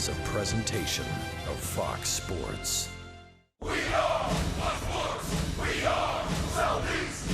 is a presentation of Fox Sports. We are Fox Sports. We are Southeast.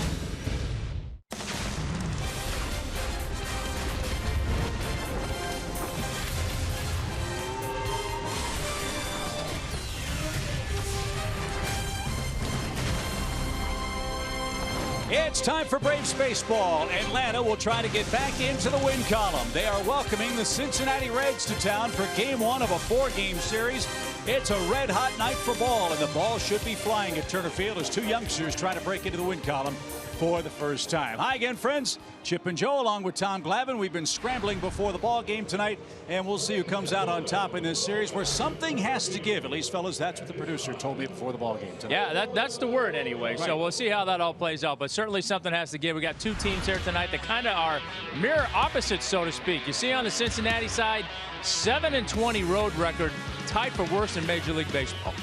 It's time for Braves baseball. Atlanta will try to get back into the win column. They are welcoming the Cincinnati Reds to town for game one of a 4-game series. It's a red-hot night for ball, and the ball should be flying at Turner Field as two youngsters try to break into the win column for the first time. Hi again, friends. Chip and Joe along with Tom Glavine. We've been scrambling before the ball game tonight, and we'll see who comes out on top in this series where something has to give. At least, fellas, that's what the producer told me before the ball game tonight. Yeah, that's the word anyway. Right. So we'll see how that all plays out. But certainly something has to give. We got two teams here tonight that kind of are mirror opposites, so to speak. You see on the Cincinnati side, 7-20 road record, tied for worst in Major League Baseball.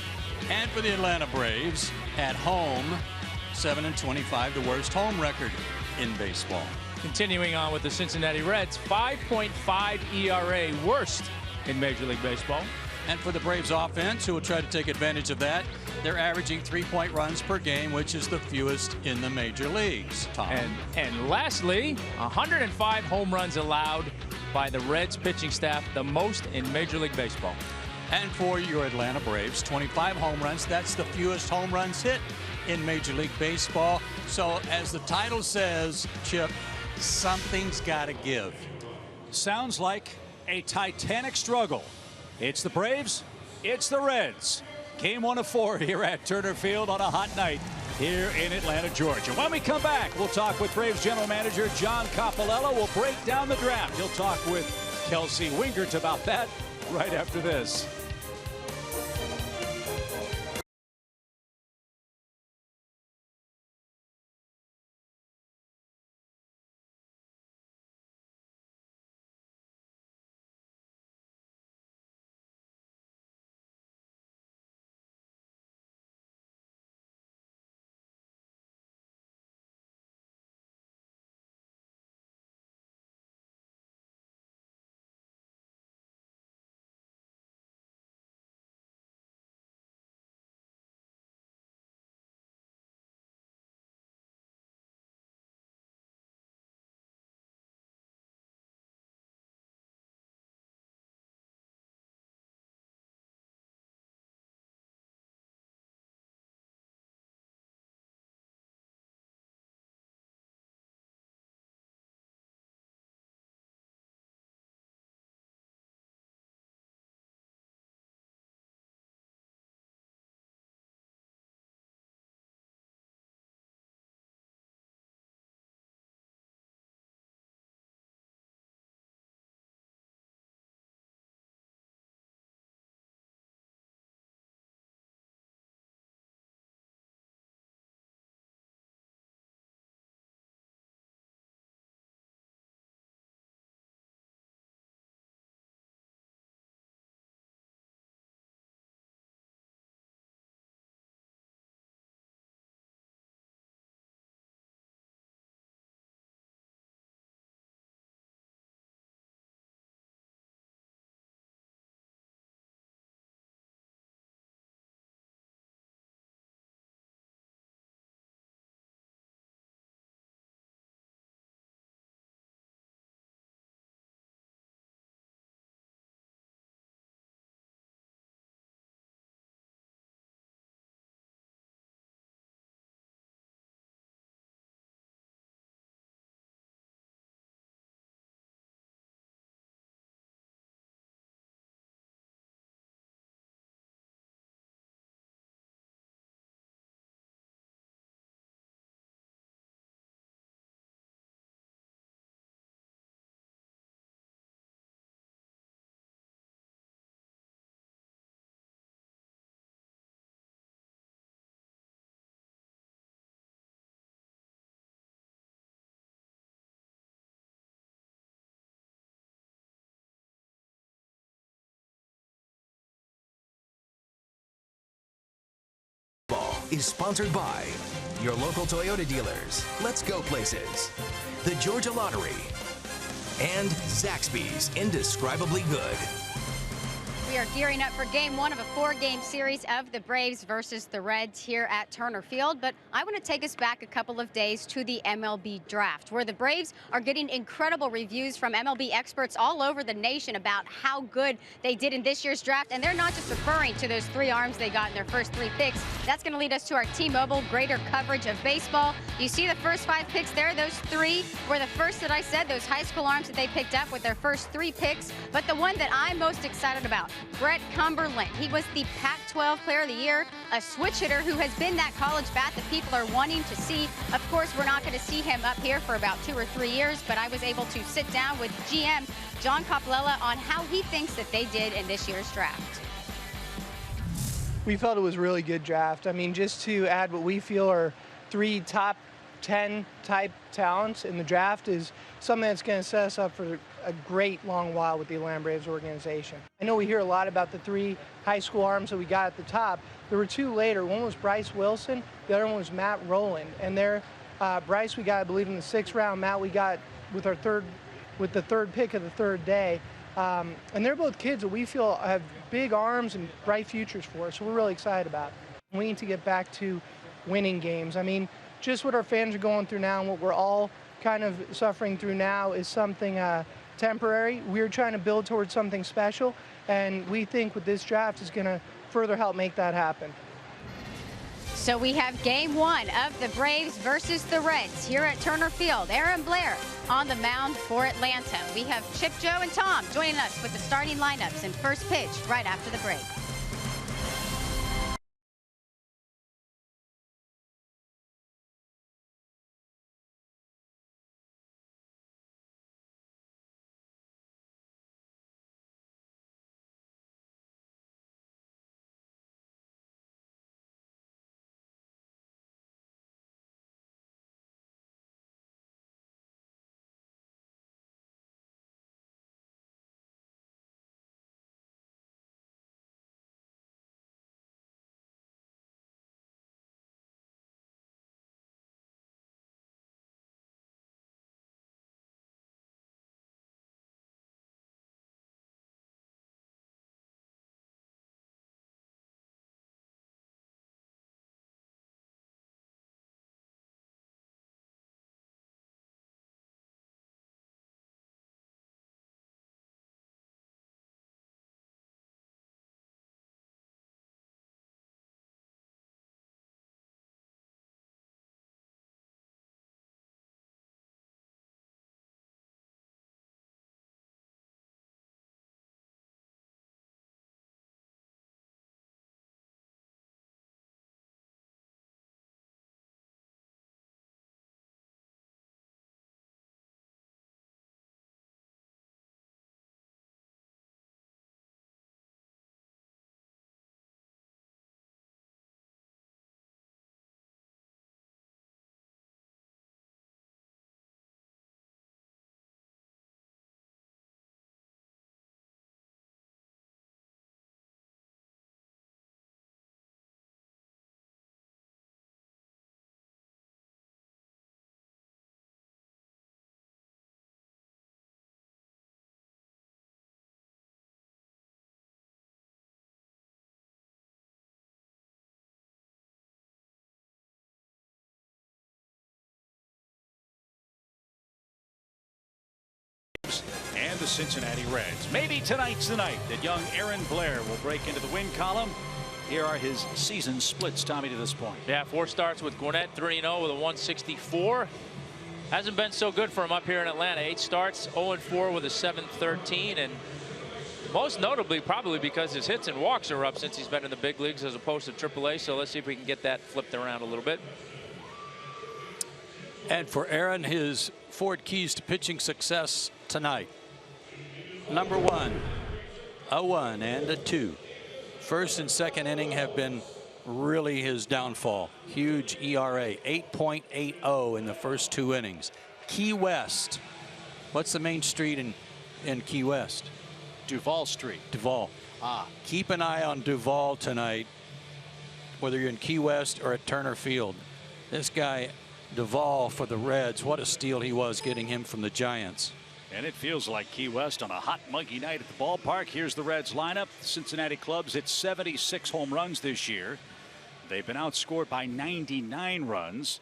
And for the Atlanta Braves, at home, 7-25, the worst home record in baseball. Continuing on with the Cincinnati Reds, 5.5 ERA, worst in Major League Baseball. And for the Braves offense, who will try to take advantage of that, they're averaging 3-point runs per game, which is the fewest in the major leagues. Tom. And lastly, 105 home runs allowed by the Reds pitching staff, the most in Major League Baseball. And for your Atlanta Braves, 25 home runs. That's the fewest home runs hit in Major League Baseball. So as the title says, Chip, something's got to give. Sounds like a titanic struggle. It's the Braves, it's the Reds. Game 1 of 4 here at Turner Field on a hot night here in Atlanta, Georgia. When we come back, we'll talk with Braves general manager John Coppolella. We'll break down the draft. He'll talk with Kelsey Wingert about that right after this. Is sponsored by your local Toyota dealers, Let's Go Places, the Georgia Lottery, and Zaxby's Indescribably Good. We are gearing up for game one of a 4-game series of the Braves versus the Reds here at Turner Field. But I want to take us back a couple of days to the MLB draft, where the Braves are getting incredible reviews from MLB experts all over the nation about how good they did in this year's draft. And they're not just referring to those 3 arms they got in their first 3 picks. That's going to lead us to our T-Mobile greater coverage of baseball. You see the first 5 picks there. Those 3 were the first that I said, those high school arms that they picked up with their first 3 picks. But the one that I'm most excited about, Brett Cumberland. He was the Pac-12 Player of the Year, a switch hitter who has been that college bat that people are wanting to see. Of course, we're not going to see him up here for about 2 or 3 years, but I was able to sit down with GM John Coppolella on how he thinks that they did in this year's draft. We felt it was a really good draft. I mean, just to add what we feel are 3 top 10 type talents in the draft is something that's going to set us up for a great long while with the Atlanta Braves organization. I know we hear a lot about the 3 high school arms that we got at the top. There were 2 later. One was Bryce Wilson. The other one was Matt Rowland. And there, Bryce we got, I believe, in the 6th round. Matt we got with the 3rd pick of the 3rd day. And they're both kids that we feel have big arms and bright futures for us. So we're really excited about it. We need to get back to winning games. I mean, just what our fans are going through now and what we're all kind of suffering through now is something temporary. We're trying to build towards something special, and we think with this draft is going to further help make that happen. So we have game 1 of the Braves versus the Reds here at Turner Field. Aaron Blair on the mound for Atlanta. We have Chip, Joe, and Tom joining us with the starting lineups and first pitch right after the break. And the Cincinnati Reds. Maybe tonight's the night that young Aaron Blair will break into the win column. Here are his season splits, Tommy, to this point. Yeah, 4 starts with Gwinnett, 3-0 with a 164. Hasn't been so good for him up here in Atlanta. 8 starts, 0-4 with a 713, and most notably probably because his hits and walks are up since he's been in the big leagues as opposed to AAA. So let's see if we can get that flipped around a little bit. And for Aaron, his 4 keys to pitching success tonight. Number 1, a 1 and a 2. First and second inning have been really his downfall. Huge ERA, 8.80 in the first 2 innings. Key West. What's the main street in Key West? Duval Street. Duval. Keep an eye on Duval tonight, whether you're in Key West or at Turner Field. This guy, Duval for the Reds, what a steal he was getting him from the Giants. And it feels like Key West on a hot, muggy night at the ballpark. Here's the Reds lineup. Cincinnati Clubs hit 76 home runs this year. They've been outscored by 99 runs.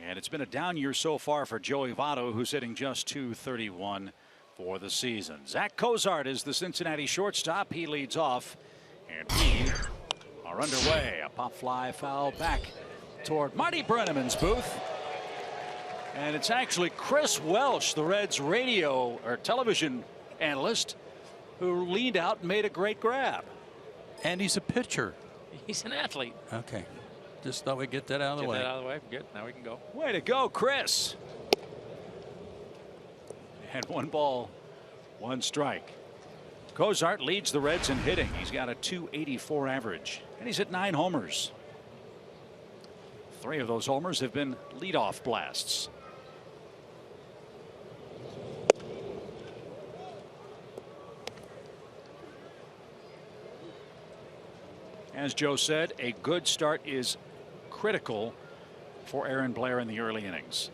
And it's been a down year so far for Joey Votto, who's hitting just .231 for the season. Zach Cozart is the Cincinnati shortstop. He leads off. And we are underway. A pop fly foul back toward Marty Brenneman's booth. And it's actually Chris Welsh, the Reds radio or television analyst, who leaned out and made a great grab. And he's a pitcher. He's an athlete. Okay. Just thought we'd get that out of the way. Get that out of the way. Good. Now we can go. Way to go, Chris. And 1 ball, 1 strike. Cozart leads the Reds in hitting. He's got a .284 average. And he's hit 9 homers. 3 of those homers have been leadoff blasts. As Joe said, a good start is critical for Aaron Blair in the early innings.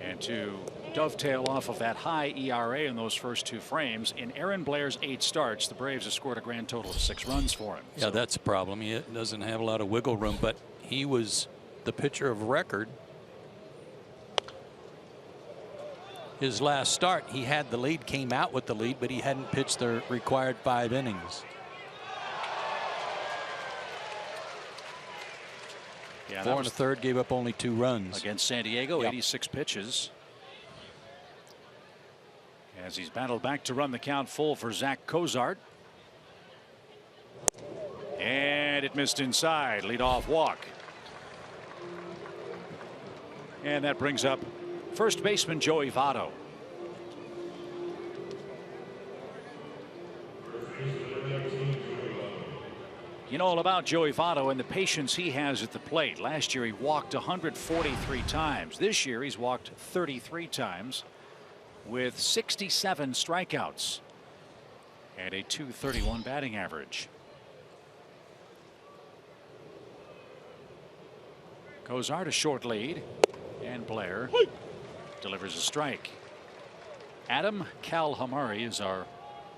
And to dovetail off of that high ERA in those first 2 frames, in Aaron Blair's 8 starts, the Braves have scored a grand total of 6 runs for him. Yeah, that's a problem. He doesn't have a lot of wiggle room, but he was the pitcher of record. His last start, he had the lead, came out with the lead, but he hadn't pitched the required 5 innings. Yeah, 4 1/3, gave up only 2 runs. Against San Diego, Yep. 86 pitches. As he's battled back to run the count full for Zach Cozart. And it missed inside. Leadoff walk. And that brings up first baseman Joey Votto. You know all about Joey Votto and the patience he has at the plate. Last year he walked 143 times. This year he's walked 33 times with 67 strikeouts and a .231 batting average. Cozart a short lead, and Blair delivers a strike. Adam Kalhamari is our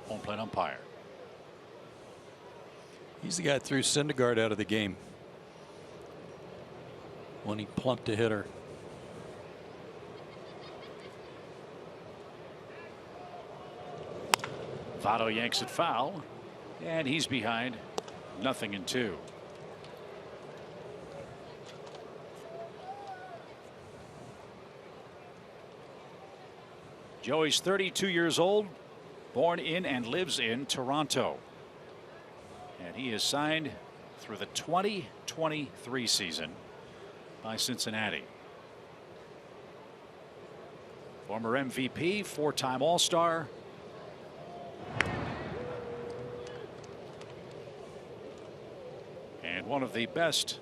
home plate umpire. He's the guy that threw Syndergaard out of the game when he plunked a hitter. Votto yanks it foul, and he's behind 0-2. Joey's 32 years old, born in and lives in Toronto. And he is signed through the 2023 season by Cincinnati. Former MVP, 4-time All-Star. And one of the best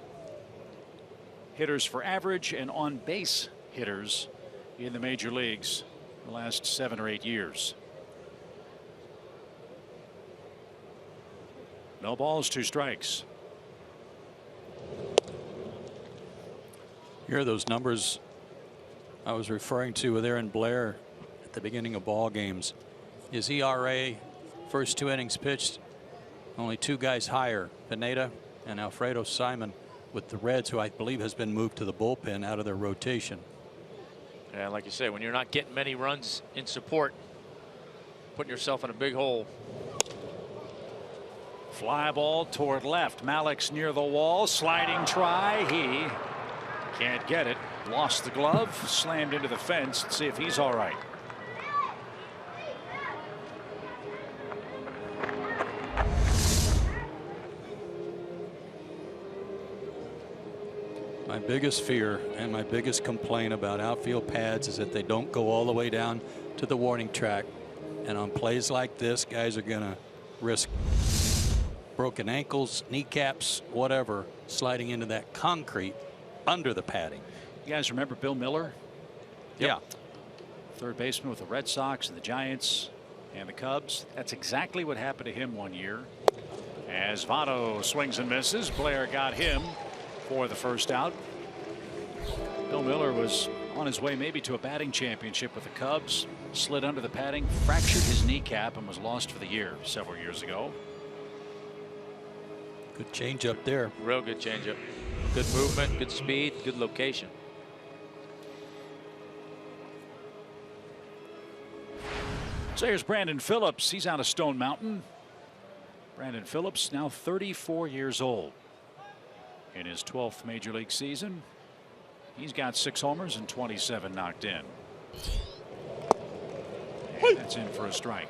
hitters for average and on base hitters in the major leagues the last 7 or 8 years. No balls, 2 strikes. Here are those numbers I was referring to with Aaron Blair at the beginning of ball games. His ERA, first 2 innings pitched, only 2 guys higher, Pineda and Alfredo Simon, with the Reds, who I believe has been moved to the bullpen out of their rotation. Yeah, like you say, when you're not getting many runs in support, putting yourself in a big hole. Fly ball toward left. Malik's near the wall. Sliding try. He can't get it. Lost the glove. Slammed into the fence. Let's see if he's all right. My biggest fear and my biggest complaint about outfield pads is that they don't go all the way down to the warning track. And on plays like this, guys are going to risk broken ankles, kneecaps, whatever, sliding into that concrete under the padding. You guys remember Bill Miller? Yeah. Third baseman with the Red Sox and the Giants and the Cubs. That's exactly what happened to him one year. As Votto swings and misses, Blair got him for the first out. Bill Miller was on his way maybe to a batting championship with the Cubs. Slid under the padding, fractured his kneecap, and was lost for the year several years ago. Good changeup there. Real good changeup. Good movement, good speed, good location. So here's Brandon Phillips. He's out of Stone Mountain. Brandon Phillips, now 34 years old. In his 12th major league season, he's got 6 homers and 27 knocked in. And that's in for a strike.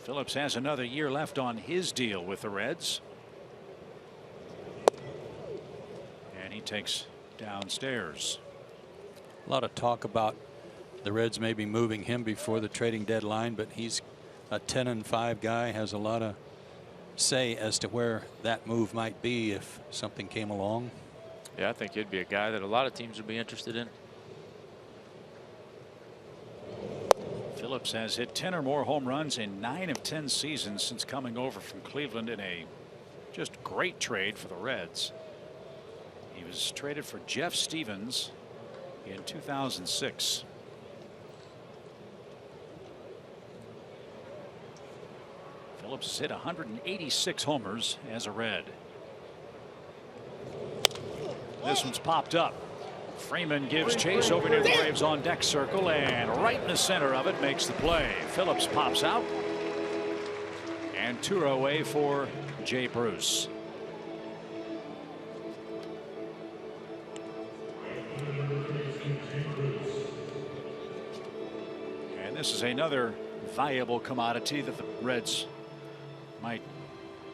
Phillips has another year left on his deal with the Reds. And he takes downstairs. A lot of talk about the Reds maybe moving him before the trading deadline, but he's a 10-5 guy, has a lot of say as to where that move might be if something came along. Yeah, I think he'd be a guy that a lot of teams would be interested in. Phillips has hit 10 or more home runs in 9 of 10 seasons since coming over from Cleveland in a just great trade for the Reds. He was traded for Jeff Stevens in 2006. Phillips has hit 186 homers as a Red. This one's popped up. Freeman gives chase over near the Braves on deck circle, and right in the center of it makes the play. Phillips pops out, and 2 away for Jay Bruce. And this is another valuable commodity that the Reds might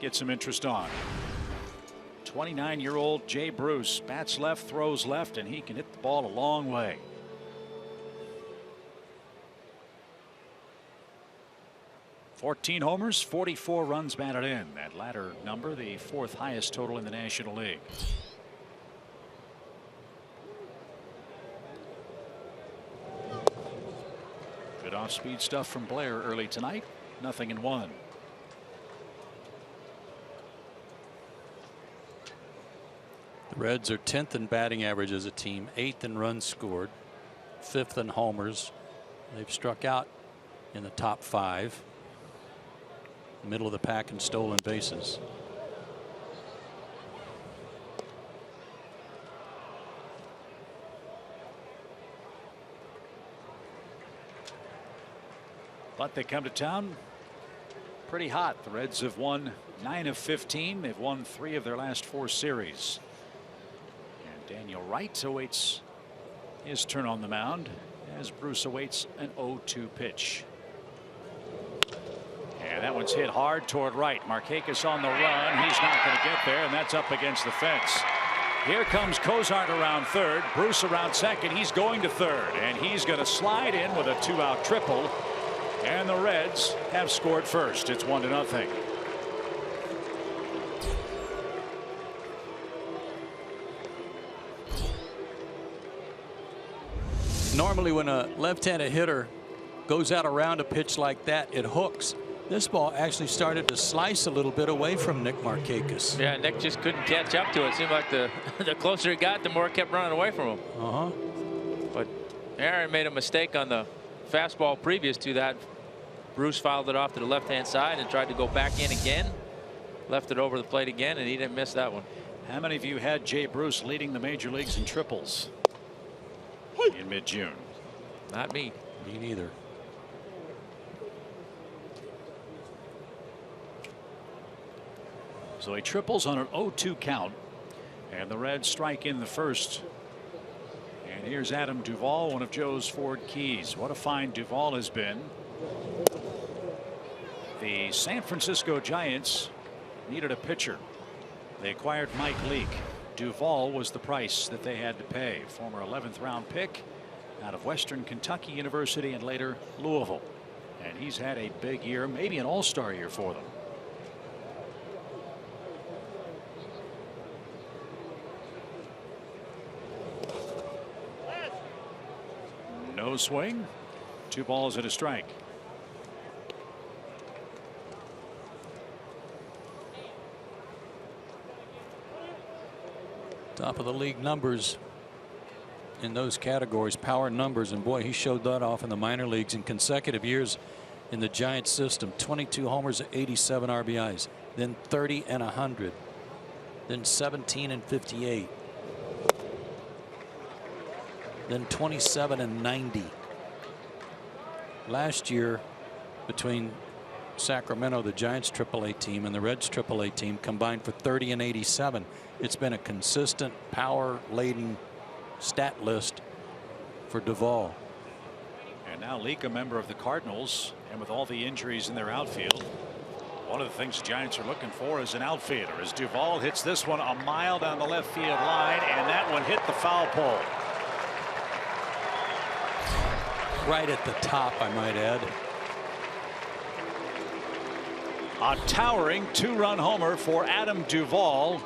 get some interest on. 29-year-old Jay Bruce bats left, throws left, and he can hit the ball a long way. "14 homers, 44 runs batted in." That latter number, the 4th highest total in the National League. Good off-speed stuff from Blair early tonight. 0-1. The Reds are 10th in batting average as a team, 8th in runs scored, 5th in homers. They've struck out in the top 5. Middle of the pack in stolen bases. But they come to town pretty hot. The Reds have won 9 of 15. They've won 3 of their last 4 series. Daniel Wright awaits his turn on the mound as Bruce awaits an 0-2 pitch. And that one's hit hard toward right. Markakis on the run. He's not going to get there, and that's up against the fence. Here comes Cozart around third. Bruce around second. He's going to third, and he's going to slide in with a 2-out triple. And the Reds have scored first. It's 1-0. Normally when a left-handed hitter goes out around a pitch like that, it hooks. This ball actually started to slice a little bit away from Nick Markakis. Yeah, Nick just couldn't catch up to it. Seemed like the closer he got, the more it kept running away from him. But Aaron made a mistake on the fastball previous to that. Bruce fouled it off to the left-hand side and tried to go back in again. Left it over the plate again, and he didn't miss that one. How many of you had Jay Bruce leading the major leagues in triples in mid-June? Not me. Me neither. So he triples on an 0-2 count, and the Reds strike in the first. And here's Adam Duvall, one of Joe's Ford keys. What a find Duvall has been. The San Francisco Giants needed a pitcher. They acquired Mike Leake. Duvall was the price that they had to pay. Former 11th round pick out of Western Kentucky University and later Louisville. And he's had a big year, maybe an all-star year for them. No swing. 2 balls and a strike. Top of the league numbers in those categories, power numbers, and boy, he showed that off in the minor leagues in consecutive years in the Giants system. 22 homers, 87 RBIs, then 30 and 100, then 17 and 58, then 27 and 90. Last year, between Sacramento, the Giants AAA team, and the Reds AAA team, combined for 30 and 87. It's been a consistent, power-laden stat list for Duvall. And now Leake, a member of the Cardinals, and with all the injuries in their outfield, one of the things the Giants are looking for is an outfielder. As Duvall hits this one a mile down the left field line, and that one hit the foul pole. Right at the top, I might add. A towering 2-run homer for Adam Duvall.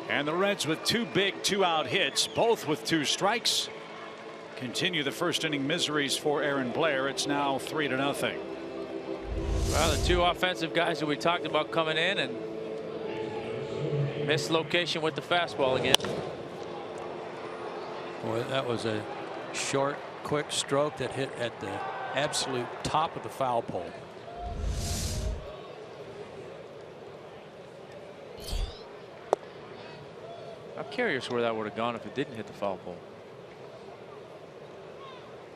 And the Reds with 2 big 2-out hits, both with 2 strikes, continue the first inning miseries for Aaron Blair. It's now 3-0. Well, the 2 offensive guys that we talked about coming in, and mislocation with the fastball again. Boy, that was a short, quick stroke that hit at the absolute top of the foul pole. I'm curious where that would have gone if it didn't hit the foul pole.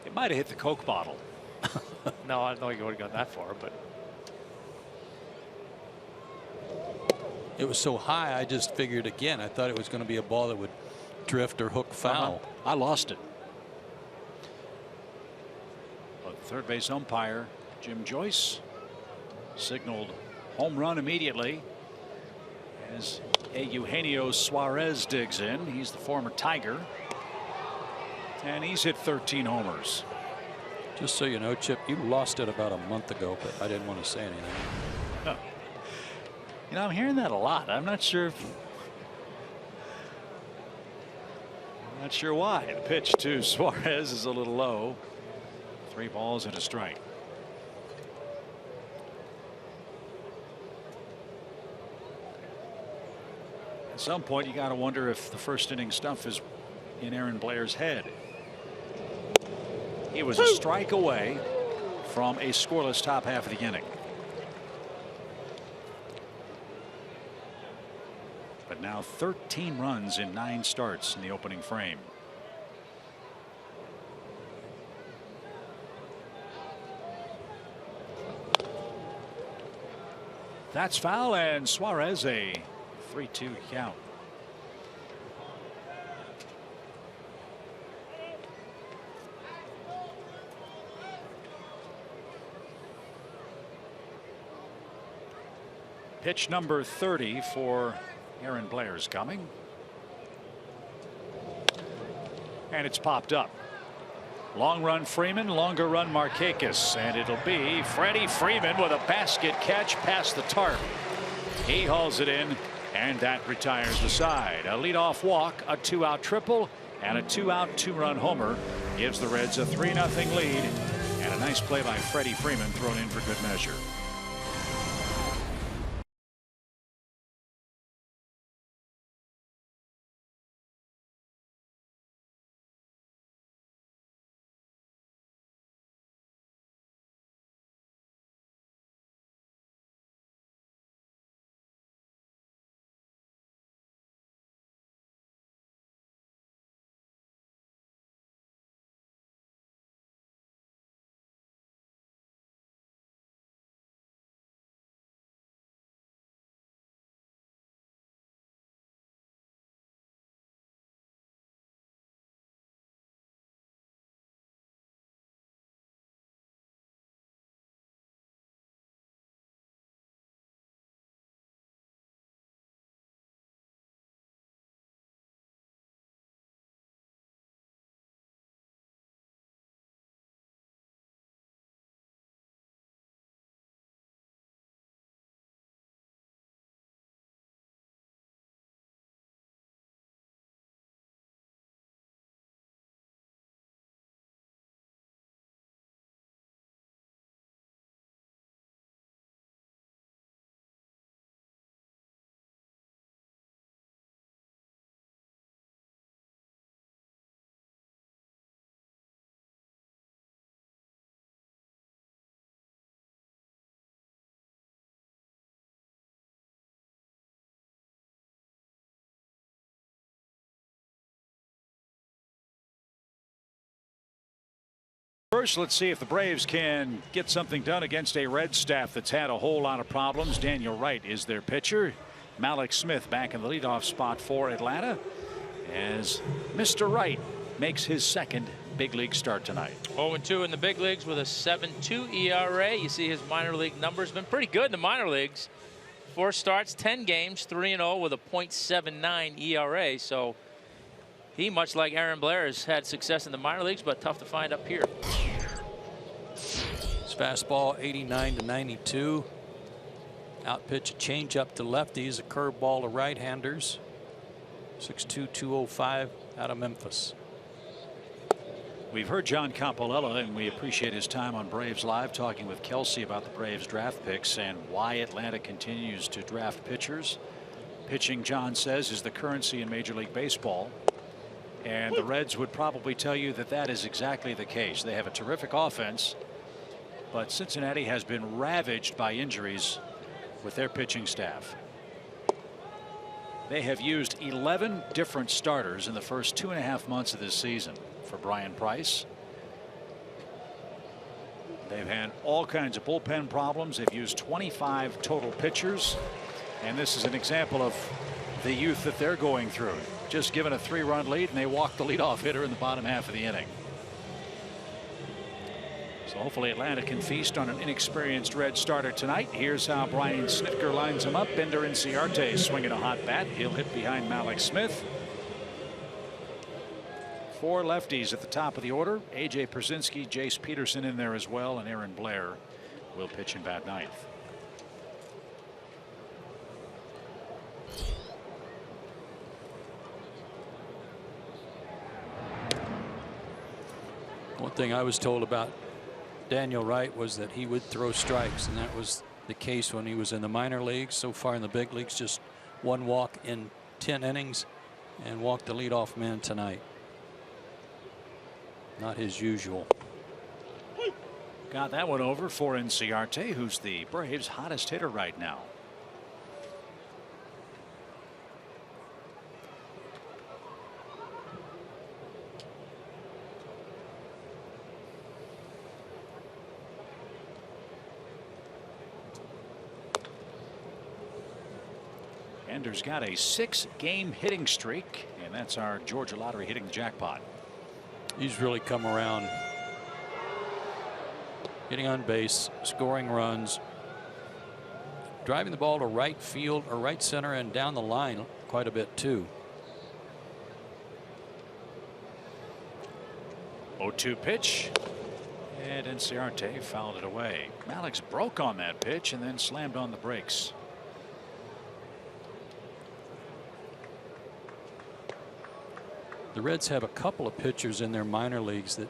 It might have hit the Coke bottle. No, I don't think it would have gone that far, but it was so high, I just figured again, I thought it was going to be a ball that would drift or hook foul. I lost it. But the third base umpire, Jim Joyce, signaled home run immediately as Eugenio Suarez digs in. He's the former Tiger, and he's hit 13 homers. Just so you know, Chip, you lost it about a month ago, but I didn't want to say anything. Oh. You know, I'm hearing that a lot. I'm not sure why. The pitch to Suarez is a little low. 3 balls and a strike. At some point, you got to wonder if the first inning stuff is in Aaron Blair's head. He was a strike away from a scoreless top half of the inning. But now 13 runs in 9 starts in the opening frame. That's foul, and Suarez a 3-2 count. Pitch number 30 for Aaron Blair's coming. And it's popped up. Long run Freeman, longer run Markakis, and it'll be Freddie Freeman with a basket catch past the tarp. He hauls it in, and that retires the side. A leadoff walk, a 2-out triple, and a 2-out 2-run homer gives the Reds a 3-0 lead, and a nice play by Freddie Freeman thrown in for good measure. First, let's see if the Braves can get something done against a Red staff that's had a whole lot of problems. Daniel Wright is their pitcher. Malik Smith back in the leadoff spot for Atlanta as Mr. Wright makes his second big league start tonight. 0-2 in the big leagues with a 7.2 ERA. You see his minor league numbers been pretty good in the minor leagues. 4 starts, 10 games, 3-0 with a .79 ERA. So he, much like Aaron Blair, has had success in the minor leagues, but tough to find up here. His fastball 89 to 92. Out pitch, a change up to lefties, a curveball to right-handers. 6'2", 205 out of Memphis. We've heard John Campolella, and we appreciate his time on Braves Live, talking with Kelsey about the Braves draft picks and why Atlanta continues to draft pitchers. Pitching, John says, is the currency in Major League Baseball. And the Reds would probably tell you that that is exactly the case. They have a terrific offense, but Cincinnati has been ravaged by injuries with their pitching staff. They have used 11 different starters in the first 2.5 months of this season for Brian Price. They've had all kinds of bullpen problems. They've used 25 total pitchers, and this is an example of the youth that they're going through. Just given a 3-run lead, and they walked the leadoff hitter in the bottom half of the inning. So hopefully Atlanta can feast on an inexperienced Red starter tonight. Here's how Brian Snitker lines him up. Ender Inciarte swinging a hot bat. He'll hit behind Malik Smith. 4 lefties at the top of the order. A.J. Pierzynski, Jace Peterson in there as well, and Aaron Blair will pitch in bat ninth. One thing I was told about Daniel Wright was that he would throw strikes, and that was the case when he was in the minor leagues. So far in the big leagues, just 1 walk in 10 innings, and walked the leadoff man tonight. Not his usual. Got that one over for Inciarte, who's the Braves' hottest hitter right now. Ender's got a 6-game hitting streak, and that's our Georgia Lottery hitting the jackpot. He's really come around. Getting on base, scoring runs, driving the ball to right field or right center and down the line quite a bit too. 0-2 pitch, and Inciarte fouled it away. Malik's broke on that pitch and then slammed on the brakes. The Reds have a couple of pitchers in their minor leagues that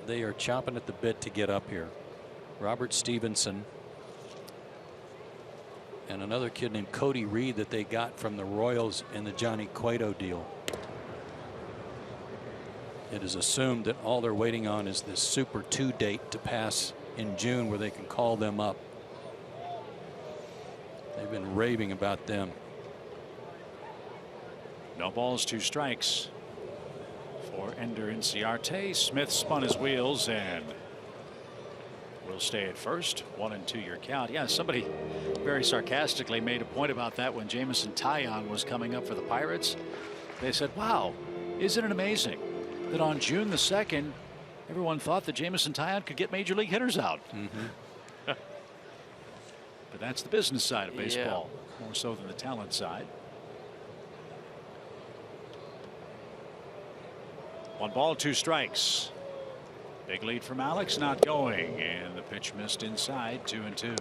they are chomping at the bit to get up here. Robert Stevenson and another kid named Cody Reed that they got from the Royals in the Johnny Cueto deal. It is assumed that all they're waiting on is this Super 2 date to pass in June where they can call them up. They've been raving about them. No balls, 2 strikes for Ender Inciarte. Smith spun his wheels and will stay at first. 1-2 your count. Yeah, somebody very sarcastically made a point about that when Jameson Taillon was coming up for the Pirates. They said, wow, isn't it amazing that on June the 2nd everyone thought that Jameson Taillon could get major league hitters out. But that's the business side of baseball, more so than the talent side. 1 ball, 2 strikes. Big lead from Alex, not going, and the pitch missed inside. 2-2.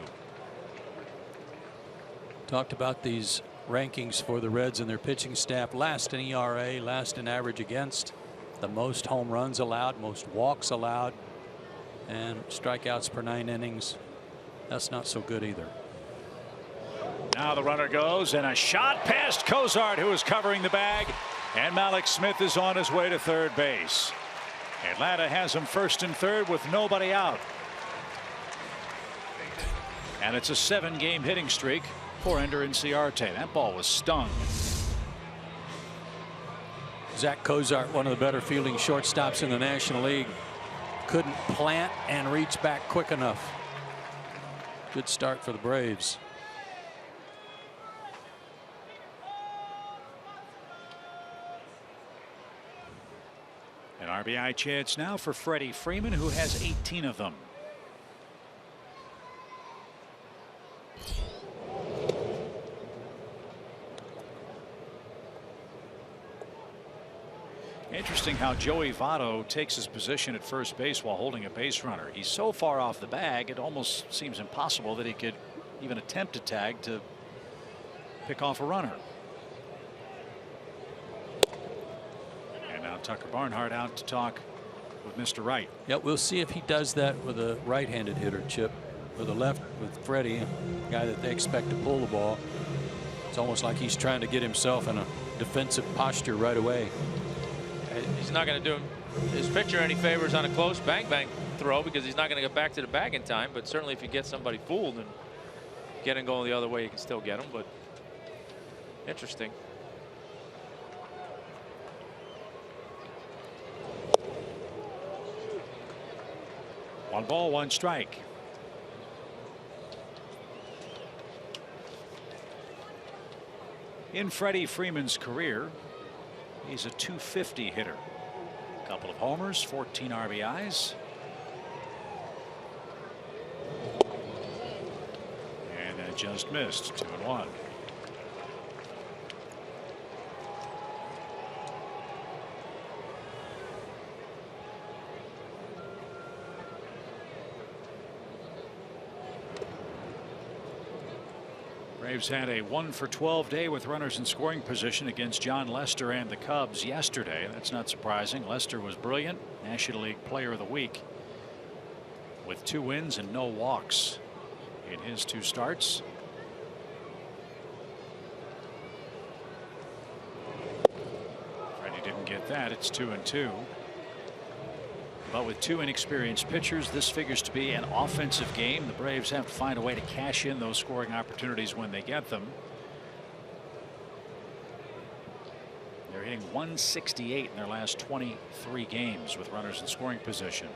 Talked about these rankings for the Reds and their pitching staff. Last in ERA, last in average against, the most home runs allowed, most walks allowed, and strikeouts per 9 innings. That's not so good either. Now the runner goes, and a shot past Cozart, who is covering the bag, and Malik Smith is on his way to third base. Atlanta has him first and third with nobody out. And it's a 7-game hitting streak for Ender Inciarte. That ball was stung. Zach Cozart, one of the better fielding shortstops in the National League. couldn't plant and reach back quick enough. Good start for the Braves. An RBI chance now for Freddie Freeman, who has 18 of them. Interesting how Joey Votto takes his position at first base while holding a base runner. He's so far off the bag, it almost seems impossible that he could even attempt to tag to pick off a runner. And now Tucker Barnhart out to talk with Mr. Wright. Yeah, we'll see if he does that with a right-handed hitter, Chip. With a left, with Freddie, a guy that they expect to pull the ball. It's almost like he's trying to get himself in a defensive posture right away. He's not going to do his pitcher any favors on a close bang throw, because he's not going to get back to the bag in time. But certainly if you get somebody fooled and get him going the other way, you can still get him. But interesting. One ball, one strike. In Freddie Freeman's career, he's a .250 hitter. A couple of homers, 14 RBIs. And that just missed. 2-1. Braves had a 1-for-12 day with runners in scoring position against John Lester and the Cubs yesterday. That's not surprising. Lester was brilliant. National League Player of the Week with 2 wins and no walks in his 2 starts. Freddie didn't get that. It's 2-2. But with 2 inexperienced pitchers, this figures to be an offensive game. The Braves have to find a way to cash in those scoring opportunities when they get them. They're hitting .168 in their last 23 games with runners in scoring position.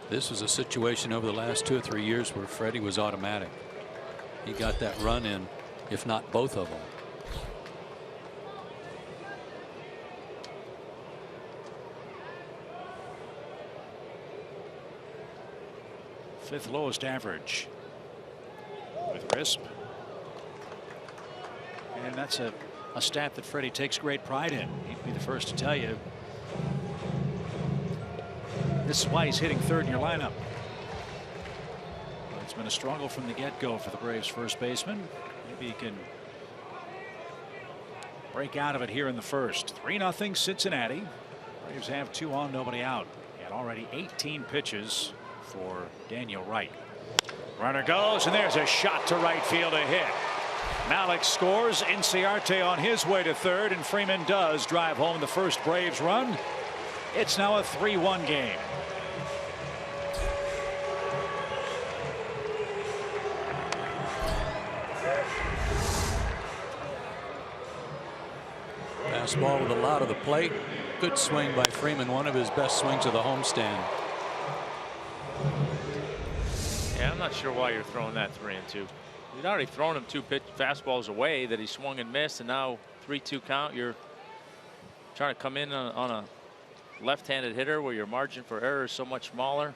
This was a situation over the last 2 or 3 years where Freddie was automatic. He got that run in, if not both of them. Fifth lowest average with Risp. And that's a stat that Freddie takes great pride in. He'd be the first to tell you this is why he's hitting third in your lineup. It's been a struggle from the get-go for the Braves first baseman. Maybe he can break out of it here in the first. 3-0 Cincinnati. Braves have 2 on, nobody out, and already 18 pitches for Daniel Wright. Runner goes, and there's a shot to right field, a hit. Malik scores. Inciarte on his way to third, and Freeman does drive home the first Braves run. It's now a 3-1 game. Fastball with a lot of the plate. Good swing by Freeman, one of his best swings of the homestand. Yeah, I'm not sure why you're throwing that 3-2. You'd already thrown him 2 fastballs away that he swung and missed, and now 3-2 count. You're trying to come in on a left-handed hitter where your margin for error is so much smaller,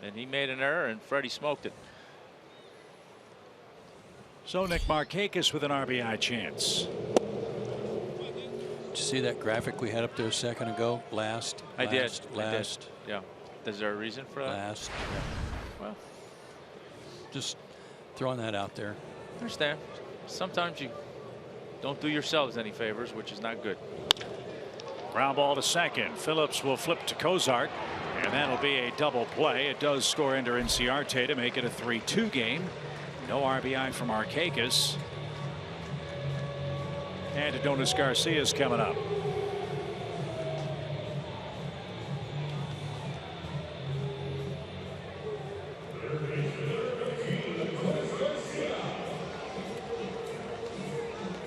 and he made an error, and Freddie smoked it. So Nick Markakis with an RBI chance. Did you see that graphic we had up there a second ago? Last. I did. Yeah. Is there a reason for that? Last. Yeah. Well, just throwing that out there. I understand. Sometimes you don't do yourselves any favors, which is not good. Ground ball to second. Phillips will flip to Cozart, and that'll be a double play. It does score Ender Inciarte to make it a 3-2 game. No RBI from Markakis. And Adonis Garcia's coming up.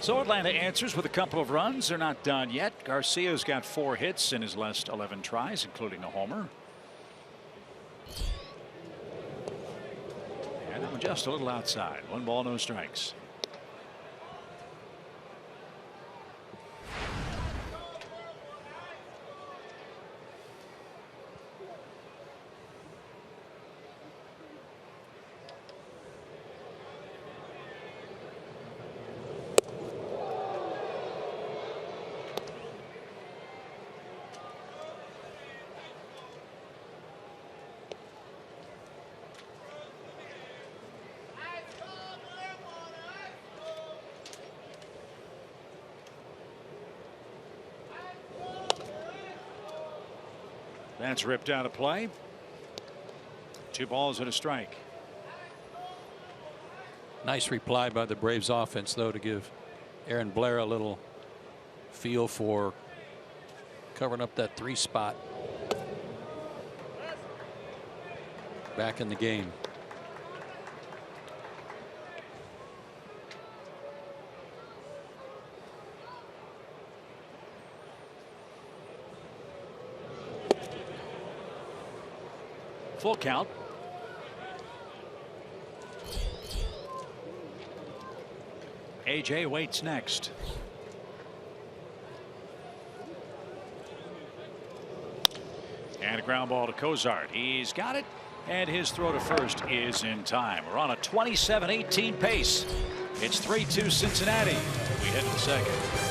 So Atlanta answers with a couple of runs. They're not done yet. Garcia's got 4 hits in his last 11 tries, including a homer. And that one just a little outside. 1 ball, no strikes. That's ripped out of play. 2 balls and a strike. Nice reply by the Braves offense, though, to give Aaron Blair a little feel for covering up that 3 spot back in the game. Full count. AJ waits next. And a ground ball to Cozart. He's got it, and his throw to first is in time. We're on a 27-18 pace. It's 3-2 Cincinnati. We head to the second.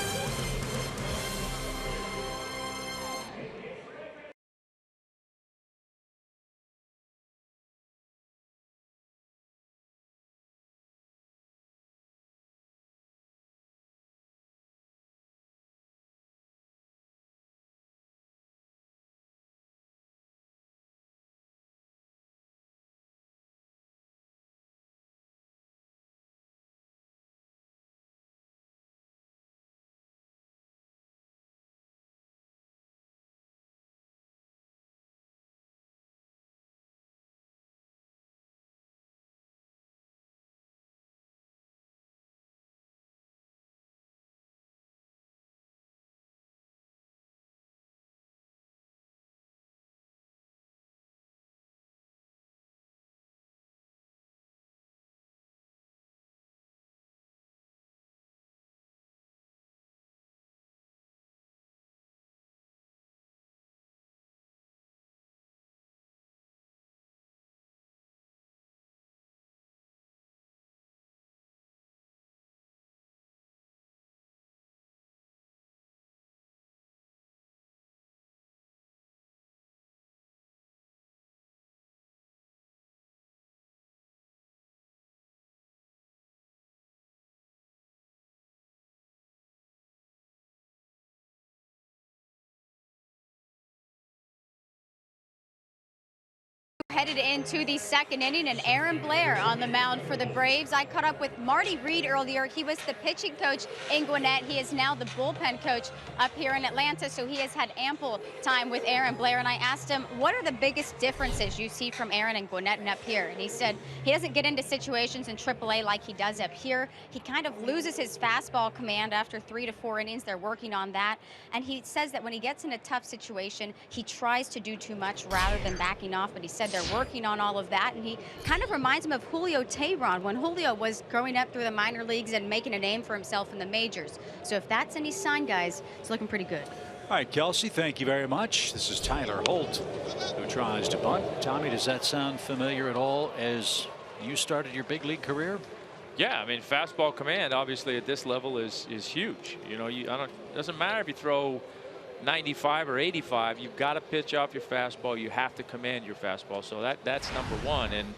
Headed into the second inning, and Aaron Blair on the mound for the Braves. I caught up with Marty Reed earlier. He was the pitching coach in Gwinnett. He is now the bullpen coach up here in Atlanta, so he has had ample time with Aaron Blair. And I asked him, what are the biggest differences you see from Aaron in Gwinnett and up here? And he said he doesn't get into situations in AAA like he does up here. He kind of loses his fastball command after 3 to 4 innings. They're working on that. And he says that when he gets in a tough situation, he tries to do too much rather than backing off. But he said they're working on all of that, and he kind of reminds him of Julio Teheran when Julio was growing up through the minor leagues and making a name for himself in the majors. So if that's any sign, guys, it's looking pretty good. All right, Kelsey, thank you very much. This is Tyler Holt, who tries to bunt. Tommy, does that sound familiar at all as you started your big league career? Yeah, I mean, fastball command obviously at this level is huge. You know, it doesn't matter if you throw 95 or 85, you've got to pitch off your fastball. You have to command your fastball. So that's number one. And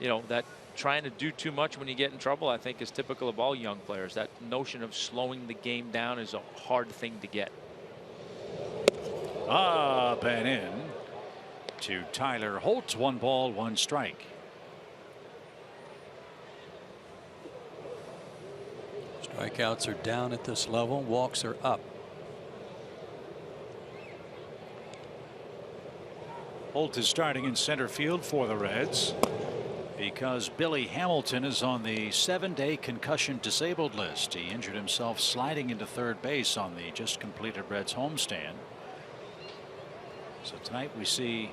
you know, that trying to do too much when you get in trouble, I think, is typical of all young players. That notion of slowing the game down is a hard thing to get. Up and in to Tyler Holt. 1 ball, 1 strike. Strikeouts are down at this level. Walks are up. Holt is starting in center field for the Reds. because Billy Hamilton is on the 7-day concussion disabled list. He injured himself sliding into third base on the just completed Reds homestand. So tonight we see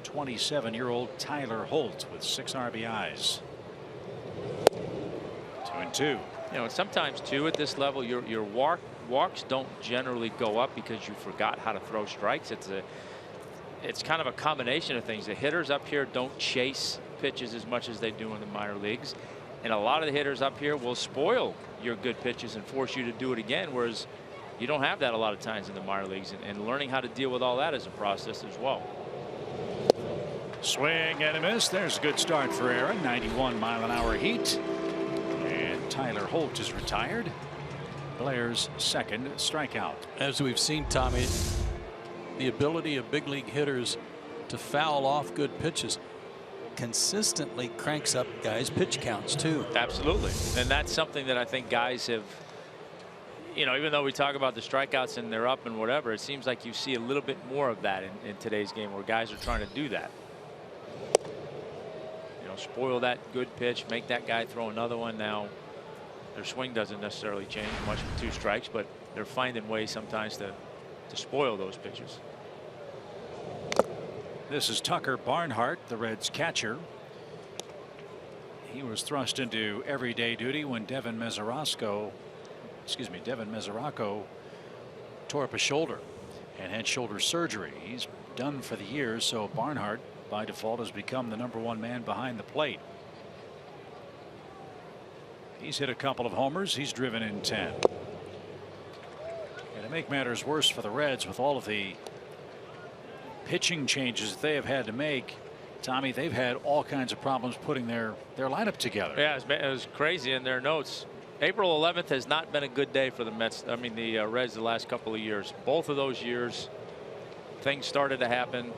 27-year-old Tyler Holt with 6 RBIs. 2-2. You know, sometimes too at this level your walks don't generally go up because you forgot how to throw strikes. It's kind of a combination of things. The hitters up here don't chase pitches as much as they do in the minor leagues, and a lot of the hitters up here will spoil your good pitches and force you to do it again, whereas you don't have that a lot of times in the minor leagues, and learning how to deal with all that is a process as well. Swing and a miss. There's a good start for Aaron. 91-mile-an-hour heat. And Tyler Holt is retired. Blair's second strikeout. As we've seen, Tommy, the ability of big league hitters to foul off good pitches consistently cranks up guys' pitch counts too. Absolutely. And that's something that I think guys have, you know, even though we talk about the strikeouts and they're up and whatever, it seems like you see a little bit more of that in today's game where guys are trying to do that. You know, spoil that good pitch, make that guy throw another one. Now their swing doesn't necessarily change much with 2 strikes, but they're finding ways sometimes to spoil those pitches. This is Tucker Barnhart, the Reds catcher. He was thrust into everyday duty when Devin Mesoraco tore up a shoulder and had shoulder surgery. He's done for the year, so Barnhart by default has become the #1 man behind the plate. He's hit a couple of homers. He's driven in 10. And to make matters worse for the Reds, with all of the pitching changes that they have had to make, Tommy, they've had all kinds of problems putting their lineup together. Yeah, it was crazy in their notes. April 11th has not been a good day for the Mets. I mean, the Reds the last couple of years. Both of those years, things started to happen.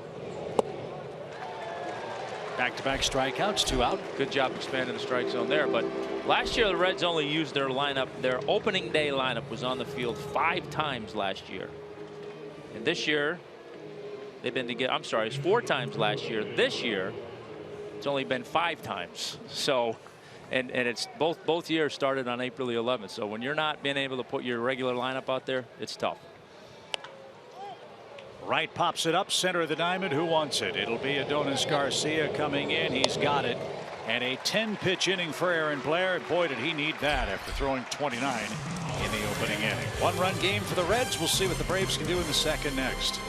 Back-to-back strikeouts, 2 out. Good job expanding the strike zone there. But last year, the Reds only used their lineup. Their opening day lineup was on the field 5 times last year. And this year, they've been together. I'm sorry, it's 4 times last year. This year, it's only been 5 times. So, and it's both years started on April the 11th. So when you're not being able to put your regular lineup out there, it's tough. Right pops it up center of the diamond. Who wants it? It'll be Adonis Garcia coming in. He's got it. And a 10-pitch inning for Aaron Blair. Boy, did he need that after throwing 29 in the opening inning. 1-run game for the Reds. We'll see what the Braves can do in the second next.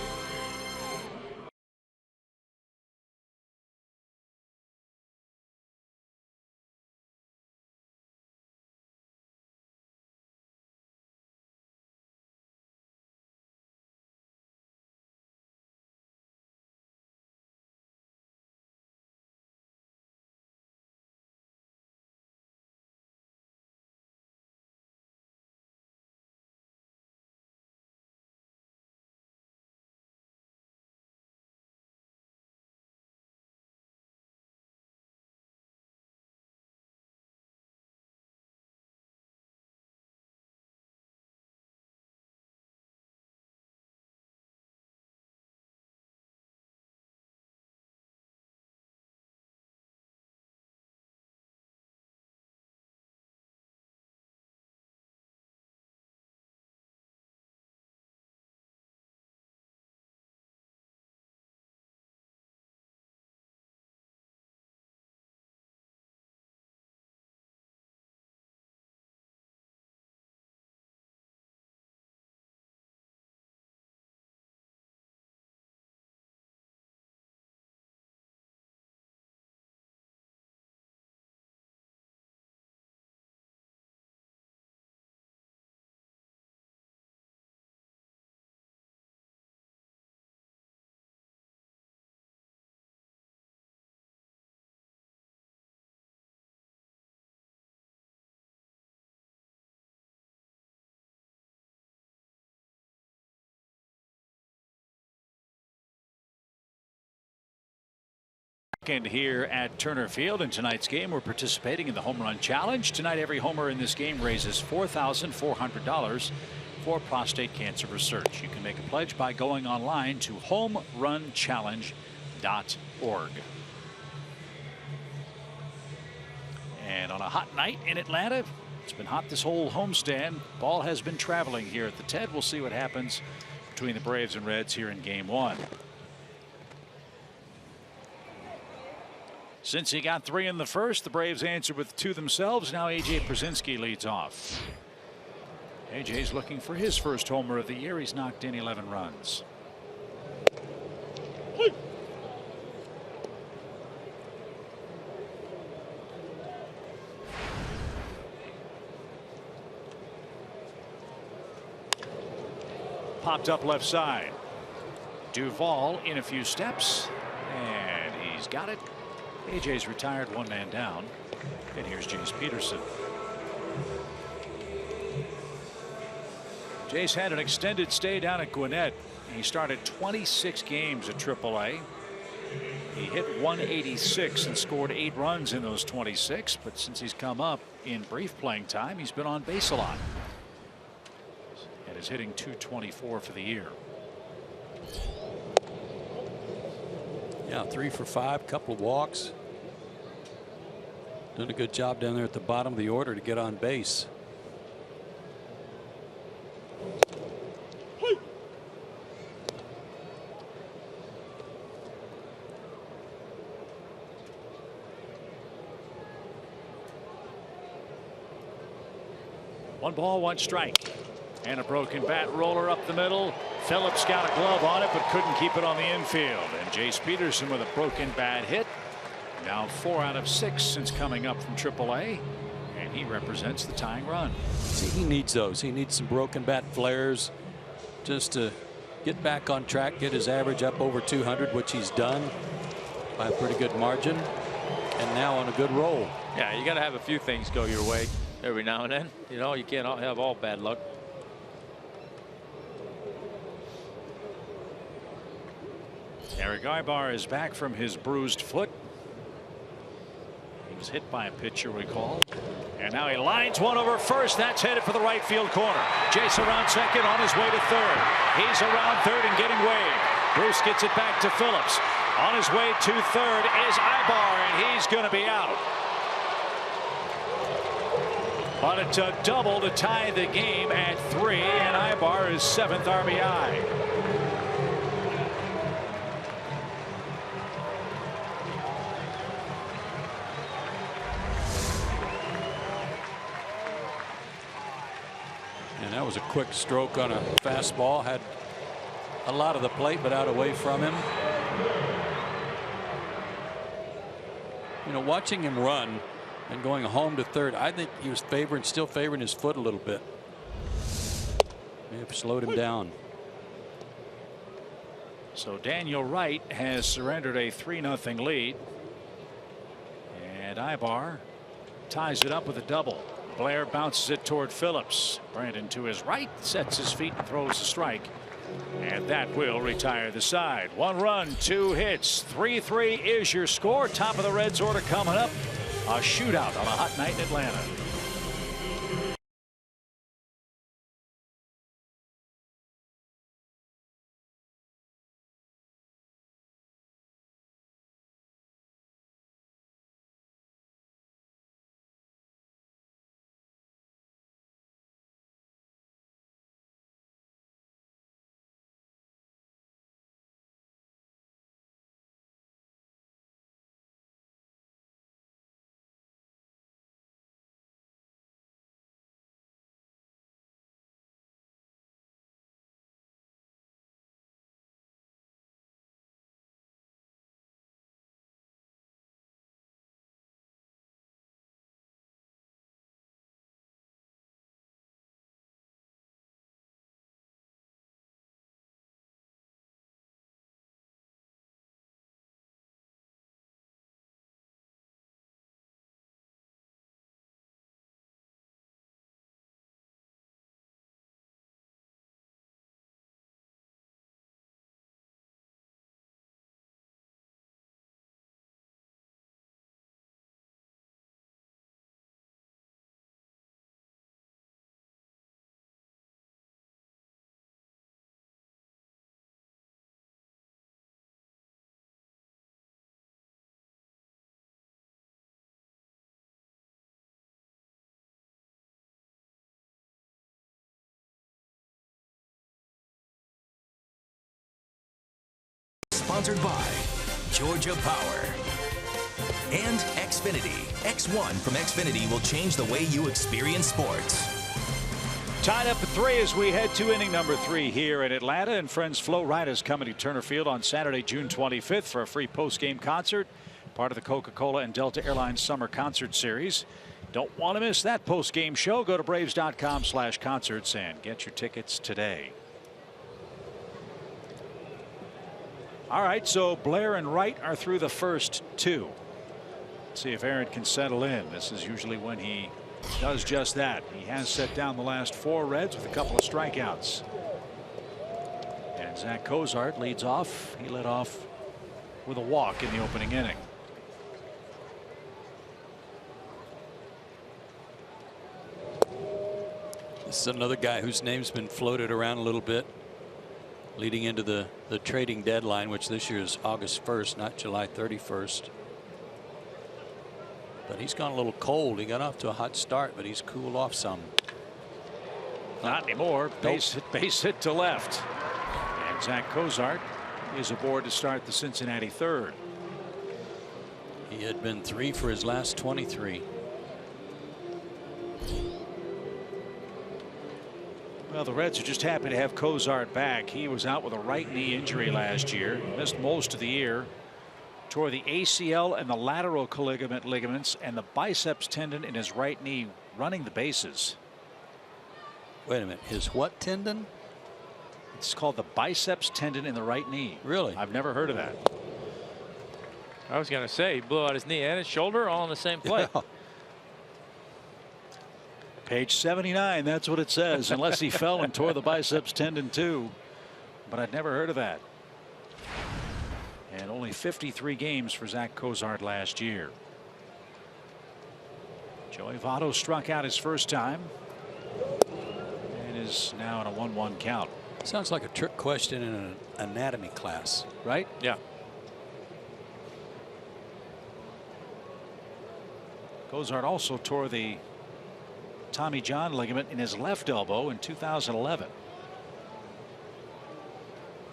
Here at Turner Field. In tonight's game, we're participating in the Home Run Challenge. Tonight, every homer in this game raises $4,400 for prostate cancer research. You can make a pledge by going online to homerunchallenge.org. And on a hot night in Atlanta, it's been hot this whole homestand. Ball has been traveling here at the TED. We'll see what happens between the Braves and Reds here in game one. Since he got 3 in the first, the Braves answered with 2 themselves. Now A.J. Pierzynski leads off. A.J.'s looking for his first homer of the year. He's knocked in 11 runs. Popped up left side. Duvall in a few steps, and he's got it. AJ's retired, 1 man down. And here's Jace Peterson. Jace had an extended stay down at Gwinnett. He started 26 games at AAA. He hit 186 and scored 8 runs in those 26. But since he's come up in brief playing time, he's been on base a lot. And is hitting .224 for the year. Yeah, 3 for 5, couple of walks. Doing a good job down there at the bottom of the order to get on base. One ball, 1 strike. And a broken bat roller up the middle. Phillips got a glove on it, but couldn't keep it on the infield. And Jace Peterson with a broken bat hit. Now 4 out of 6 since coming up from AAA. And he represents the tying run. See, he needs those. He needs some broken bat flares just to get back on track, get his average up over 200, which he's done by a pretty good margin. And now on a good roll. Yeah, you got to have a few things go your way every now and then. You know, you can't have all bad luck. Eric Ibar is back from his bruised foot. He was hit by a pitcher, recall. And now he lines one over first. That's headed for the right field corner. Jace around second, on his way to third. He's around third and getting waved. Bruce gets it back to Phillips. On his way to third is Ibar, and he's going to be out. But it's a double to tie the game at 3, and Ibar is 7th RBI. And that was a quick stroke on a fastball. Had a lot of the plate, but out away from him. You know, watching him run and going home to third, I think he was still favoring his foot a little bit. May have slowed him down. So Daniel Wright has surrendered a 3-0 lead. And Ibar ties it up with a double. Blair bounces it toward Phillips. Brandon to his right, sets his feet and throws a strike. And that will retire the side. 1 run, 2 hits, 3-3 is your score. Top of the Reds order coming up. A shootout on a hot night in Atlanta. Sponsored by Georgia Power and Xfinity. X1 from Xfinity will change the way you experience sports. Tied up at 3 as we head to inning number 3 here in Atlanta, and friends Flo Rida is coming to Turner Field on Saturday, June 25th for a free post-game concert, part of the Coca-Cola and Delta Airlines Summer Concert Series. Don't want to miss that post-game show. Go to Braves.com/concerts and get your tickets today. All right, so Blair and Wright are through the first 2. Let's see if Aaron can settle in. This is usually when he does just that. He has set down the last 4 Reds with a couple of strikeouts. And Zach Cozart leads off. He led off with a walk in the opening inning. This is another guy whose name's been floated around a little bit leading into the trading deadline, which this year is August 1st, not July 31st. But he's gone a little cold. He got off to a hot start, but he's cooled off some. Not anymore. Base hit to left. And Zach Cozart is aboard to start the Cincinnati third. He had been 3 for his last 23. Well, the Reds are just happy to have Cozart back. He was out with a right knee injury last year, missed most of the year, tore the ACL and the lateral ligaments and the biceps tendon in his right knee running the bases. Wait a minute, his what tendon? It's called the biceps tendon in the right knee. Really? I've never heard of that. I was going to say he blew out his knee and his shoulder all in the same play. Yeah. Page 79, that's what it says, unless he fell and tore the biceps tendon too. But I'd never heard of that. And only 53 games for Zach Cozart last year. Joey Votto struck out his first time and is now in a 1-1 count. Sounds like a trick question in an anatomy class, right? Yeah. Cozart also tore the Tommy John ligament in his left elbow in 2011.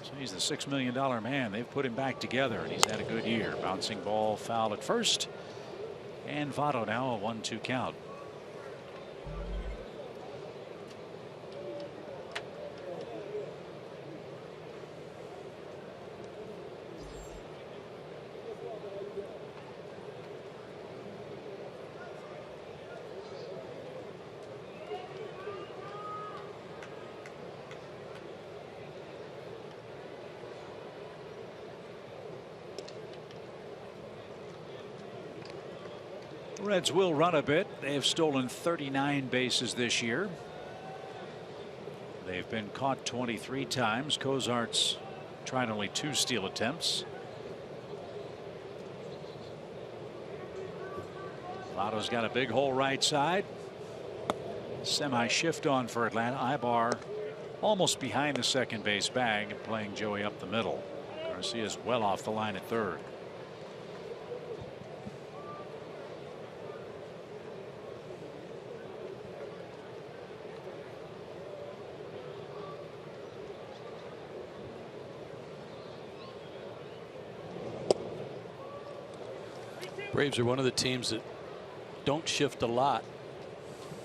So he's the $6 million man. They've put him back together, and he's had a good year. Bouncing ball foul at first, and Votto now a 1-2 count. Reds will run a bit. They have stolen 39 bases this year. They've been caught 23 times. Cozart's tried only 2 steal attempts. Votto's got a big hole right side. Semi shift on for Atlanta. Ibar almost behind the second base bag and playing Joey up the middle. Garcia's well off the line at third. Braves are one of the teams that don't shift a lot,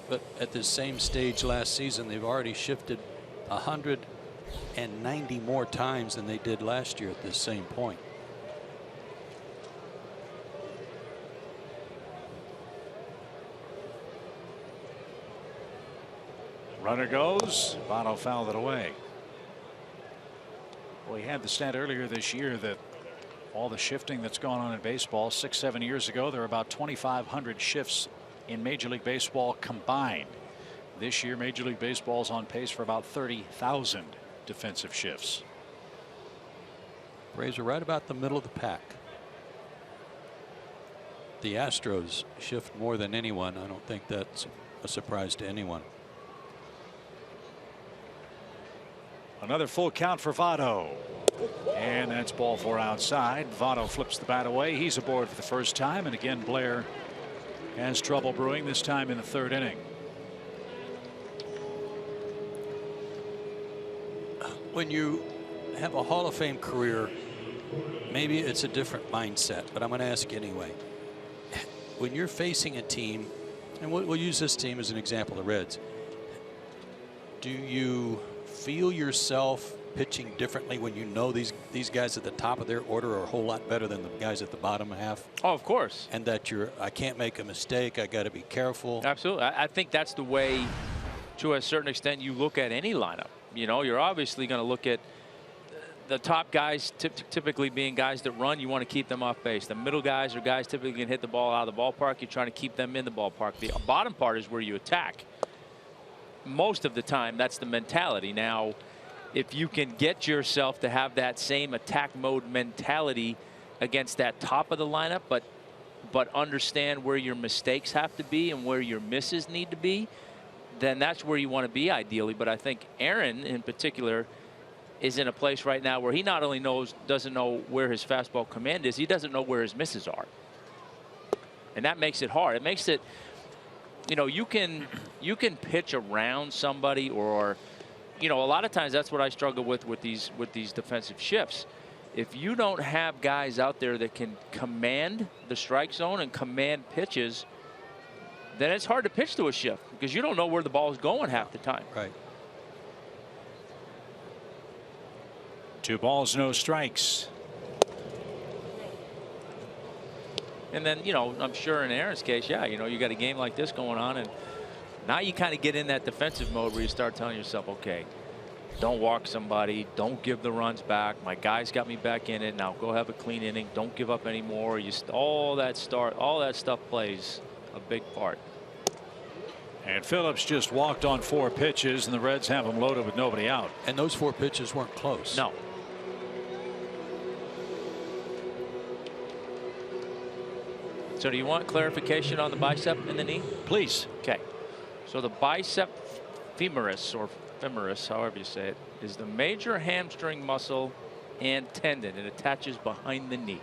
but at this same stage last season they've already shifted 190 more times than they did last year at this same point. Runner goes. Votto fouled it away. Well, he had the stat earlier this year that all the shifting that's gone on in baseball 6-7 years ago, there were about 2,500 shifts in Major League Baseball combined. This year, Major League Baseball is on pace for about 30,000 defensive shifts. Braves are right about the middle of the pack. The Astros shift more than anyone. I don't think that's a surprise to anyone. Another full count for Votto. And that's ball 4 outside. Votto flips the bat away. He's aboard for the first time. And again, Blair has trouble brewing, this time in the third inning. When you have a Hall of Fame career maybe it's a different mindset, but I'm going to ask anyway. When you're facing a team, and we'll use this team as an example, the Reds, do you feel yourself pitching differently when you know these guys at the top of their order are a whole lot better than the guys at the bottom half? Oh, of course. And that I can't make a mistake, I got to be careful. Absolutely. I think that's the way, to a certain extent, you look at any lineup. You know, you're obviously going to look at the top guys typically being guys that run. You want to keep them off base. The middle guys are guys typically can hit the ball out of the ballpark. You're trying to keep them in the ballpark. The bottom part is where you attack. Most of the time, that's the mentality. Now, if you can get yourself to have that same attack mode mentality against that top of the lineup, but understand where your mistakes have to be and where your misses need to be, then that's where you want to be ideally. But I think Aaron in particular is in a place right now where he not only doesn't know where his fastball command is, he doesn't know where his misses are. And that makes it hard. It makes it, you know, you can pitch around somebody, or, you know, a lot of times that's what I struggle with these defensive shifts. If you don't have guys out there that can command the strike zone and command pitches, then it's hard to pitch to a shift because you don't know where the ball is going half the time. Right. 2 balls, no strikes. And then, you know, I'm sure in Aaron's case, yeah, you know, you got a game like this going on, and now you kind of get in that defensive mode where you start telling yourself, okay, don't walk somebody, don't give the runs back. My guys got me back in it. Now go have a clean inning. Don't give up anymore. All that stuff plays a big part. And Phillips just walked on 4 pitches, and the Reds have him loaded with nobody out. And those 4 pitches weren't close. No. So do you want clarification on the bicep and the knee? Please. Okay. So the bicep femoris, or femoris, however you say it, is the major hamstring muscle and tendon. It attaches behind the knee.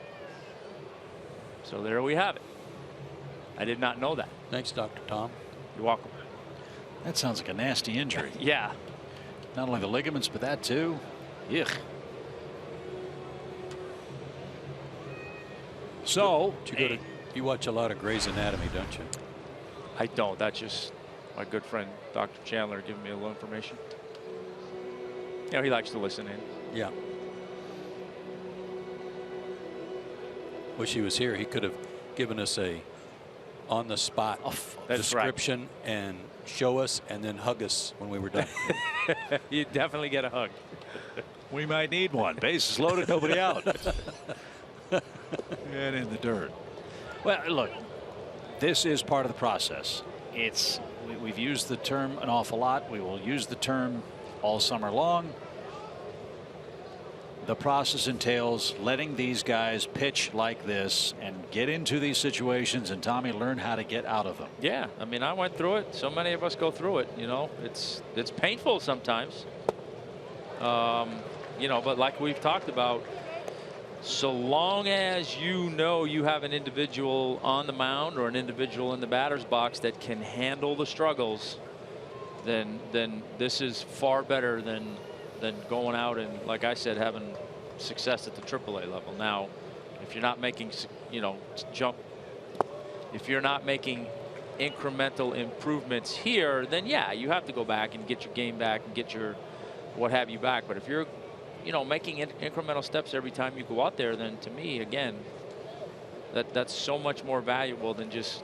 So there we have it. I did not know that. Thanks, Dr. Tom. You're welcome. That sounds like a nasty injury. Yeah. Not only the ligaments, but that too. Yuck. So you watch a lot of Grey's Anatomy, don't you? I don't. That's just my good friend Dr. Chandler giving me a little information. You know, he likes to listen in. Yeah. Wish he was here. He could have given us a on the spot description and show us and then hug us when we were done. You definitely get a hug. We might need one. Bases loaded, nobody out. And in the dirt. Well, look, this is part of the process. We've used the term an awful lot. We will use the term all summer long. The process entails letting these guys pitch like this and get into these situations, and Tommy, learn how to get out of them. Yeah, I mean, I went through it. So many of us go through it. You know, it's painful sometimes. You know, but like we've talked about, so long as you know you have an individual on the mound or an individual in the batter's box that can handle the struggles, then this is far better than going out and, like I said, having success at the AAA level. Now, if you're not making, you know, if you're not making incremental improvements here, then yeah, you have to go back and get your game back and get your what have you back. But if you're, you know, making incremental steps every time you go out there, then to me, again, that's so much more valuable than just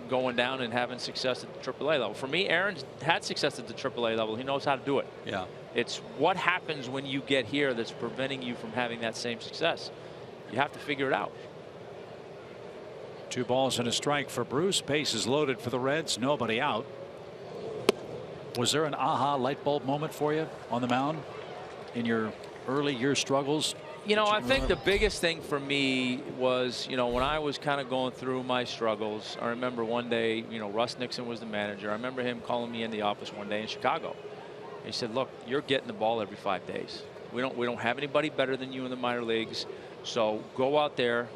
going down and having success at the AAA level. For me, Aaron's had success at the AAA level. He knows how to do it. Yeah. It's what happens when you get here that's preventing you from having that same success. You have to figure it out. 2 balls and a strike for Bruce. Bases loaded for the Reds. Nobody out. Was there an aha light bulb moment for you on the mound in your early year struggles? You know, I think the biggest thing for me was, you know, when I was kind of going through my struggles, I remember one day, you know, Russ Nixon was the manager. I remember him calling me in the office one day in Chicago. He said, look, you're getting the ball every 5 days. We don't have anybody better than you in the minor leagues. So go out there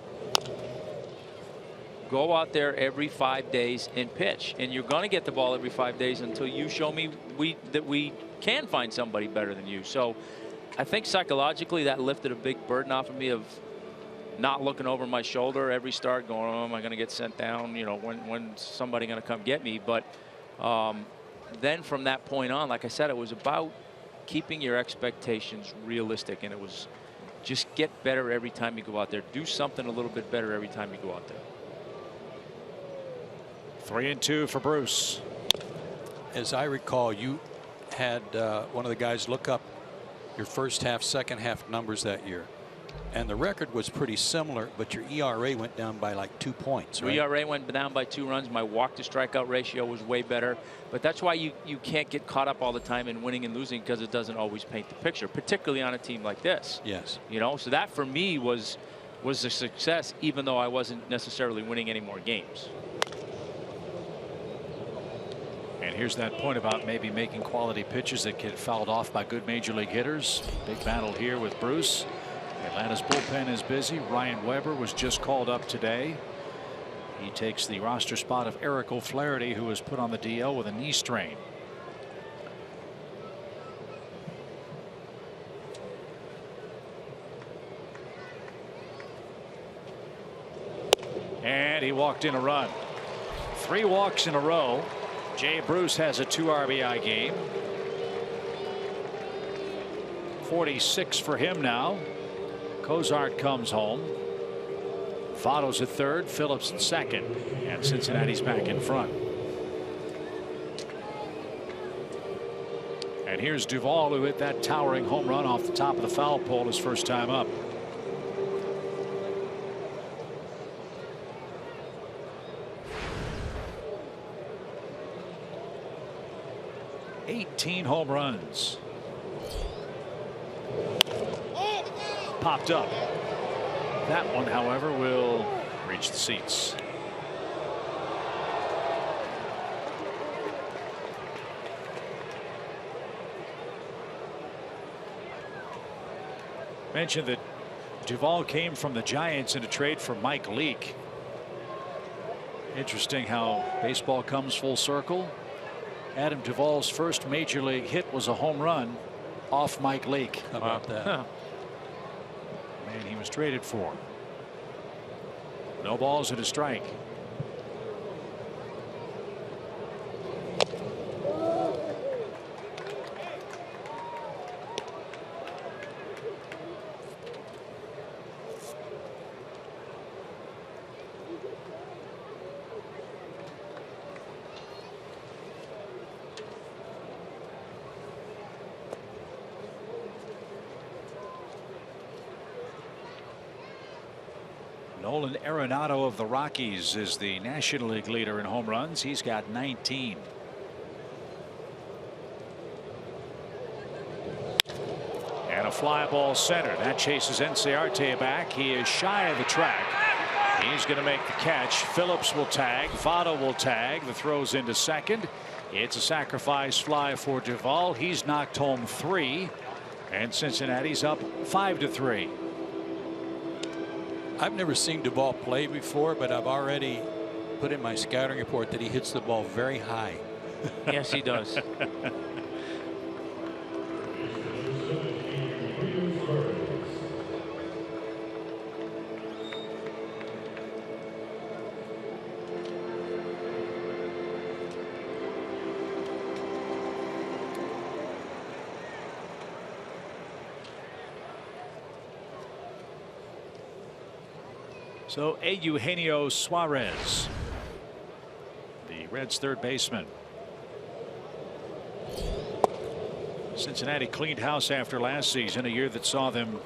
every 5 days and pitch. And you're going to get the ball every 5 days until you show me that we can find somebody better than you. So I think psychologically that lifted a big burden off of me of not looking over my shoulder every start, going, oh, am I going to get sent down? You know, when's somebody going to come get me? But then from that point on, like I said, it was about keeping your expectations realistic, and it was just get better every time you go out there. Do something a little bit better every time you go out there. 3-2 for Bruce. As I recall, you had one of the guys look up your first half, second half numbers that year, and the record was pretty similar, but your ERA went down by like 2 points. Right? ERA went down by 2 runs. My walk to strikeout ratio was way better, but that's why you can't get caught up all the time in winning and losing, because it doesn't always paint the picture, particularly on a team like this. Yes. You know, so that for me was a success, even though I wasn't necessarily winning any more games. And here's that point about maybe making quality pitches that get fouled off by good major league hitters. Big battle here with Bruce. Atlanta's bullpen is busy. Ryan Weber was just called up today. He takes the roster spot of Eric O'Flaherty, who was put on the DL with a knee strain. And he walked in a run. 3 walks in a row. Jay Bruce has a 2 RBI game. 46 for him now. Cozart comes home. Votto's at third, Phillips at second, and Cincinnati's back in front. And here's Duvall, who hit that towering home run off the top of the foul pole his first time up. '18 home runs. Popped up. That one, however, will reach the seats. Mentioned that Duvall came from the Giants in a trade for Mike Leake. Interesting how baseball comes full circle. Adam Duvall's first major league hit was a home run off Mike Leake. How about that? Man he was traded for. No balls and a strike. Nolan Arenado of the Rockies is the National League leader in home runs. He's got 19. And a fly ball center. That chases Enciarte back. He is shy of the track. He's going to make the catch. Phillips will tag. Votto will tag. The throw's into second. It's a sacrifice fly for Duvall. He's knocked home 3. And Cincinnati's up 5-3. I've never seen Duvall play before, but I've already put in my scouting report that he hits the ball very high. Yes, he does. So Eugenio Suarez, the Reds' third baseman. Cincinnati cleaned house after last season, a year that saw them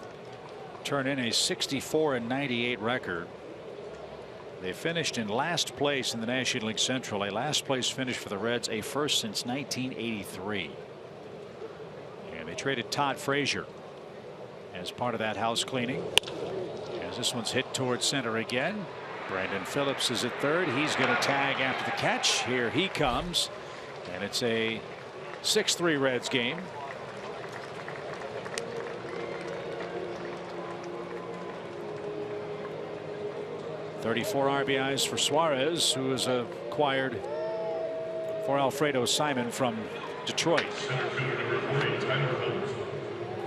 turn in a 64-98 record. They finished in last place in the National League Central, a last place finish for the Reds, a first since 1983. And they traded Todd Frazier as part of that house cleaning. This one's hit towards center again. Brandon Phillips is at third. He's going to tag after the catch. Here he comes. And it's a 6-3 Reds game. .34 RBIs for Suarez, who is acquired for Alfredo Simon from Detroit.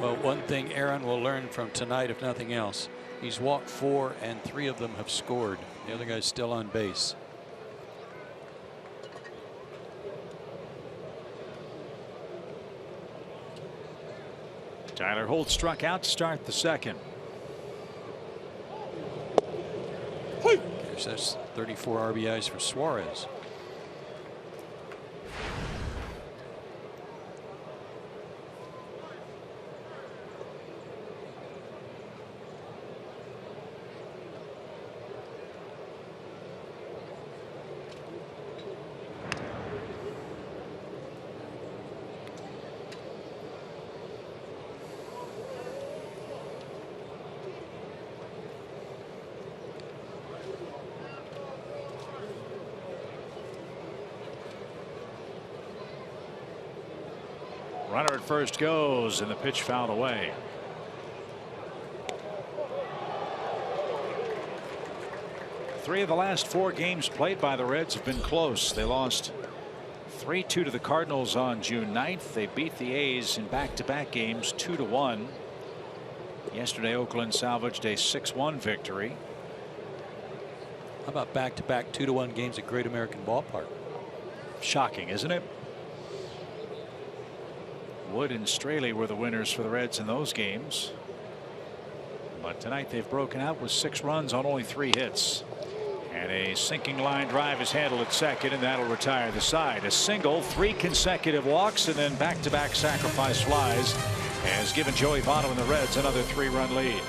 Well, one thing Aaron will learn from tonight, if nothing else, he's walked 4 and 3 of them have scored. The other guy's still on base. Tyler Holt struck out to start the second. That's 34 RBIs for Suarez. Runner at first goes, and the pitch fouled away. Three of the last 4 games played by the Reds have been close. They lost 3-2 to the Cardinals on June 9th. They beat the A's in back-to-back games 2-1. Yesterday, Oakland salvaged a 6-1 victory. How about back-to-back 2-1 games at Great American Ballpark? Shocking, isn't it? Wood and Straley were the winners for the Reds in those games. But tonight they've broken out with 6 runs on only 3 hits. And a sinking line drive is handled at second, and that'll retire the side. A single, 3 consecutive walks, and then back-to-back sacrifice flies has given Joey Votto and the Reds another 3-run lead.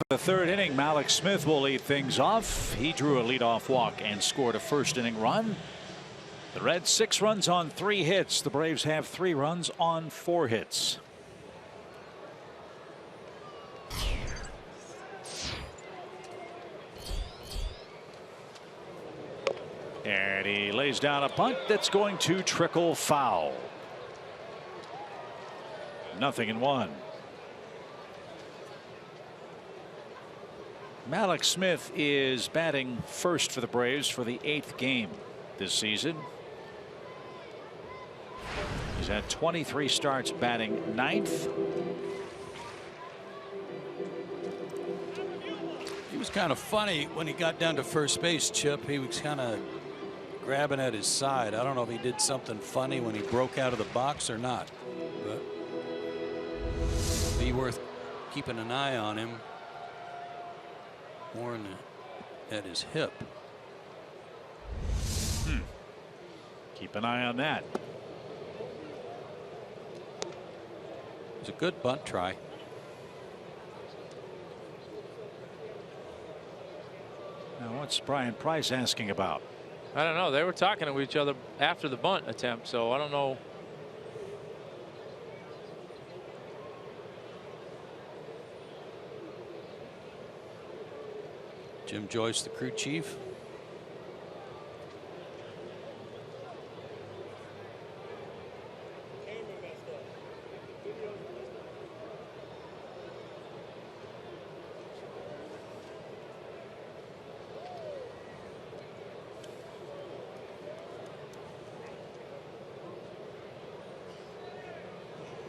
The third inning, Malik Smith will lead things off. He drew a leadoff walk and scored a first inning run. The Reds 6 runs on 3 hits. The Braves have 3 runs on 4 hits. And he lays down a bunt that's going to trickle foul. 0-1. Malik Smith is batting first for the Braves for the 8th game this season. He's had 23 starts, batting 9th. He was kind of funny when he got down to first base, Chip. He was kind of grabbing at his side. I don't know if he did something funny when he broke out of the box or not, but be worth keeping an eye on him. More at his hip. Keep an eye on that. It's a good bunt try. Now what's Brian Price asking about? I don't know. They were talking to each other after the bunt attempt, so I don't know. Jim Joyce, the crew chief.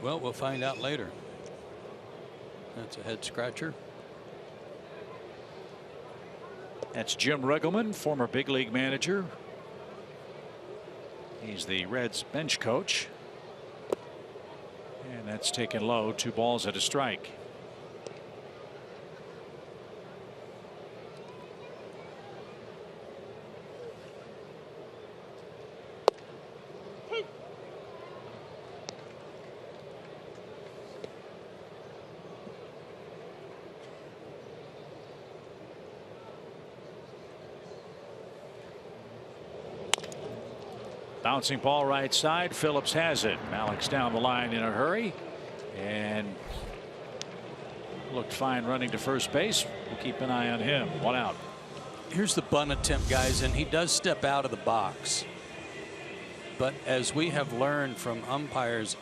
Well, we'll find out later. That's a head scratcher. That's Jim Riggleman, former big league manager. He's the Reds bench coach. And that's taken low, 2 balls and a strike. Bouncing ball right side. Phillips has it. Malik's down the line in a hurry and looked fine running to first base. We'll keep an eye on him. 1 out. Here's the bunt attempt, guys, and he does step out of the box. But as we have learned from umpires,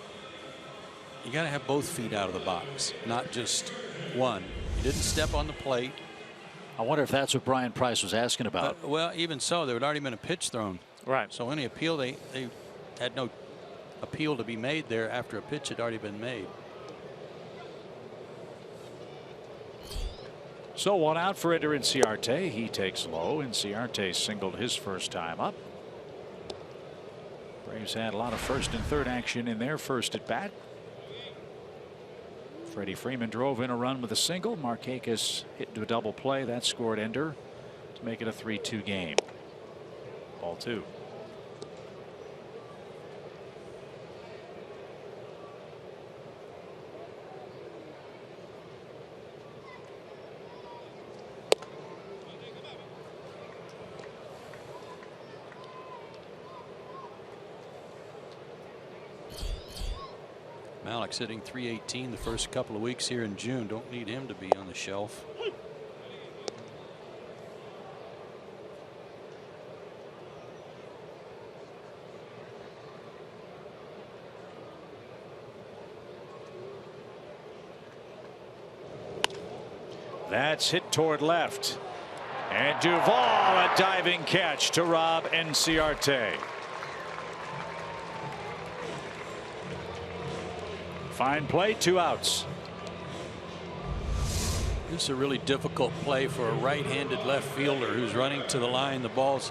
you got to have both feet out of the box, not just one. He didn't step on the plate. I wonder if that's what Brian Price was asking about. Well, even so, there had already been a pitch thrown. Right. So any appeal, they had no appeal to be made there after a pitch had already been made. So 1 out for Ender Inciarte. He takes low. Inciarte singled his first time up. Braves had a lot of first and third action in their first at bat. Freddie Freeman drove in a run with a single. Markakis hit into a double play that scored Ender to make it a 3-2 game. Ball 2. Malik's hitting .318 the first couple of weeks here in June. Don't need him to be on the shelf. That's hit toward left. And Duvall, a diving catch to Rob Inciarte. Fine play, 2 outs. This is a really difficult play for a right-handed left fielder who's running to the line. The ball's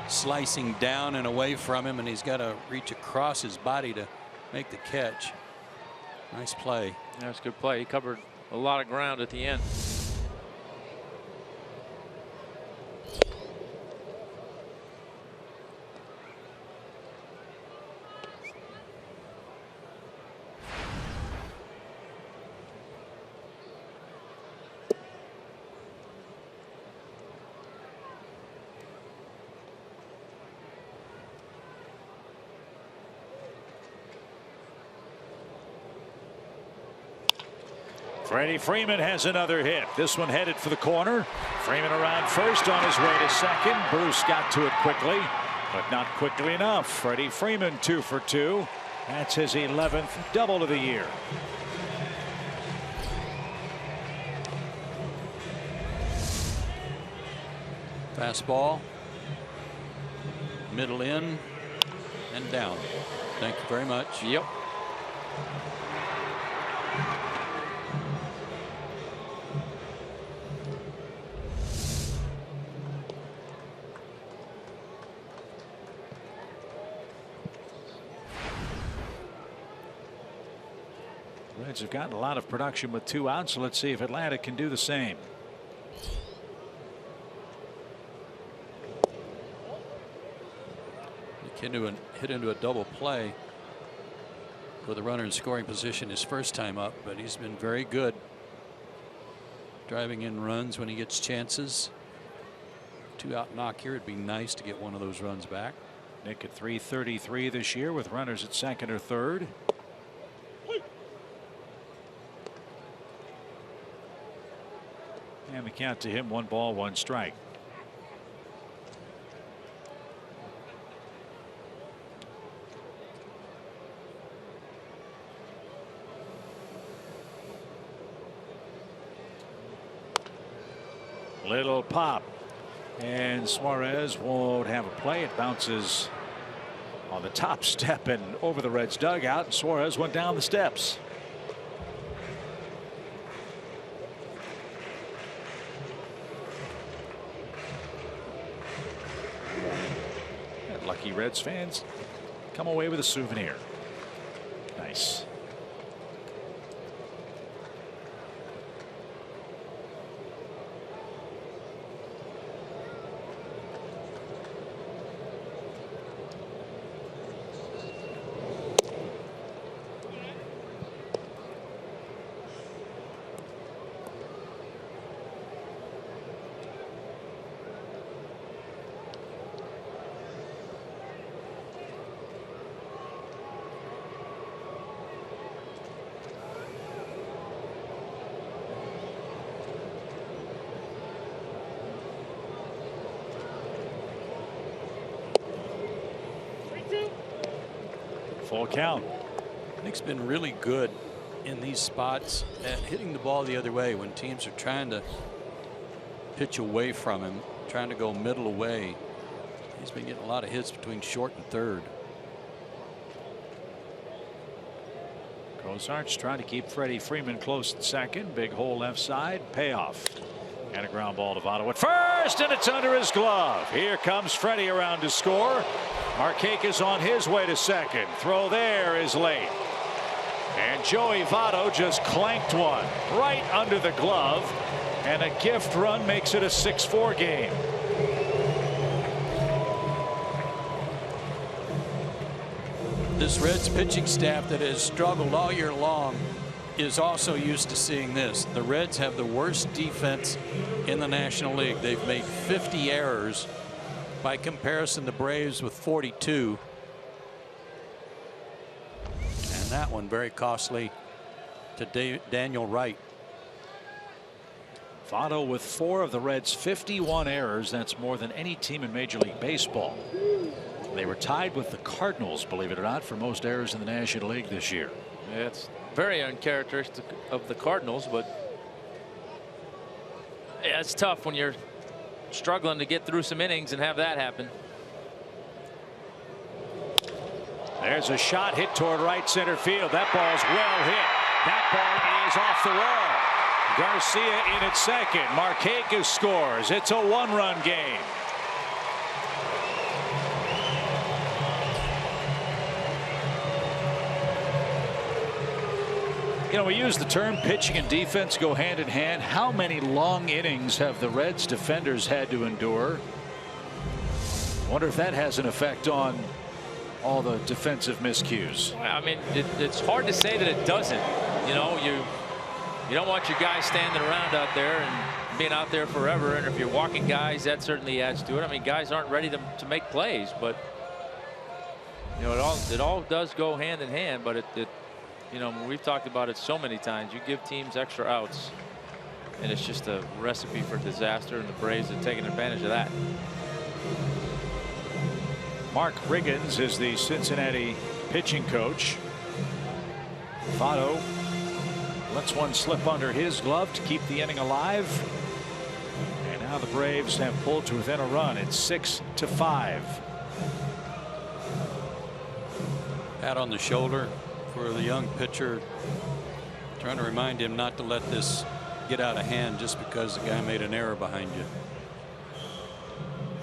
slicing down and away from him, and he's got to reach across his body to make the catch. Nice play. That's a good play. He covered a lot of ground at the end. Freddie Freeman has another hit. This one headed for the corner. Freeman around first on his way to second. Bruce got to it quickly, but not quickly enough. Freddie Freeman 2 for 2. That's his 11th double of the year. Fastball. Middle in and down. Thank you very much. Yep. Reds have gotten a lot of production with 2 outs, so let's see if Atlanta can do the same. Hit into a double play with a runner in scoring position his first time up, but he's been very good driving in runs when he gets chances. 2-out knock here. It'd be nice to get one of those runs back. Nick at .333 this year with runners at second or third. And the count to him, 1 ball, 1 strike. Little pop, and Suarez won't have a play. It bounces on the top step and over the Reds dugout, and Suarez went down the steps. And lucky Reds fans come away with a souvenir. Nice. Full count. Nick's been really good in these spots at hitting the ball the other way when teams are trying to pitch away from him, trying to go middle away. He's been getting a lot of hits between short and third. Cozart's trying to keep Freddie Freeman close at second. Big hole left side. Payoff. And a ground ball to Votto at first, and it's under his glove. Here comes Freddie around to score. Markakis on his way to second. Throw there is late. And Joey Votto just clanked one right under the glove. And a gift run makes it a 6-4 game. This Reds pitching staff that has struggled all year long is also used to seeing this. The Reds have the worst defense in the National League. They've made 50 errors. By comparison, the Braves with 42. And that one very costly to Daniel Wright. Votto with 4 of the Reds' 51 errors. That's more than any team in Major League Baseball. They were tied with the Cardinals, believe it or not, for most errors in the National League this year. Yeah, it's very uncharacteristic of the Cardinals, but yeah, it's tough when you're struggling to get through some innings and have that happen. There's a shot hit toward right center field. That ball's well hit. That ball is off the wall. Garcia in at second. Markakis scores. It's a 1-run game. You know, we use the term pitching and defense go hand in hand. How many long innings have the Reds defenders had to endure? Wonder if that has an effect on all the defensive miscues. Well, I mean, it's hard to say that it doesn't. You know, you don't want your guys standing around out there and being out there forever. And if you're walking guys, that certainly adds to it. I mean, guys aren't ready to make plays, but you know, it all does go hand in hand. But you know, we've talked about it so many times. You give teams extra outs, and it's just a recipe for disaster, and the Braves have taken advantage of that. Mark Riggins is the Cincinnati pitching coach. Votto lets one slip under his glove to keep the inning alive. And now the Braves have pulled to within a run. It's 6-5. Pat on the shoulder for the young pitcher, trying to remind him not to let this get out of hand just because the guy made an error behind you.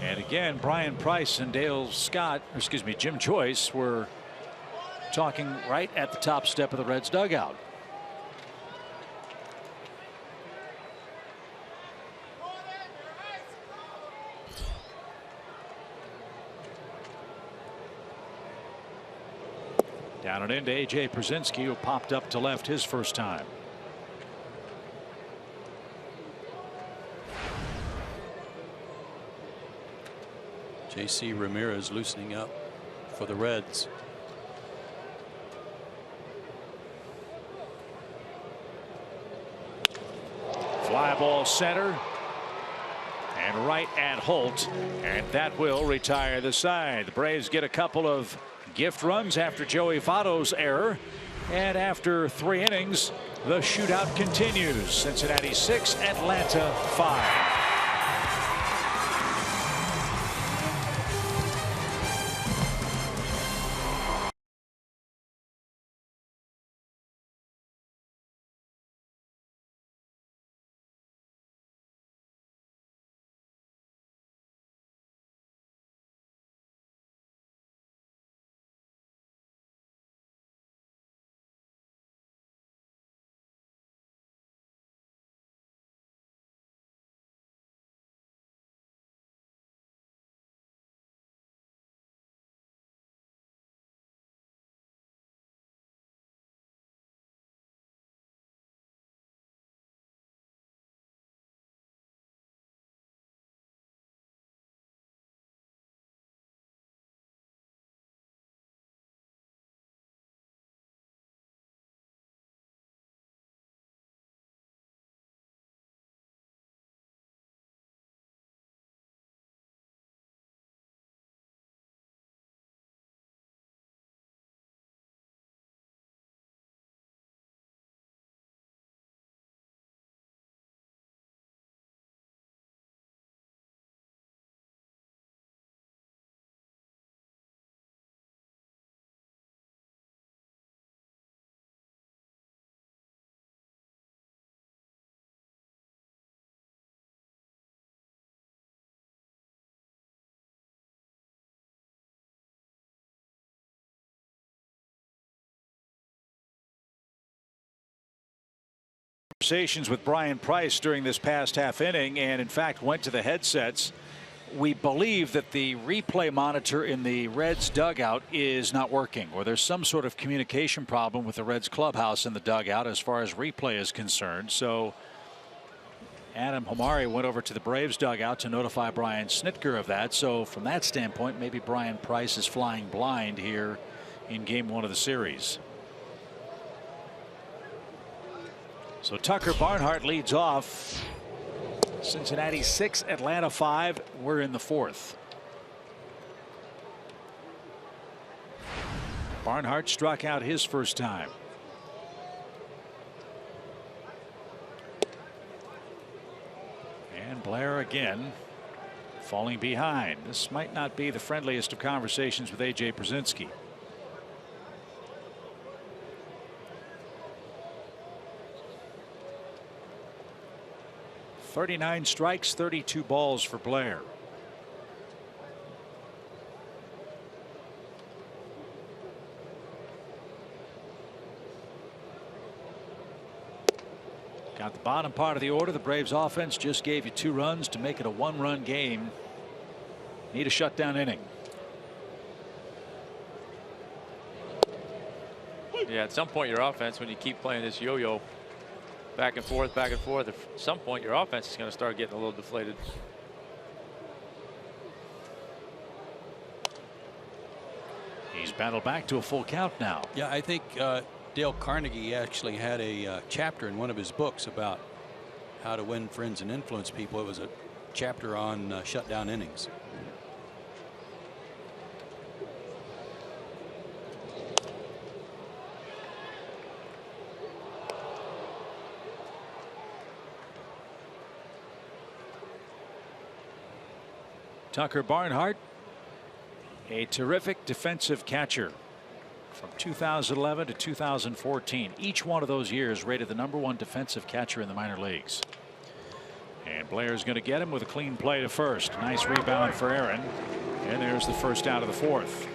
And again, Brian Price and Jim Joyce were talking right at the top step of the Reds dugout. Down and into A.J. Przinsky, who popped up to left his first time. J.C. Ramirez loosening up for the Reds. Fly ball center. And right at Holt. And that will retire the side. The Braves get a couple of gift runs after Joey Votto's error. And after 3 innings, the shootout continues. Cincinnati 6, Atlanta 5. Conversations with Brian Price during this past half inning, and in fact went to the headsets. We believe that the replay monitor in the Reds dugout is not working, or there's some sort of communication problem with the Reds clubhouse in the dugout as far as replay is concerned. So Adam Hamari went over to the Braves dugout to notify Brian Snitker of that. So from that standpoint, maybe Brian Price is flying blind here in game 1 of the series. So Tucker Barnhart leads off. Cincinnati 6, Atlanta 5. We're in the 4th. Barnhart struck out his first time. And Blair again falling behind. This might not be the friendliest of conversations with A.J. Brzezinski. 39 strikes, 32 balls for Blair. Got the bottom part of the order. The Braves offense just gave you 2 runs to make it a 1-run game. Need a shutdown inning. Yeah, at some point your offense, when you keep playing this yo-yo back and forth, at some point your offense is going to start getting a little deflated. He's battled back to a full count now. Yeah, I think Dale Carnegie actually had a chapter in one of his books about how to win friends and influence people. It was a chapter on shutdown innings. Tucker Barnhart, a terrific defensive catcher from 2011 to 2014. Each one of those years rated the #1 defensive catcher in the minor leagues. And Blair's going to get him with a clean play to first. Nice rebound for Aaron. And there's the first out of the 4th.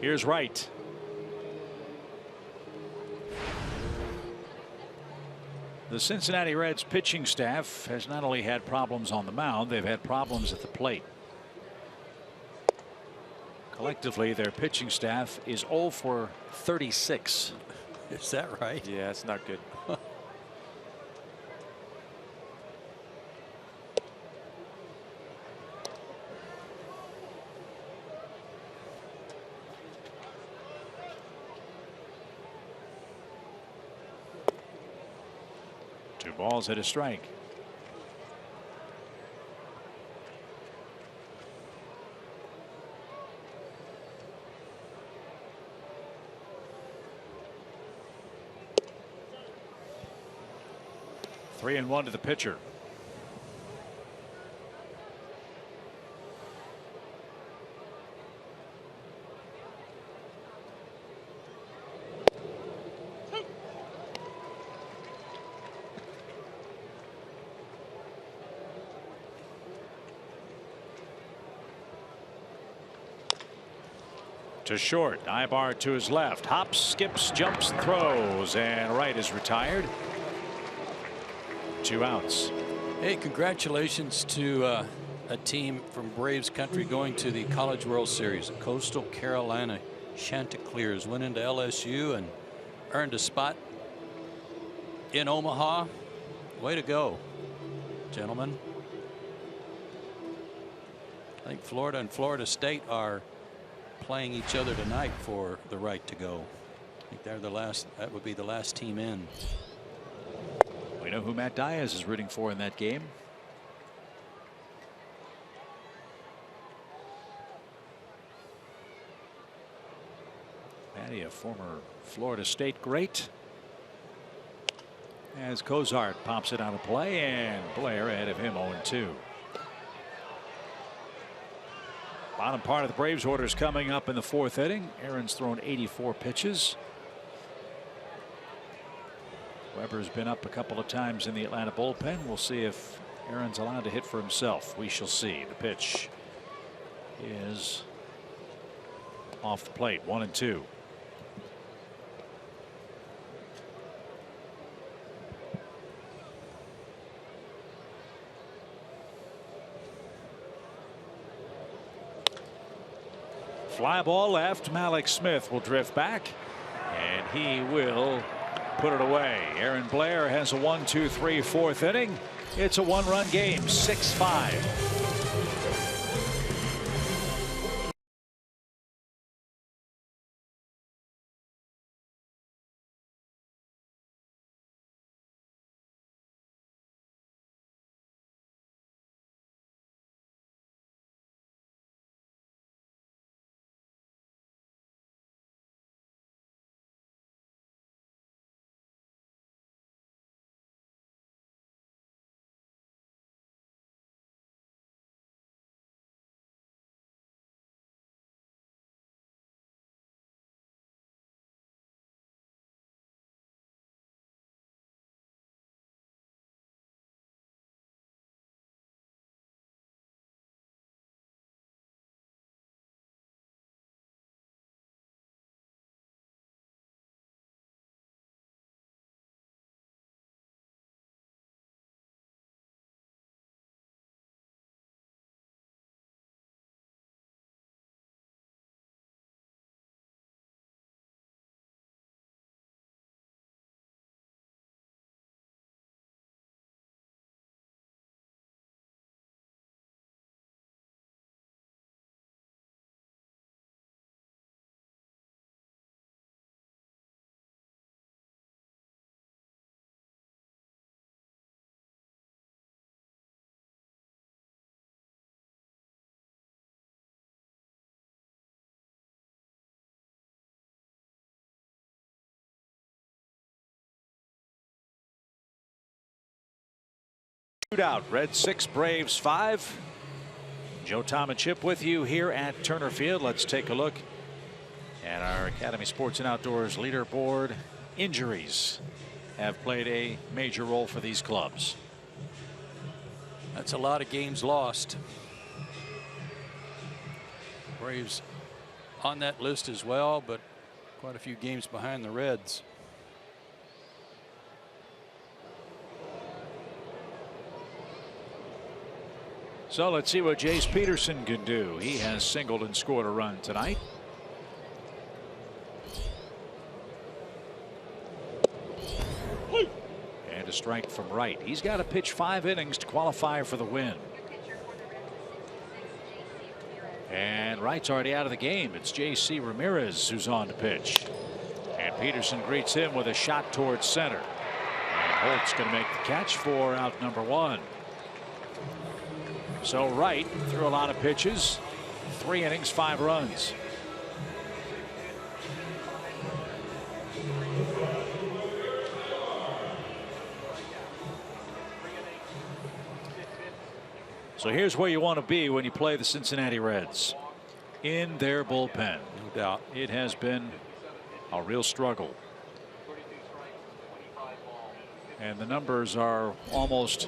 Here's Wright. The Cincinnati Reds pitching staff has not only had problems on the mound, they've had problems at the plate. Collectively, their pitching staff is 0 for 36 Is that right? Yeah, it's not good. Two balls hit a strike. Three and one to the pitcher. To short, Ibar to his left, hops, skips, jumps, throws, and right is retired. 2 outs. Hey, congratulations to a team from Braves country going to the College World Series. The Coastal Carolina Chanticleers went into LSU and earned a spot in Omaha. Way to go, gentlemen. I think Florida and Florida State are playing each other tonight for the right to go. I think they're the last. That would be the last team in. We know who Matt Diaz is rooting for in that game. Matty, a former Florida State great. As Cozart pops it out of play, and Blair ahead of him 0-2. Bottom part of the Braves order is coming up in the 4th inning. Aaron's thrown 84 pitches. Weber's been up a couple of times in the Atlanta bullpen. We'll see if Aaron's allowed to hit for himself. We shall see. The pitch is off the plate. 1-2. Fly ball left. Malik Smith will drift back, and he will put it away. Aaron Blair has a 1-2-3 4th inning. It's a 1-run game, 6-5. Shootout. Reds 6, Braves 5. Joe Tom and Chip with you here at Turner Field. Let's take a look at our Academy Sports and Outdoors leaderboard. Injuries have played a major role for these clubs. That's a lot of games lost. Braves on that list as well, but quite a few games behind the Reds. So let's see what Jace Peterson can do. He has singled and scored a run tonight. strike from right. He's got to pitch 5 innings to qualify for the win. And Wright's already out of the game. It's J.C. Ramirez who's on to pitch. And Peterson greets him with a shot towards center. And Holt's going to make the catch for out number 1. So Wright threw a lot of pitches. 3 innings, 5 runs. So here's where you want to be when you play the Cincinnati Reds. In their bullpen. No doubt. It has been a real struggle. And the numbers are almost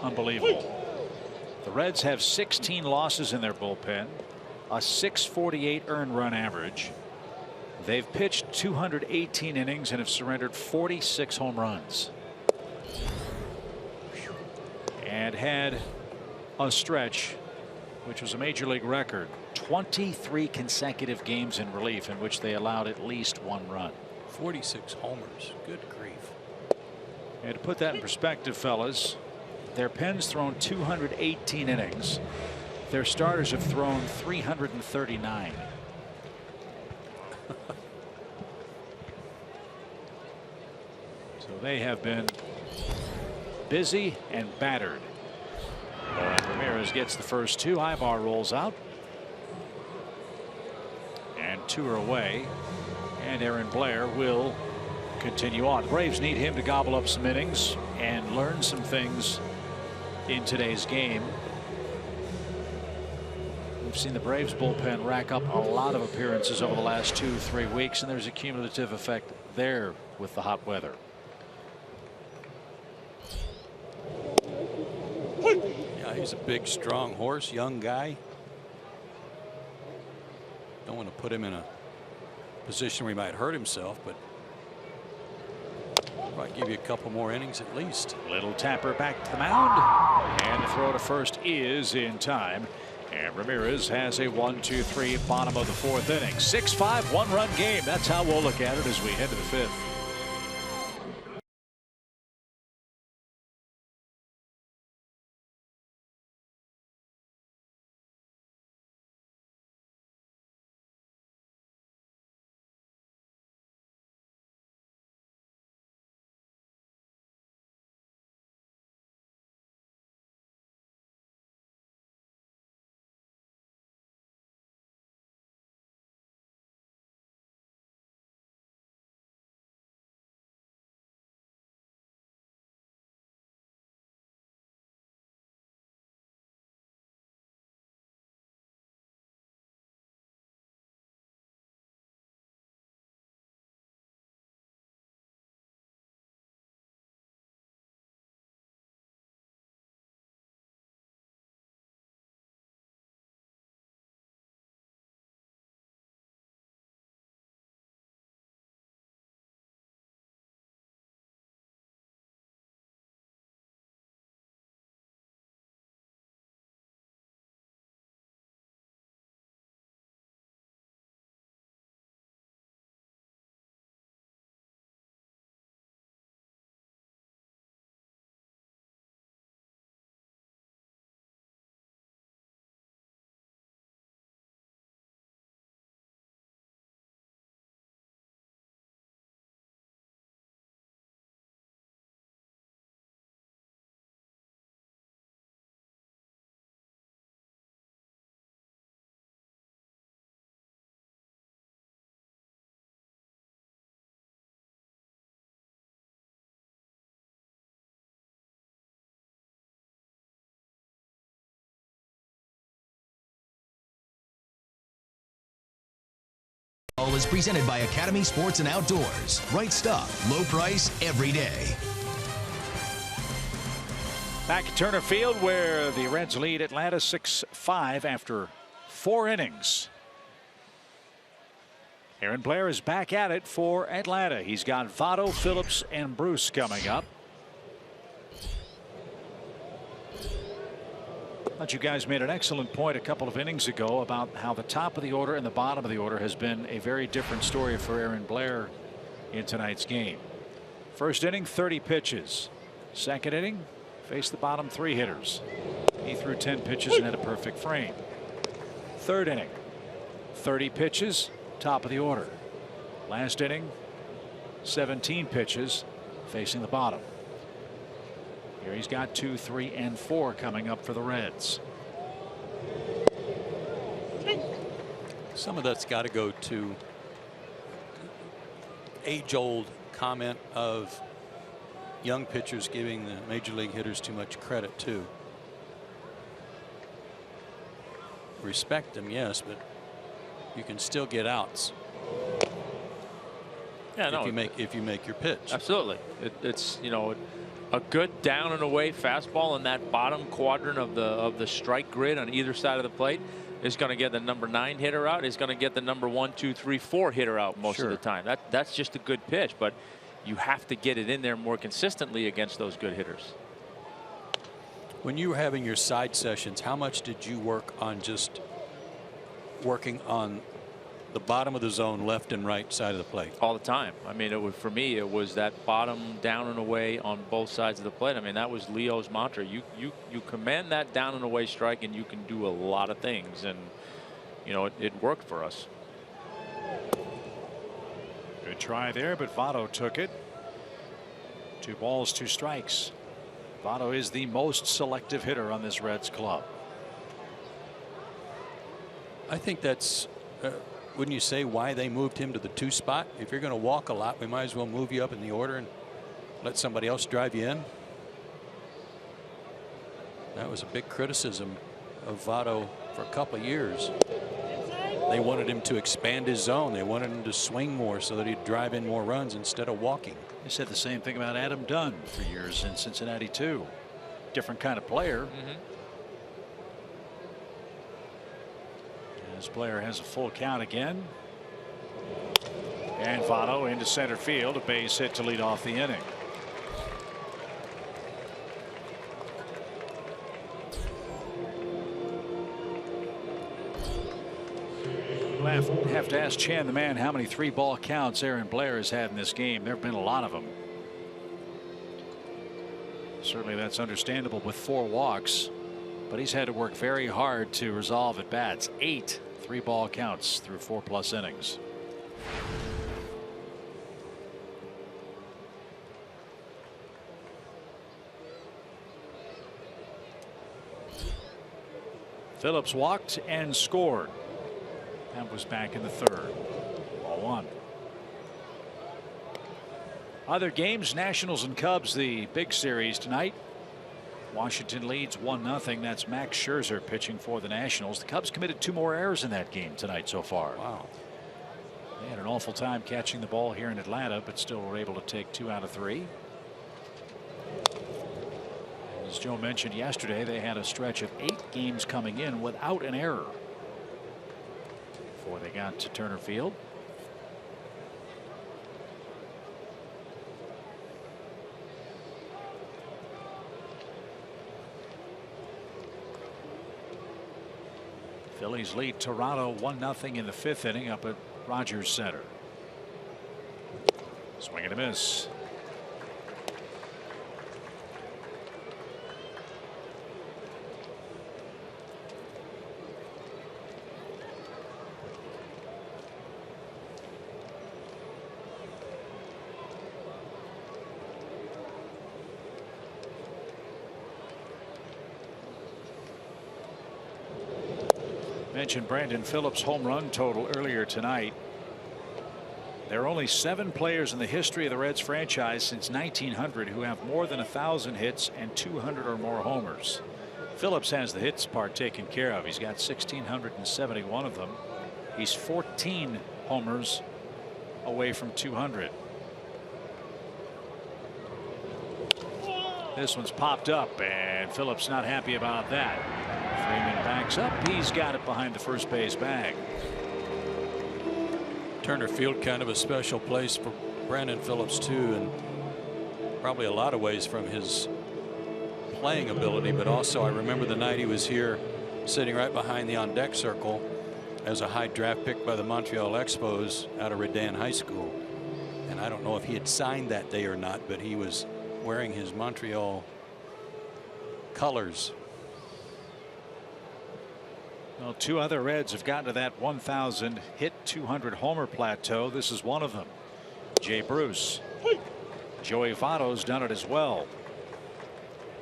unbelievable. The Reds have 16 losses in their bullpen, a .648 earned run average. They've pitched 218 innings and have surrendered 46 home runs. And had a stretch which was a major league record, 23 consecutive games in relief in which they allowed at least 1 run. 46 homers. Good grief. And to put that in perspective, fellas, their pen's thrown 218 innings. Their starters have thrown 339. So they have been busy and battered. And Ramirez gets the first 2. Ibar rolls out. And 2 are away. And Aaron Blair will continue on. The Braves need him to gobble up some innings and learn some things in today's game. We've seen the Braves bullpen rack up a lot of appearances over the last 2-3 weeks, and there's a cumulative effect there with the hot weather. Yeah, he's a big, strong horse, young guy. Don't want to put him in a position where he might hurt himself, but might give you a couple more innings at least. Little tapper back to the mound, and the throw to first is in time. And Ramirez has a 1-2-3 bottom of the 4th inning. 6-5 1-run game. That's how we'll look at it as we head to the 5th. Is presented by Academy Sports and Outdoors. Right stuff, low price, every day. Back at Turner Field, where the Reds lead Atlanta 6-5 after 4 innings. Aaron Blair is back at it for Atlanta. He's got Votto, Phillips, and Bruce coming up. I thought you guys made an excellent point a couple of innings ago about how the top of the order and the bottom of the order has been a very different story for Aaron Blair in tonight's game. First inning, 30 pitches. Second inning, faced the bottom 3 hitters. He threw 10 pitches and had a perfect frame. Third inning, 30 pitches, top of the order. Last inning, 17 pitches, facing the bottom. Here he's got 2, 3, and 4 coming up for the Reds. Some of that's got to go to age-old comment of young pitchers giving the major league hitters too much credit too. Respect them, yes, but you can still get outs. Yeah, no, if you make your pitch. Absolutely. It's, you know, a good down and away fastball in that bottom quadrant of the strike grid on either side of the plate is going to get the number 9 hitter out. Is going to get the number 1, 2, 3, 4 hitter out most of the time. That's just a good pitch, but you have to get it in there more consistently against those good hitters. When you were having your side sessions, how much did you work on just working on the bottom of the zone, left and right side of the plate? All the time. I mean, for me, it was that bottom down and away on both sides of the plate. I mean, that was Leo's mantra. You command that down and away strike, and you can do a lot of things. And you know, it worked for us. Good try there, but Votto took it. 2 balls, 2 strikes. Votto is the most selective hitter on this Reds club. I think that's wouldn't you say why they moved him to the 2 spot? If you're going to walk a lot, we might as well move you up in the order and let somebody else drive you in. That was a big criticism of Votto for a couple of years. They wanted him to expand his zone. They wanted him to swing more so that he'd drive in more runs instead of walking. They said the same thing about Adam Dunn for years in Cincinnati too. Different kind of player. This player has a full count again. And Votto into center field, a base hit to lead off the inning. We'll have to ask Chan the man how many 3-ball counts Aaron Blair has had in this game. There have been a lot of them. Certainly that's understandable with 4 walks, but he's had to work very hard to resolve at bats. 8 3-ball counts through 4+ innings. Phillips walked and scored. That was back in the 3rd. Ball 1. Other games, Nationals and Cubs, the big series tonight. Washington leads 1-0. That's Max Scherzer pitching for the Nationals. The Cubs committed 2 more errors in that game tonight so far. Wow. They had an awful time catching the ball here in Atlanta, but still were able to take 2 out of 3. As Joe mentioned yesterday, they had a stretch of 8 games coming in without an error before they got to Turner Field. Phillies lead Toronto 1-0 in the 5th inning up at Rogers Center. Swing and a miss. Mentioned Brandon Phillips' home run total earlier tonight. There are only 7 players in the history of the Reds franchise since 1900 who have more than 1,000 hits and 200 or more homers. Phillips has the hits part taken care of. He's got 1,671 of them. He's 14 homers away from 200. This one's popped up, and Phillips not happy about that. Freeman backs up. He's got it behind the first base bag. Turner Field, kind of a special place for Brandon Phillips too, and probably a lot of ways from his playing ability, but also I remember the night he was here sitting right behind the on deck circle as a high draft pick by the Montreal Expos out of Redan High School. And I don't know if he had signed that day or not, but he was wearing his Montreal colors. Well, 2 other Reds have gotten to that 1,000 hit 200 homer plateau. This is one of them. Jay Bruce. Joey Votto's done it as well.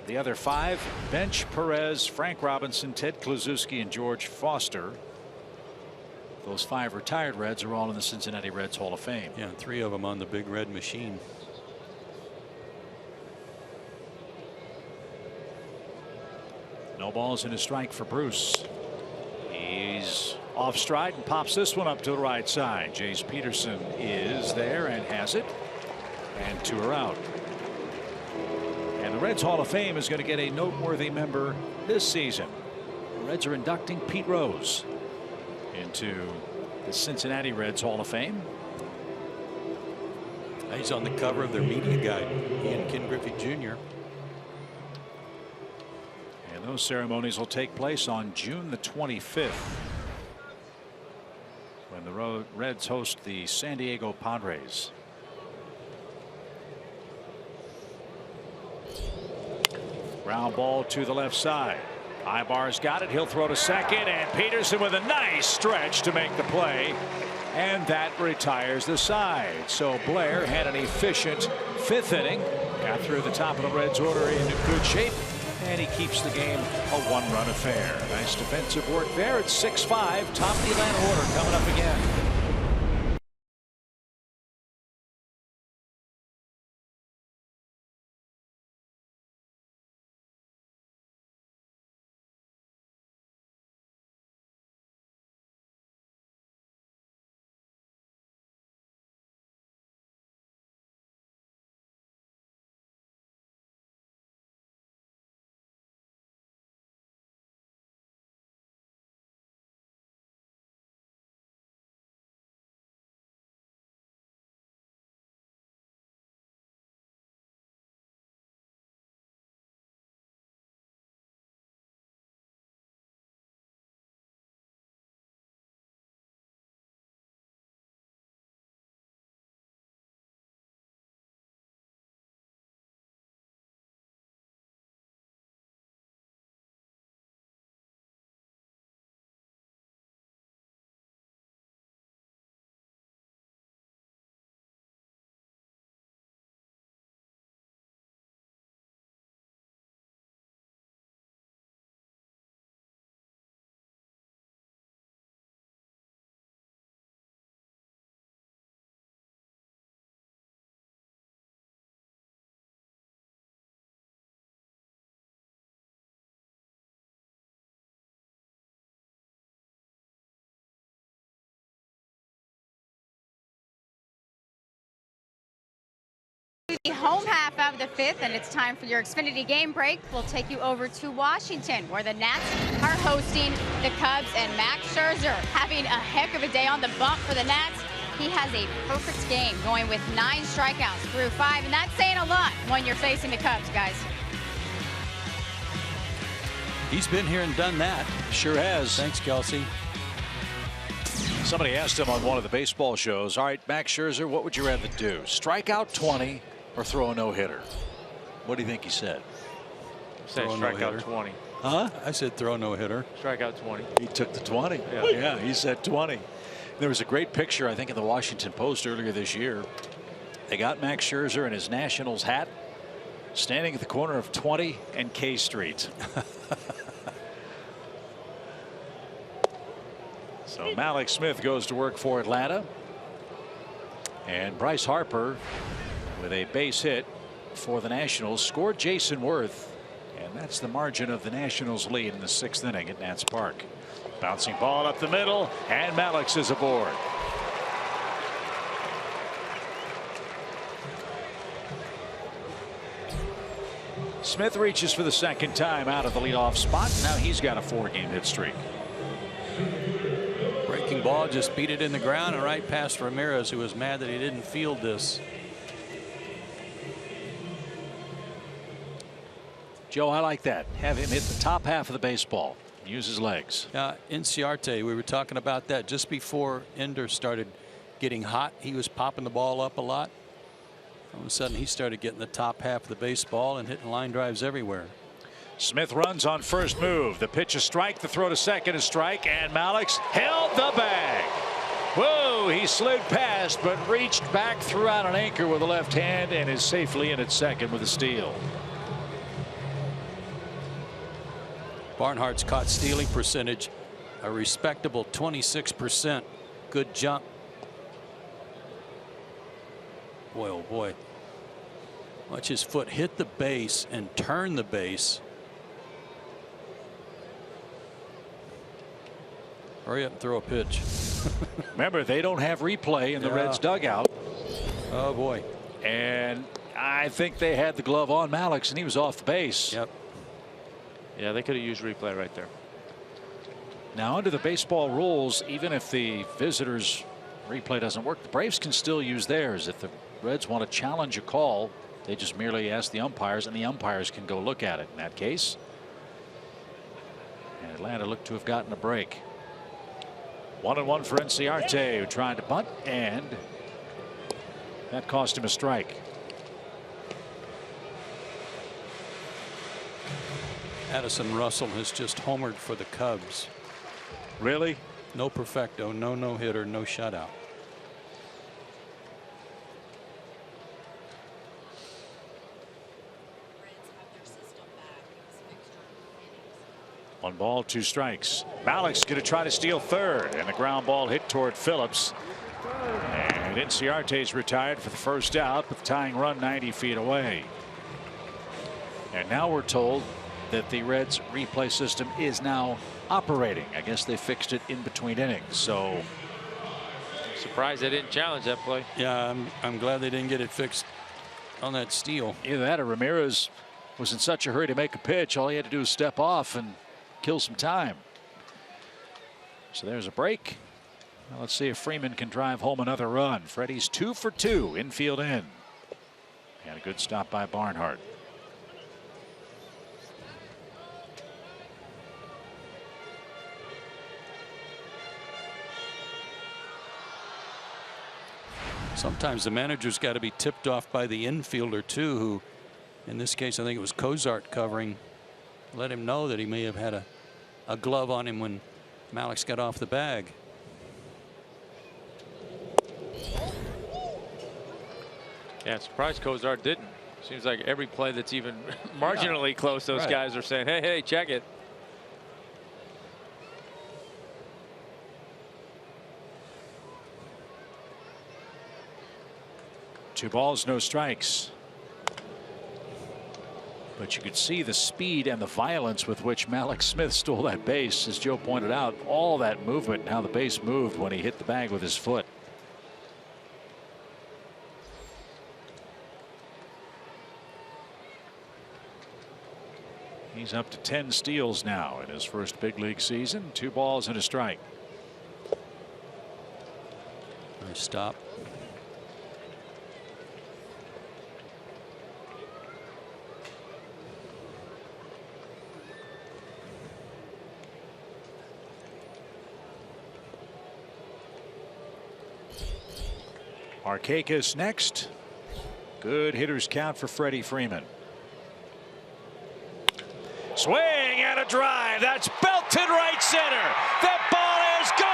The other 5, Bench, Perez, Frank Robinson, Ted Kluszewski, and George Foster. Those 5 retired Reds are all in the Cincinnati Reds Hall of Fame. Yeah, 3 of them on the big red machine. No balls and a strike for Bruce. He's off stride and pops this one up to the right side. Jace Peterson is there and has it. And 2 are out. And the Reds Hall of Fame is going to get a noteworthy member this season. The Reds are inducting Pete Rose into the Cincinnati Reds Hall of Fame. He's on the cover of their media guide. He and Ken Griffey Jr. And those ceremonies will take place on June the 25th when the Reds host the San Diego Padres. Ground ball to the left side. Ibar's got it. He'll throw to second, and Peterson with a nice stretch to make the play, and that retires the side. So Blair had an efficient 5th inning. Got through the top of the Reds order in good shape, and he keeps the game a 1-run affair. Nice defensive work there. It's 6-5. Top of the Atlanta order coming up again. The home half of the 5th, and it's time for your Xfinity game break. We'll take you over to Washington, where the Nats are hosting the Cubs, and Max Scherzer having a heck of a day on the bump for the Nats. He has a perfect game, going with 9 strikeouts through 5, and that's saying a lot when you're facing the Cubs, guys. He's been here and done that. Sure has. Thanks, Kelsey. Somebody asked him on one of the baseball shows, all right, Max Scherzer, what would you rather do? Strike out 20 or throw a no-hitter? What do you think he said? Say strike out 20. Huh? I said throw no-hitter. Strike out 20. He took the 20. Yeah, he said 20. There was a great picture, I think, in the Washington Post earlier this year. They got Max Scherzer in his Nationals hat, standing at the corner of 20 and K Street. So Malik Smith goes to work for Atlanta, and Bryce Harper with a base hit for the Nationals scored Jason Worth, and that's the margin of the Nationals lead in the 6th inning at Nats Park. Bouncing ball up the middle, and Malik is aboard. Smith reaches for the 2nd time out of the leadoff spot. Now he's got a 4-game hit streak. Breaking ball just beat it in the ground and right past Ramirez, who was mad that he didn't field this. Joe, I like that. Have him hit the top half of the baseball. Use his legs. Inciarte, we were talking about that just before Ender started getting hot. He was popping the ball up a lot. All of a sudden, he started getting the top half of the baseball and hitting line drives everywhere. Smith runs on first move. The pitch is strike. The throw to second is strike. And Malix held the bag. Whoa, he slid past but reached back, threw out an anchor with the left hand, and is safely in at second with a steal. Barnhart's caught stealing percentage, a respectable 26%. Good jump. Boy, oh boy. Watch his foot hit the base and turn the base. Hurry up and throw a pitch. Remember, they don't have replay in the Reds dugout. Oh boy. And I think they had the glove on Malix and he was off the base. Yep. Yeah, they could have used replay right there. Now, under the baseball rules, even if the visitors replay doesn't work, the Braves can still use theirs. If the Reds want to challenge a call, they just merely ask the umpires, and the umpires can go look at it. In that case, and Atlanta looked to have gotten a break. 1-1 for Inciarte, who tried to bunt, and that cost him a strike. Addison Russell has just homered for the Cubs. Really? No perfecto, no no-hitter, no shutout. One ball, two strikes. Malix going to try to steal third, and the ground ball hit toward Phillips. And Inciarte's retired for the first out with the tying run 90 feet away. And now we're told that the Reds replay system is now operating. I guess they fixed it in between innings. So I'm surprised they didn't challenge that play. Yeah, I'm glad they didn't get it fixed on that steal. Either that or Ramirez was in such a hurry to make a pitch. All he had to do was step off and kill some time. So there's a break. Now let's see if Freeman can drive home another run. Freddie's 2 for 2 infield in. And a good stop by Barnhart. Sometimes the manager's got to be tipped off by the infielder too, who in this case I think it was Cozart covering, let him know that he may have had a glove on him when Malix got off the bag. Yeah, surprised Cozart didn't. Seems like every play that's even marginally close, those guys are saying, hey, check it. Two balls, no strikes. But you could see the speed and the violence with which Malix Smith stole that base. As Joe pointed out, all that movement and how the base moved when he hit the bag with his foot. He's up to 10 steals now in his first big league season. 2 balls and a strike. Nice stop. Markakis next. Good hitters count for Freddie Freeman. Swing and a drive. That's belted right center. That ball is gone.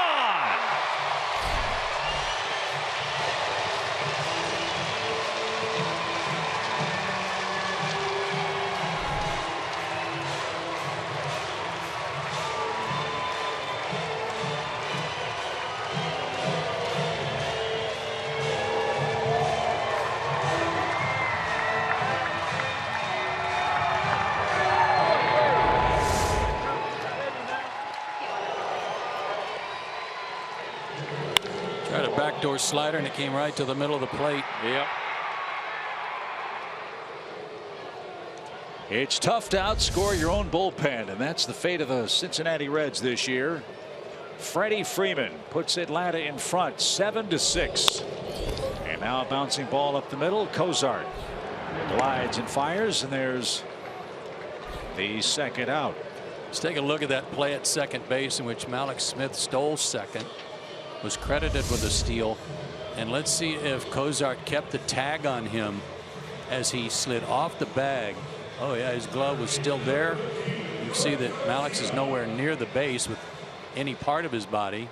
Backdoor slider, and it came right to the middle of the plate. Yep. It's tough to outscore your own bullpen, and that's the fate of the Cincinnati Reds this year. Freddie Freeman puts Atlanta in front 7-6. And now a bouncing ball up the middle. Cozart glides and fires, and there's the second out. Let's take a look at that play at second base in which Malix Smith stole second. was credited with a steal. And let's see if Cozart kept the tag on him as he slid off the bag. Oh yeah, his glove was still there. You can see that Malix is nowhere near the base with any part of his body.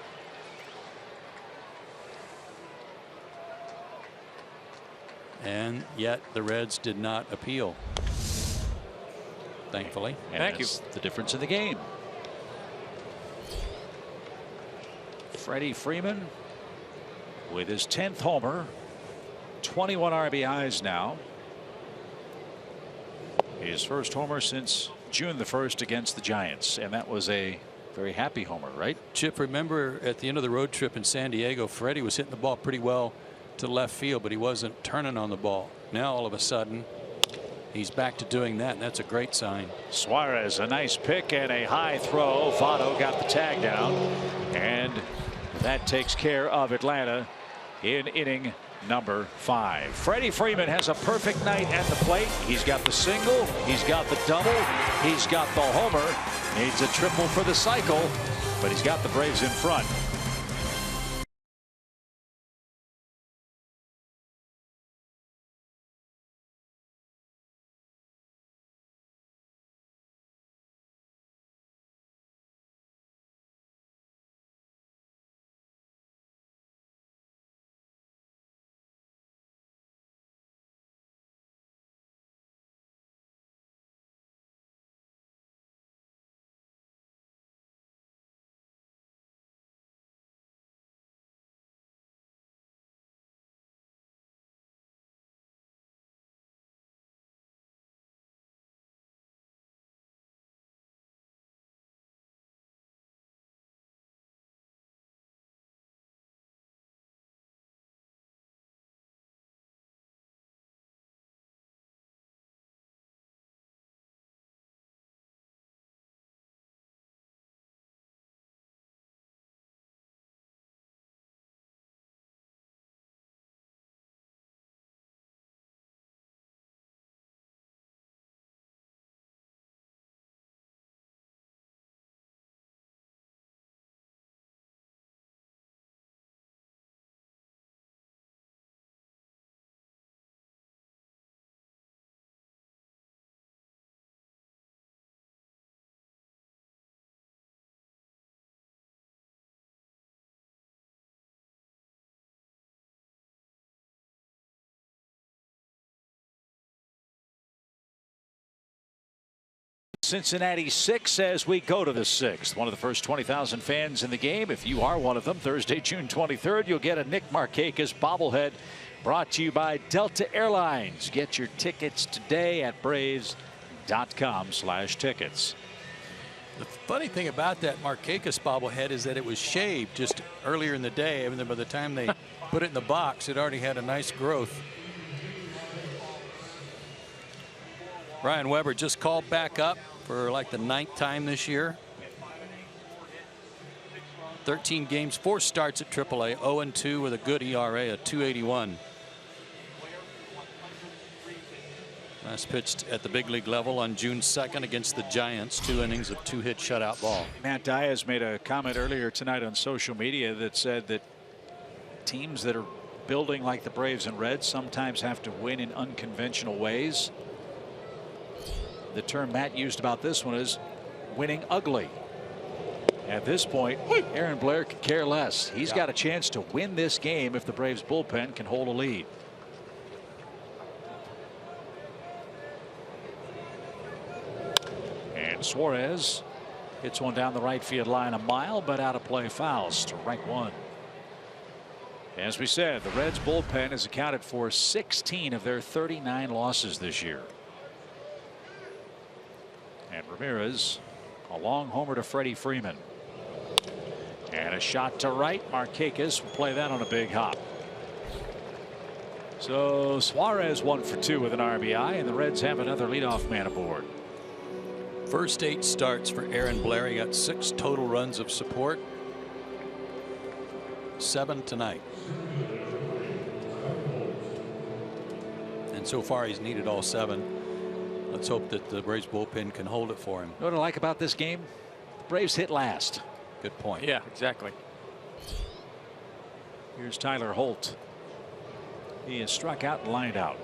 And yet the Reds did not appeal, thankfully. And thank you. The difference in the game. Freddie Freeman with his 10th homer, 21 RBIs now. His first homer since June the 1st against the Giants, and that was a very happy homer, right? Chip, remember at the end of the road trip in San Diego, Freddie was hitting the ball pretty well to left field, but he wasn't turning on the ball. Now all of a sudden he's back to doing that, and that's a great sign. Suarez, a nice pick and a high throw. Votto got the tag down, and that takes care of Atlanta in inning number 5. Freddie Freeman has a perfect night at the plate. He's got the single, he's got the double, he's got the homer. Needs a triple for the cycle, but he's got the Braves in front. Cincinnati 6 as we go to the 6th. One of the first 20,000 fans in the game. If you are one of them, Thursday, June 23rd, you'll get a Nick Markakis bobblehead brought to you by Delta Airlines. Get your tickets today at Braves.com/tickets. The funny thing about that Markakis bobblehead is that it was shaved just earlier in the day, and then by the time they put it in the box, it already had a nice growth. Ryan Weber just called back up for like the 9th time this year. 13 games, 4 starts at AAA, 0-2 with a good ERA, a 2.81. Last pitched at the big league level on June 2nd against the Giants. 2 innings of 2-hit shutout ball. Matt Diaz made a comment earlier tonight on social media that said that teams that are building like the Braves and Reds sometimes have to win in unconventional ways. The term Matt used about this one is winning ugly. At this point, Aaron Blair could care less. He's got a chance to win this game if the Braves bullpen can hold a lead. And Suarez hits one down the right field line a mile, but out of play, fouls to right one. As we said, the Reds bullpen has accounted for 16 of their 39 losses this year. And Ramirez, a long homer to Freddie Freeman. And a shot to right. Markakis will play that on a big hop. So Suarez 1 for 2 with an RBI, and the Reds have another leadoff man aboard. First 8 starts for Aaron Blair. He got 6 total runs of support. 7 tonight. And so far he's needed all 7. Let's hope that the Braves bullpen can hold it for him. You know what I like about this game? The Braves hit last. Good point. Yeah, exactly. Here's Tyler Holt. He is struck out and lined out.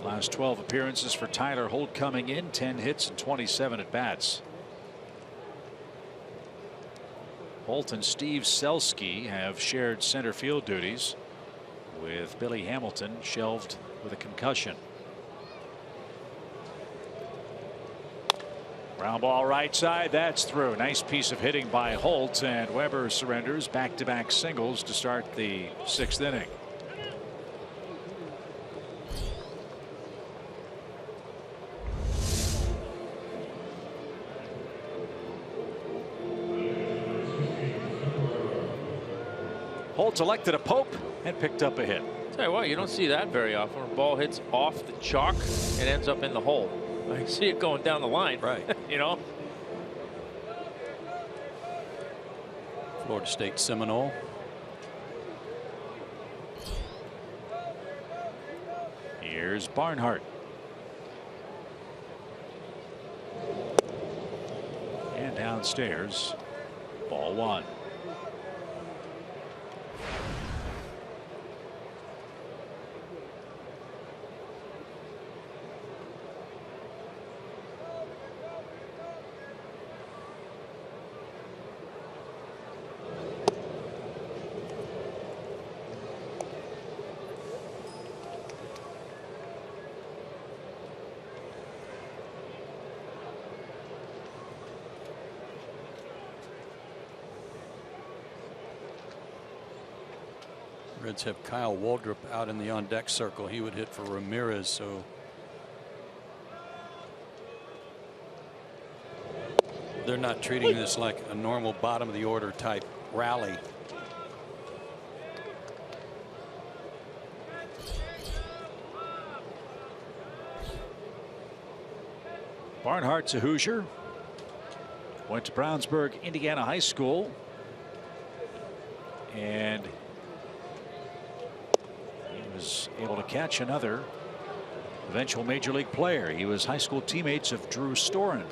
Last 12 appearances for Tyler Holt coming in, 10 hits and 27 at bats. Holt and Steve Selski have shared center field duties, with Billy Hamilton shelved with a concussion. Ground ball right side, that's through. Nice piece of hitting by Holt, and Weber surrenders back-to-back singles to start the 6th inning. Holt elected a pope and picked up a hit. Tell you what, you don't see that very often. A ball hits off the chalk and ends up in the hole. I see it going down the line. Right. You know. Florida State Seminole. Here's Barnhart. And downstairs, ball 1. Reds have Kyle Waldrop out in the on deck circle. He would hit for Ramirez, so they're not treating this like a normal bottom of the order type rally. Barnhart's a Hoosier. Went to Brownsburg, Indiana High School. And he was able to catch another eventual major league player. He was high school teammates of Drew Storen.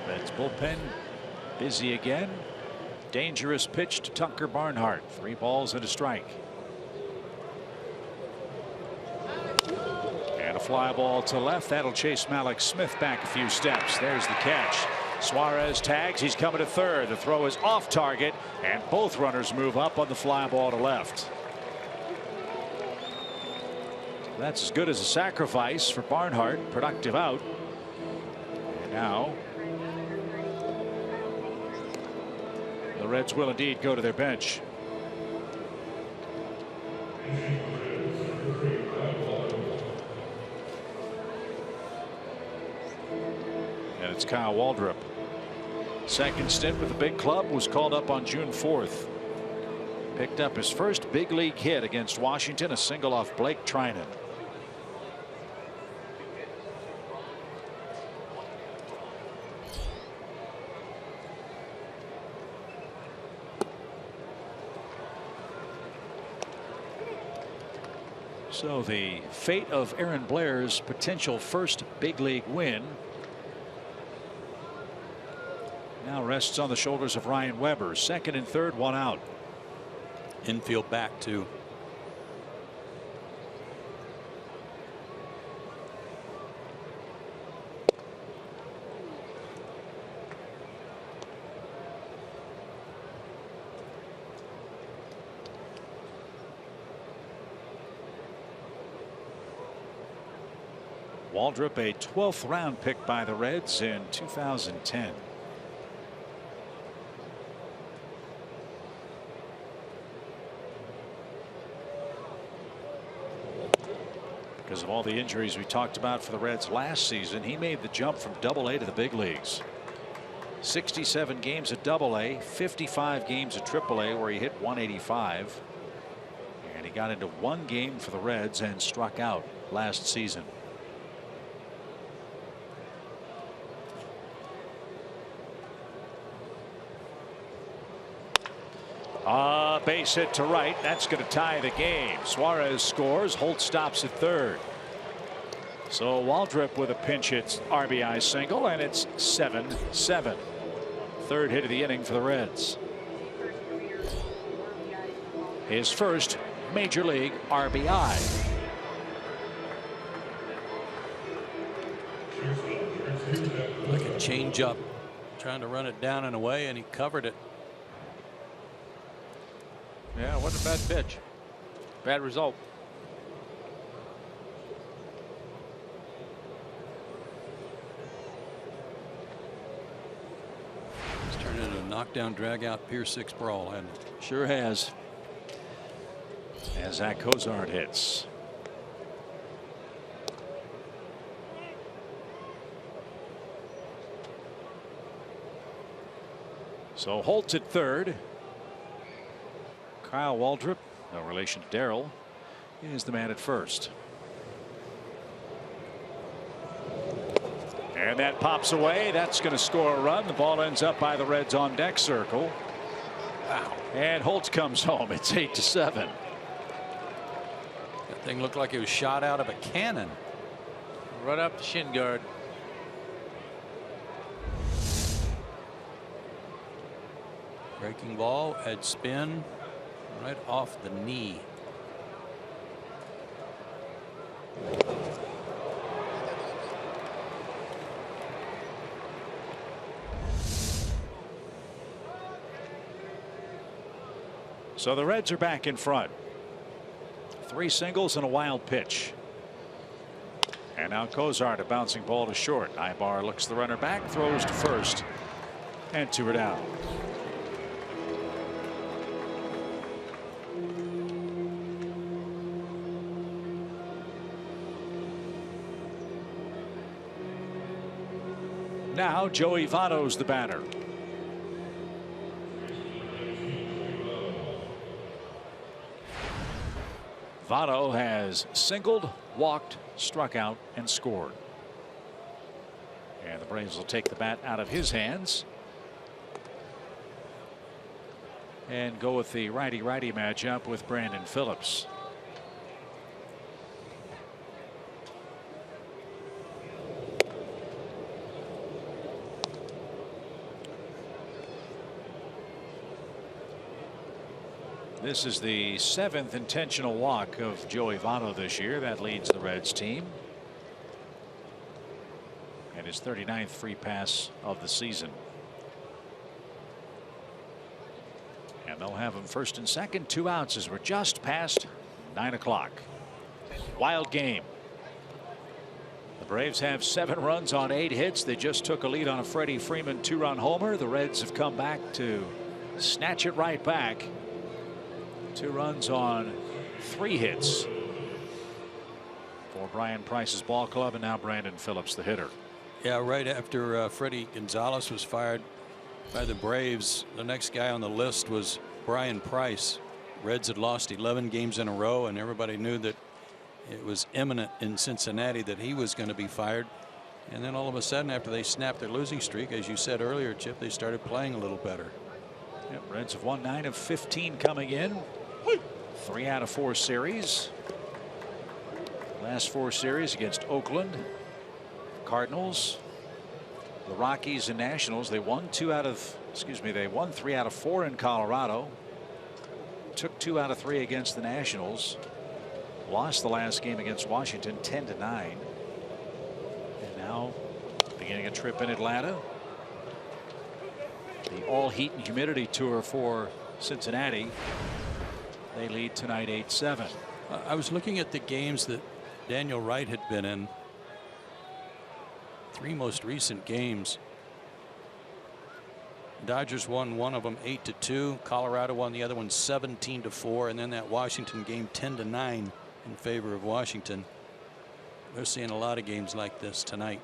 Reds bullpen busy again. Dangerous pitch to Tucker Barnhart. 3 balls and a strike. And a fly ball to left. That'll chase Malik Smith back a few steps. There's the catch. Suarez tags. He's coming to third. The throw is off target, and both runners move up on the fly ball to left. That's as good as a sacrifice for Barnhart. Productive out. And now the Reds will indeed go to their bench. And it's Kyle Waldrop. Second stint with the big club, was called up on June 4th. Picked up his first big league hit against Washington, a single off Blake Trinan. So the fate of Aaron Blair's potential first big league win now rests on the shoulders of Ryan Weber. Second and third, 1 out. Infield back too. Waldrop, a 12th round pick by the Reds in 2010. Because of all the injuries we talked about for the Reds last season, he made the jump from Double-A to the big leagues. 67 games at Double-A, 55 games at Triple-A, where he hit 185. And he got into 1 game for the Reds and struck out. last season. Base hit to right. That's going to tie the game. Suarez scores. Holt stops at third. So Waldrop with a pinch hit RBI single, and it's 7-7. Third hit of the inning for the Reds. His first major league RBI. Like a changeup, trying to run it down and away, and he covered it. Yeah, wasn't a bad pitch. Bad result. It's turned into a knockdown, drag-out, Pier 6 brawl, and sure has. As Zach Cozart hits. So Holt at third. Kyle Waldrop, no relation to Darryl, is the man at first. And that pops away. That's going to score a run. The ball ends up by the Reds on deck circle. Wow. And Holt comes home. It's 8-7. that thing looked like it was shot out of a cannon. Right up the shin guard. Breaking ball, had spin. Right off the knee. So the Reds are back in front. 3 singles and a wild pitch. And now Cozart, a bouncing ball to short. Ibar looks the runner back, throws to first, and 2 are down. Now Joey Votto's the batter. Votto has singled, walked, struck out, and scored. And the Braves will take the bat out of his hands and go with the righty-righty matchup with Brandon Phillips. This is the 7th intentional walk of Joey Votto this year. That leads the Reds team. And his 39th free pass of the season. And they'll have him first and second, 2 outs as we're just past 9 o'clock. Wild game. The Braves have 7 runs on 8 hits. They just took a lead on a Freddie Freeman 2-run homer. The Reds have come back to snatch it right back. 2 runs on 3 hits for Brian Price's ball club, and now Brandon Phillips, the hitter. Yeah, right after Freddie Gonzalez was fired by the Braves, the next guy on the list was Brian Price. Reds had lost 11 games in a row, and everybody knew that it was imminent in Cincinnati that he was going to be fired. And then all of a sudden, after they snapped their losing streak, as you said earlier, Chip, they started playing a little better. Yep, Reds have won 9 of 15 coming in. 3 out of 4 series. Last 4 series against Oakland, Cardinals, the Rockies, and Nationals. They won 3 out of 4 in Colorado. Took 2 out of 3 against the Nationals. Lost the last game against Washington 10-9. And now beginning a trip in Atlanta. The all heat and humidity tour for Cincinnati. They lead tonight 8-7. I was looking at the games that Daniel Wright had been in. 3 most recent games. Dodgers won one of them 8-2. Colorado won the other one 17-4, and then that Washington game 10-9 in favor of Washington. We're seeing a lot of games like this tonight.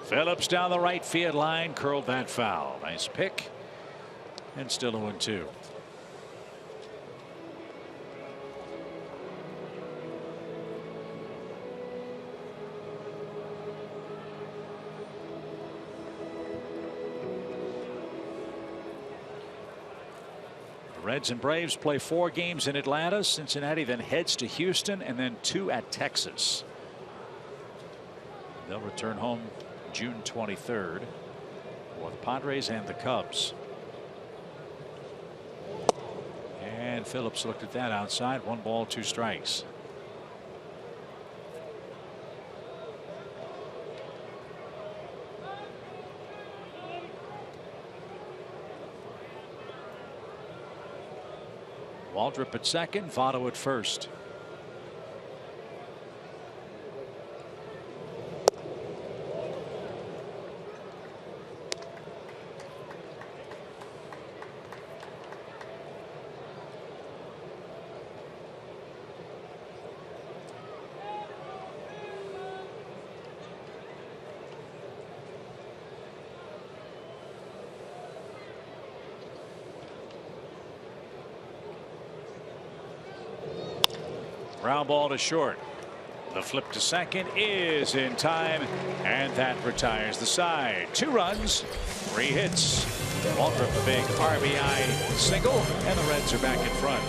Phillips down the right field line, curled that foul. Nice pick, and still 0-2. Reds and Braves play 4 games in Atlanta. Cincinnati then heads to Houston and then 2 at Texas. They'll return home June 23rd for the Padres and the Cubs. And Phillips looked at that outside. 1 ball, 2 strikes. Waldrop at second, Votto at first. Ground ball to short. The flip to second is in time, and that retires the side. 2 runs, 3 hits. Waldrop a big RBI single, and the Reds are back in front.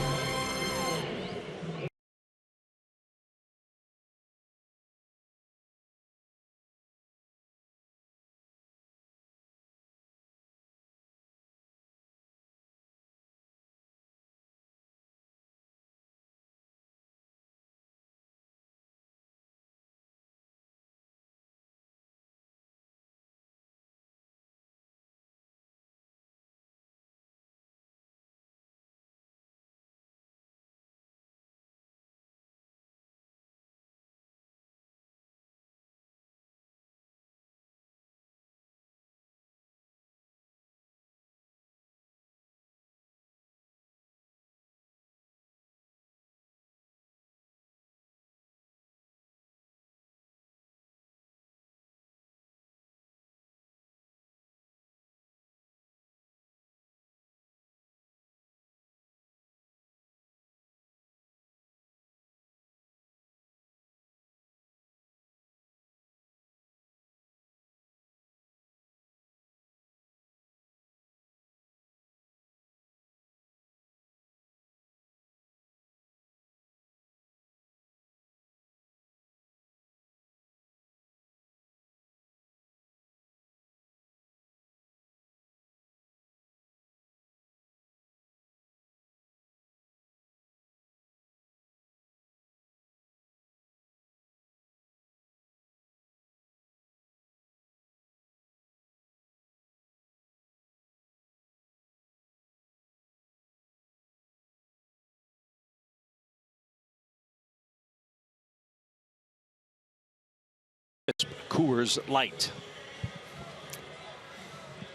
Coors Light.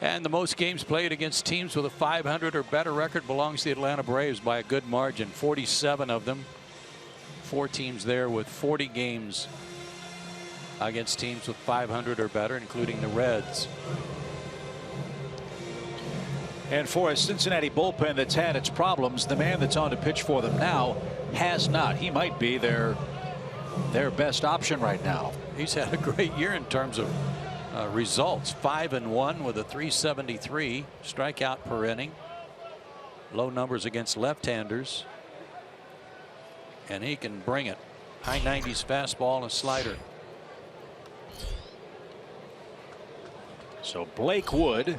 And the most games played against teams with a 500 or better record belongs to the Atlanta Braves by a good margin. 47 of them. 4 teams there with 40 games against teams with 500 or better, including the Reds. And for a Cincinnati bullpen that's had its problems, the man that's on to pitch for them now has not. He might be their best option right now. He's had a great year in terms of results. 5-1 with a .373 strikeout per inning. Low numbers against left-handers. And he can bring it. High 90s fastball and a slider. So Blake Wood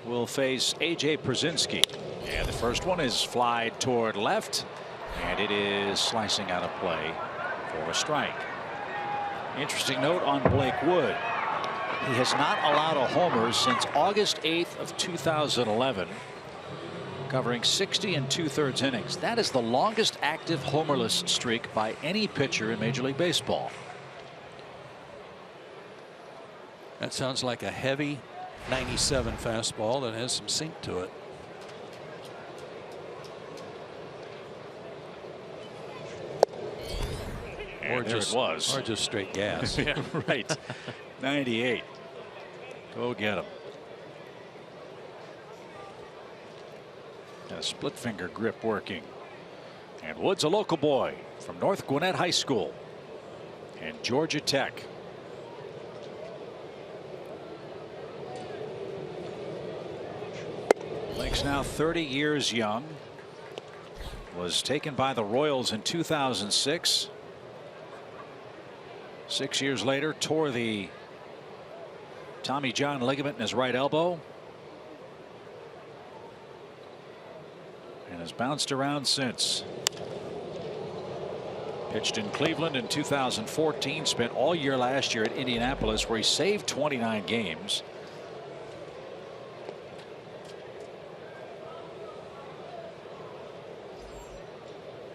will face A.J. Przinsky. And the first one is flied toward left. And it is slicing out of play for a strike. Interesting note on Blake Wood. He has not allowed a homer since August 8th of 2011, covering 60 2/3 innings. That is the longest active homerless streak by any pitcher in Major League Baseball. That sounds like a heavy 97 fastball that has some sink to it. Or just, it was. Or just straight gas. Yeah, right. 98. Go get him. A split finger grip working. And Wood's a local boy from North Gwinnett High School and Georgia Tech. Blake's now 30 years young. was taken by the Royals in 2006. 6 years later, tore the Tommy John ligament in his right elbow and has bounced around since. Pitched in Cleveland in 2014, spent all year last year at Indianapolis, where he saved 29 games.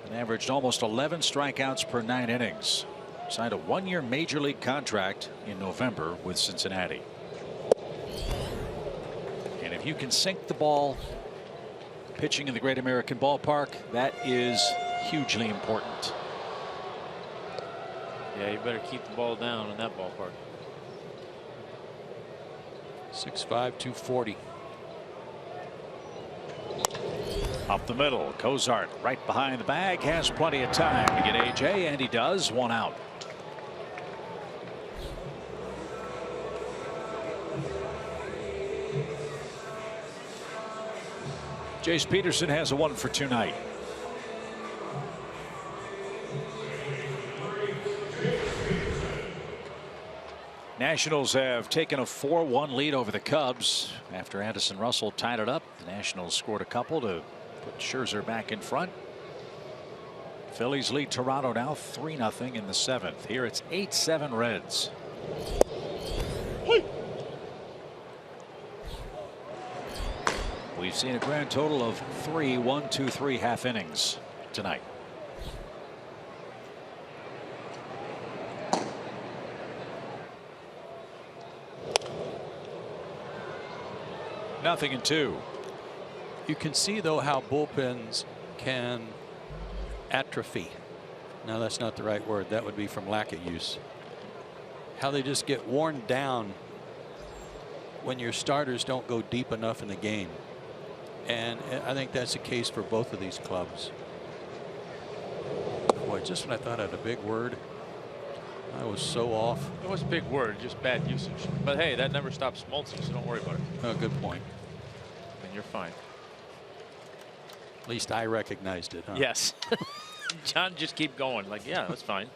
And averaged almost 11 strikeouts per 9 innings. Signed a 1-year major league contract in November with Cincinnati. And if you can sink the ball pitching in the Great American Ballpark, that is hugely important. Yeah, you better keep the ball down in that ballpark. 6'5", 240. Up the middle, Cozart right behind the bag, has plenty of time to get AJ, and he does. 1 out. Jace Peterson has a 1-for-2 night. Nationals have taken a 4-1 lead over the Cubs after Addison Russell tied it up. The Nationals scored a couple to put Scherzer back in front. Phillies lead Toronto now 3-0 in the 7th. Here it's 8-7 Reds. We've seen a grand total of 3 1-2-3 half innings tonight. Nothing in 2. You can see, though, how bullpens can atrophy. Now, that's not the right word. That would be from lack of use. How they just get worn down when your starters don't go deep enough in the game. And I think that's the case for both of these clubs. Boy, just when I thought I had a big word, I was so off. It was a big word, just bad usage. But hey, that never stops Smoltz, so don't worry about it. Oh, good point. And you're fine. At least I recognized it. Huh? Yes. John, just keep going. Like, yeah, that's fine.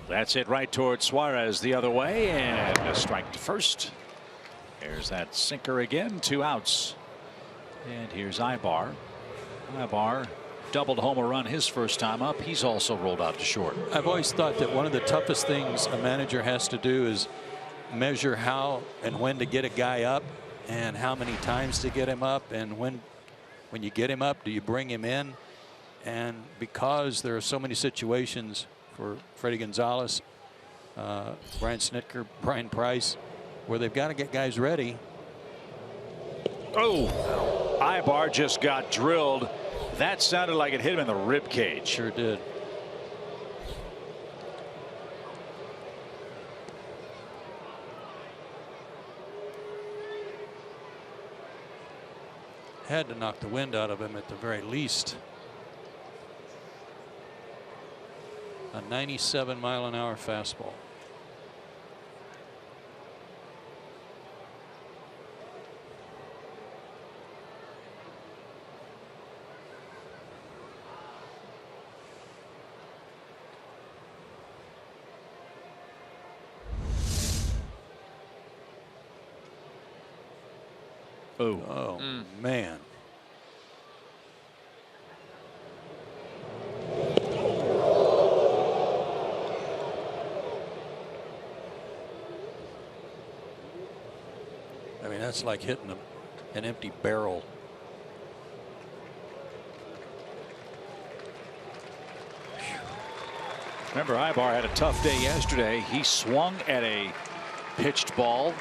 That's it right towards Suarez the other way, and a strike to first. There's that sinker again. 2 outs. And here's Ibar. Ibar doubled home a run his first time up. He's also rolled out to short. I've always thought that one of the toughest things a manager has to do is measure how and when to get a guy up and how many times to get him up, and when you get him up, do you bring him in? And because there are so many situations for Freddie Gonzalez, Brian Snitker, Brian Price, where they've got to get guys ready. Oh, Ibar just got drilled. That sounded like it hit him in the rib cage. Sure did. Had to knock the wind out of him at the very least. A 97-mile-an-hour fastball. Oh, man. I mean, that's like hitting an empty barrel. Remember, Ibar had a tough day yesterday. He swung at a pitched ball.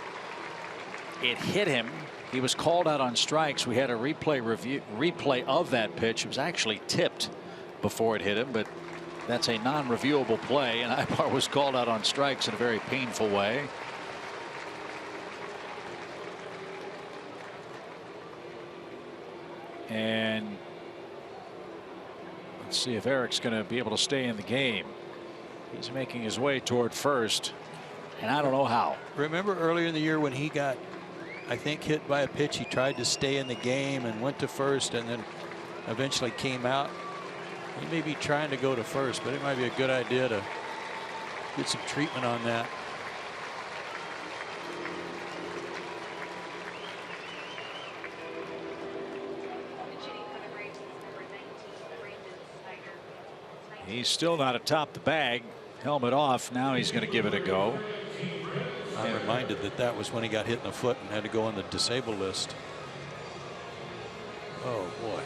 It hit him. He was called out on strikes. We had a replay of that pitch. It was actually tipped before it hit him, but that's a non-reviewable play, and Ibar was called out on strikes in a very painful way. And let's see if Eric's going to be able to stay in the game. He's making his way toward first, and I don't know how. Remember earlier in the year when he got I think, hit by a pitch. He tried to stay in the game and went to first and then eventually came out. He may be trying to go to first, but it might be a good idea to get some treatment on that. He's still not atop the bag. Helmet off. Now he's going to give it a go. I'm reminded that that was when he got hit in the foot and had to go on the disabled list. Oh, boy.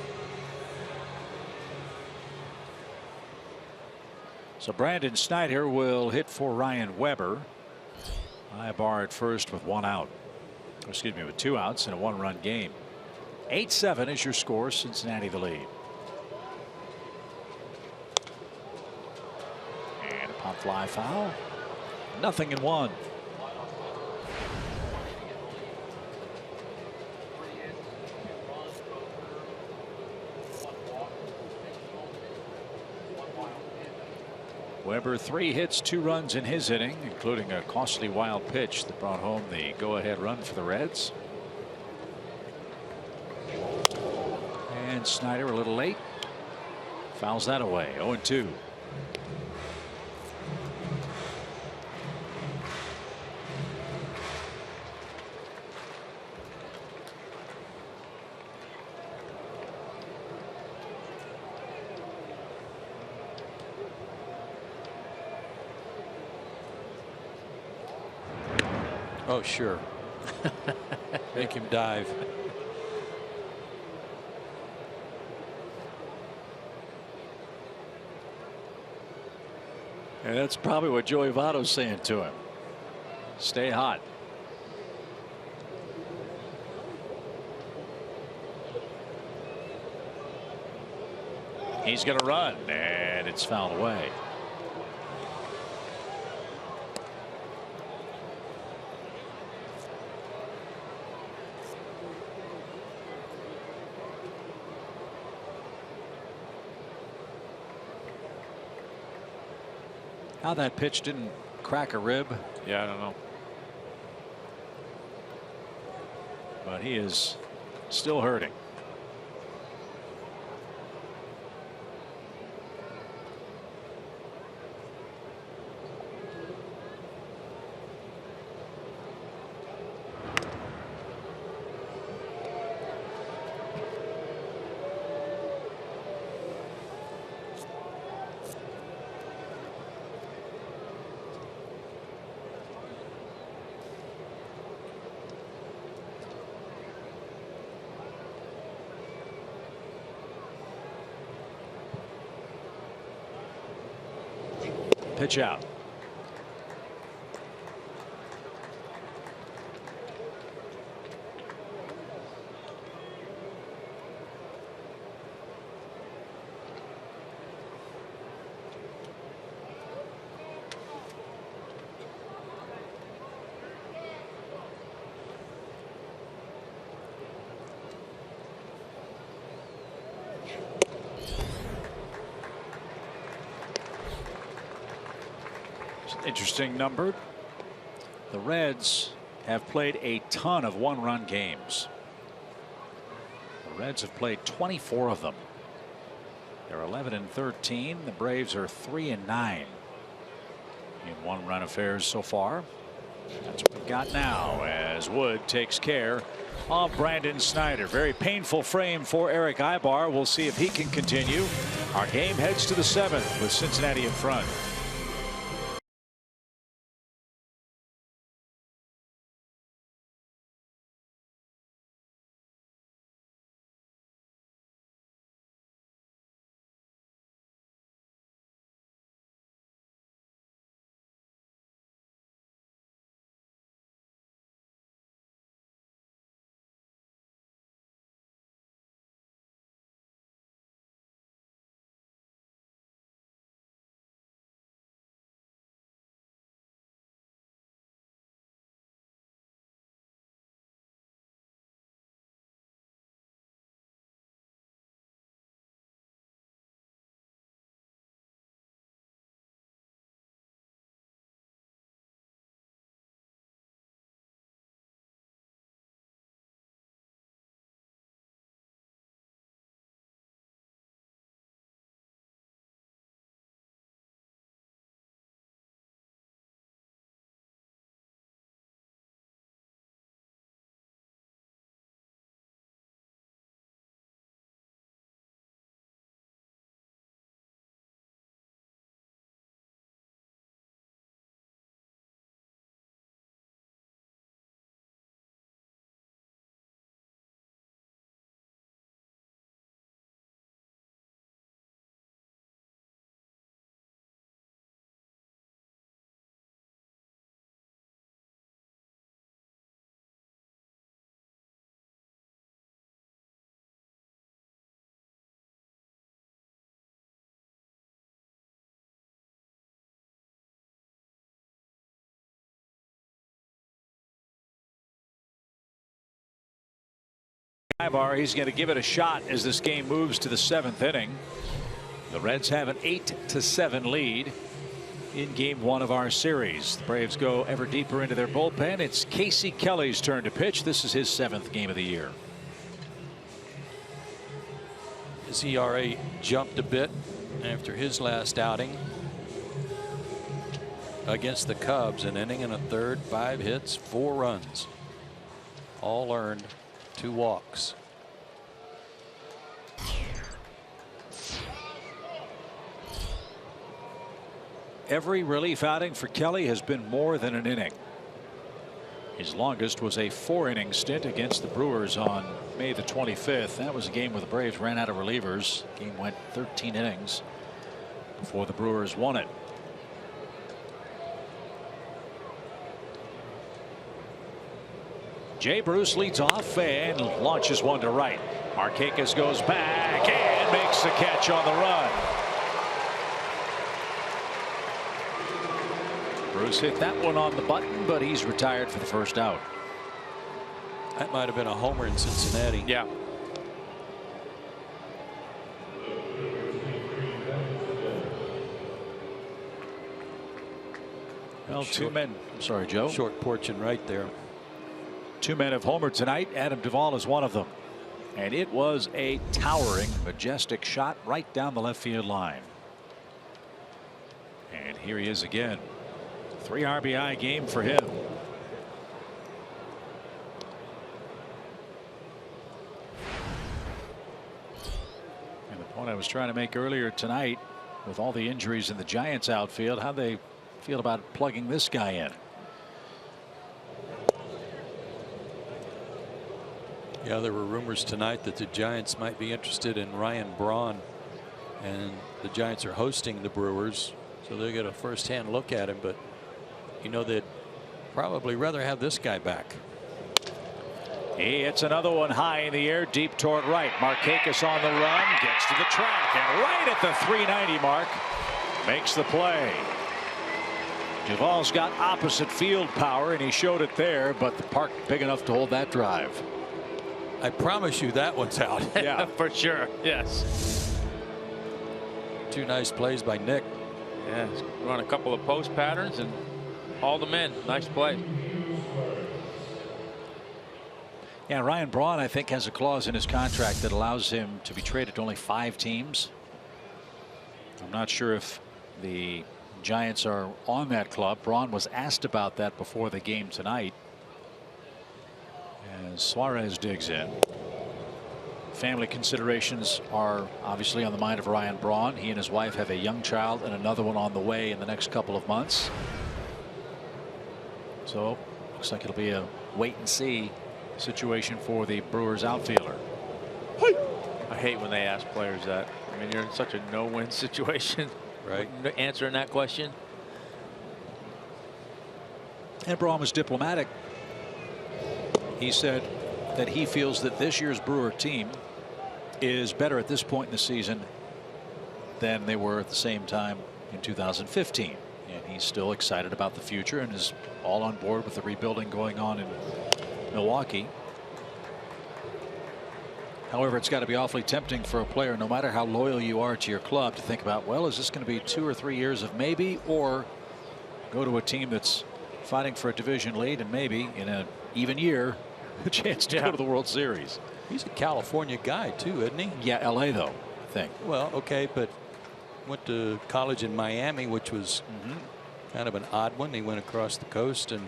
So Brandon Snyder will hit for Ryan Weber. Ibar at first with 1 out. Excuse me, with 2 outs in a 1-run game. 8-7 is your score. Cincinnati the lead. And a pop fly foul. 0-1. Weber 3 hits, 2 runs in his inning, including a costly wild pitch that brought home the go-ahead run for the Reds. And Snyder a little late. Fouls that away. 0-2. Oh, sure. Make him dive. And that's probably what Joey Votto's saying to him. Stay hot. He's going to run, and it's fouled away. How that pitch didn't crack a rib, yeah, I don't know. But he is still hurting. Pitch out. Interesting number. The Reds have played a ton of 1-run games. The Reds have played 24 of them. They're 11-13. The Braves are 3-9 in 1-run affairs so far. That's what we've got now as Wood takes care of Brandon Snyder. Very painful frame for Eric Ibar. We'll see if he can continue. Our game heads to the 7th with Cincinnati in front. He's going to give it a shot as this game moves to the 7th inning. The Reds have an 8-7 lead in game 1 of our series. The Braves go ever deeper into their bullpen. It's Casey Kelly's turn to pitch. This is his 7th game of the year. His ERA jumped a bit after his last outing against the Cubs. An inning and a third, 5 hits, 4 runs, all earned, 2 walks. Every relief outing for Kelly has been more than an inning. His longest was a 4-inning stint against the Brewers on May the 25th. That was a game where the Braves ran out of relievers. The game went 13 innings before the Brewers won it. Jay Bruce leads off and launches one to right. Markakis goes back and makes the catch on the run. Bruce hit that one on the button, but he's retired for the first out. That might have been a homer in Cincinnati. Yeah. Well, 2 men. I'm sorry, Joe. Short porch and right there. 2 men have homered tonight. Adam Duvall is one of them. And it was a towering, majestic shot right down the left field line. And here he is again. 3 RBI game for him. And the point I was trying to make earlier tonight, with all the injuries in the Giants outfield, how they feel about plugging this guy in. Yeah, there were rumors tonight that the Giants might be interested in Ryan Braun, and the Giants are hosting the Brewers, so they get a first-hand look at him. But you know, they'd probably rather have this guy back. He hits another one high in the air, deep toward right. Markakis on the run, gets to the track, and right at the 390 mark, makes the play. Duvall's got opposite field power, and he showed it there, but the park big enough to hold that drive. I promise you that one's out. Yeah, for sure. Yes. 2 nice plays by Nick. Yeah, run a couple of post patterns and hauled them in. Nice play. Yeah, Ryan Braun, I think, has a clause in his contract that allows him to be traded to only 5 teams. I'm not sure if the Giants are on that club. Braun was asked about that before the game tonight. As Suarez digs in. Family considerations are obviously on the mind of Ryan Braun. He and his wife have a young child and another one on the way in the next couple of months. So looks like it'll be a wait and see situation for the Brewers outfielder. I hate when they ask players that. I mean, you're in such a no-win situation. Right. Answering that question. And Braun was diplomatic. He said that he feels that this year's Brewer team is better at this point in the season than they were at the same time in 2015. And he's still excited about the future and is all on board with the rebuilding going on in Milwaukee. However, it's got to be awfully tempting for a player, no matter how loyal you are to your club, to think about, well, is this going to be 2 or 3 years of maybe, or go to a team that's fighting for a division lead and maybe in an even year a chance to go to the World Series. He's a California guy too, isn't he? Yeah, LA though, I think. Well, okay, but went to college in Miami, which was kind of an odd one. He went across the coast. And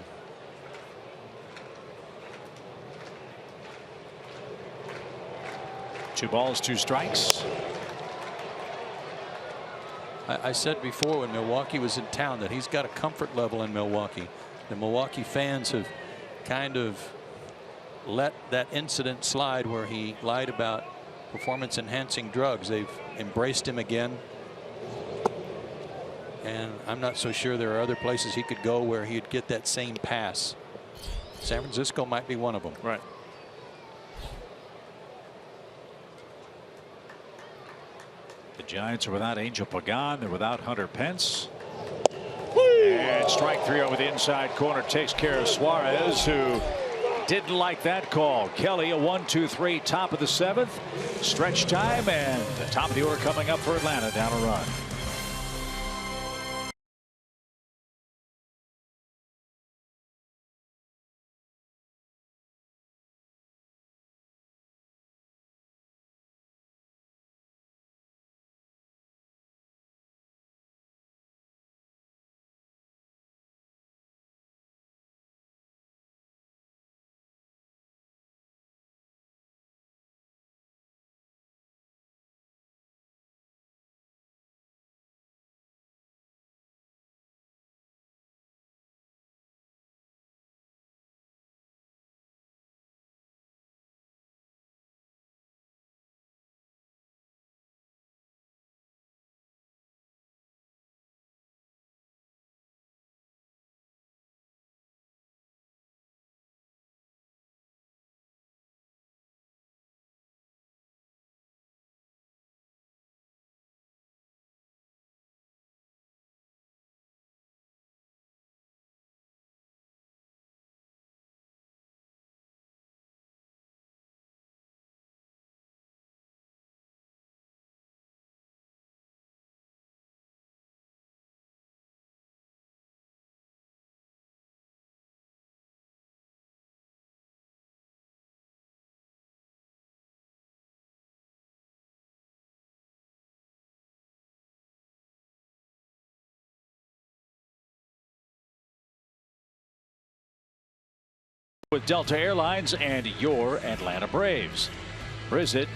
Two balls, 2 strikes. I said before, when Milwaukee was in town, that he's got a comfort level in Milwaukee. The Milwaukee fans have kind of let that incident slide where he lied about performance enhancing drugs. They've embraced him again, and I'm not so sure there are other places he could go where he'd get that same pass. San Francisco might be one of them. Right. The Giants are without Angel Pagan. They're without Hunter Pence. And strike 3 over the inside corner takes care of Suarez, who Didn't like that call. Kelly, a 1-2-3, top of the 7th. Stretch time, and the top of the order coming up for Atlanta, down a run. With Delta Airlines and your Atlanta Braves. Visit,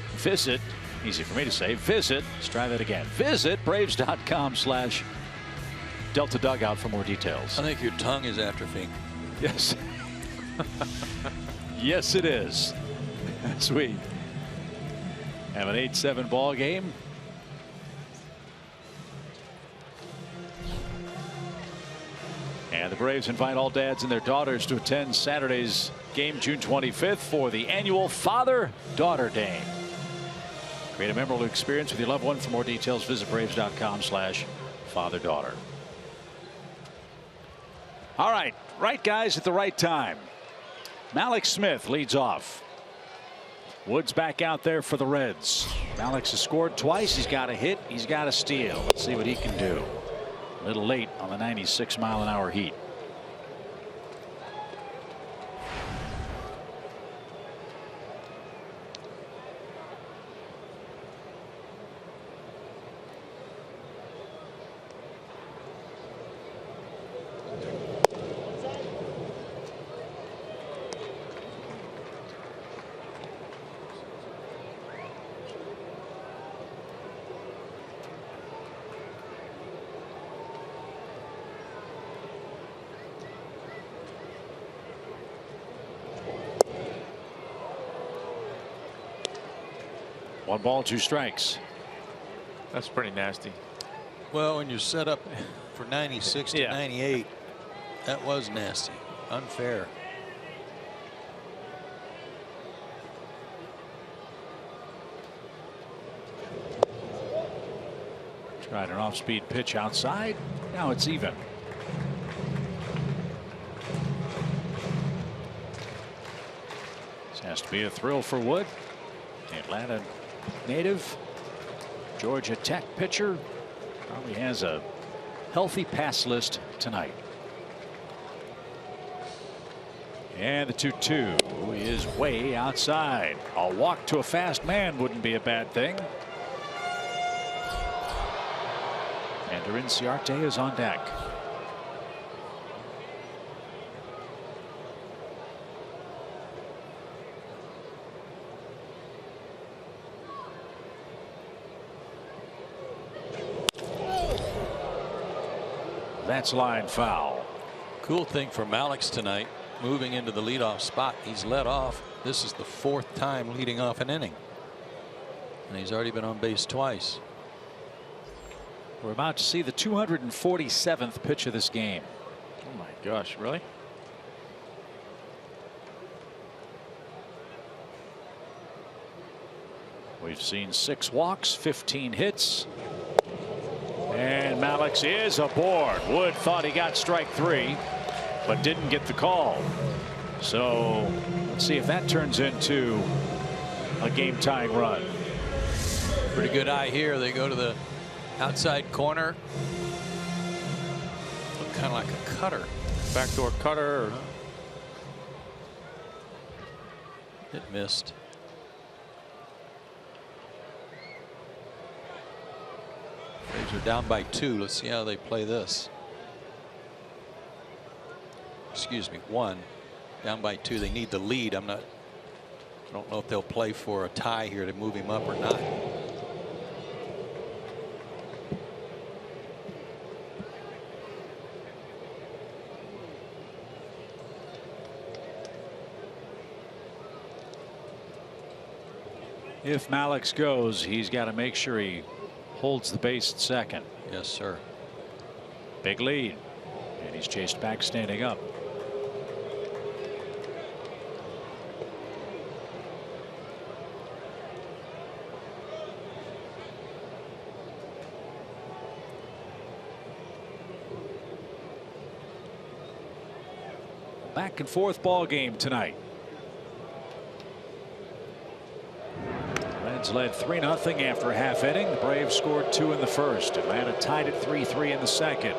easy for me to say, let's try that again. Visit Braves.com/Delta Dugout for more details. I think your tongue is atrophying. Yes. Yes, it is. As we have an 8-7 ball game. And the Braves invite all dads and their daughters to attend Saturday's game, June 25th, for the annual Father-Daughter Day. Create a memorable experience with your loved one. For more details, visit Braves.com/Father-Daughter. All right guys at the right time. Malik Smith leads off. Woods back out there for the Reds. Malik has scored twice. He's got a hit. He's got a steal. Let's see what he can do. A little late on the 96-mile-an-hour heat. One ball, 2 strikes. That's pretty nasty. Well, when you're set up for 96 to 98, that was nasty. Unfair. Tried an off-speed pitch outside. Now it's even. This has to be a thrill for Wood. Atlanta native, Georgia Tech pitcher, probably has a healthy pass list tonight. And the 2-2 is way outside. A walk to a fast man wouldn't be a bad thing. Ender Inciarte is on deck. That's line foul. Cool thing for Malix tonight, moving into the leadoff spot. He's led off. This is the 4th time leading off an inning, and he's already been on base twice. We're about to see the 247th pitch of this game. Oh my gosh, really? We've seen 6 walks, 15 hits. And Malix is aboard. Wood thought he got strike 3, but didn't get the call. So let's see if that turns into a game-tying run. Pretty good eye here. They go to the outside corner. Look kind of like a cutter. Backdoor cutter. Or... It missed. Braves are down by 2. Let's see how they play this. Excuse me, 1. Down by 2. They need the lead. I don't know if they'll play for a tie here to move him up or not. If Malix goes, he's got to make sure he holds the base at second. Yes, sir. Big lead. And he's chased back standing up. Back and forth ball game tonight. Reds led 3-0 after a half inning. The Braves scored 2 in the first. Atlanta tied it 3-3 in the second.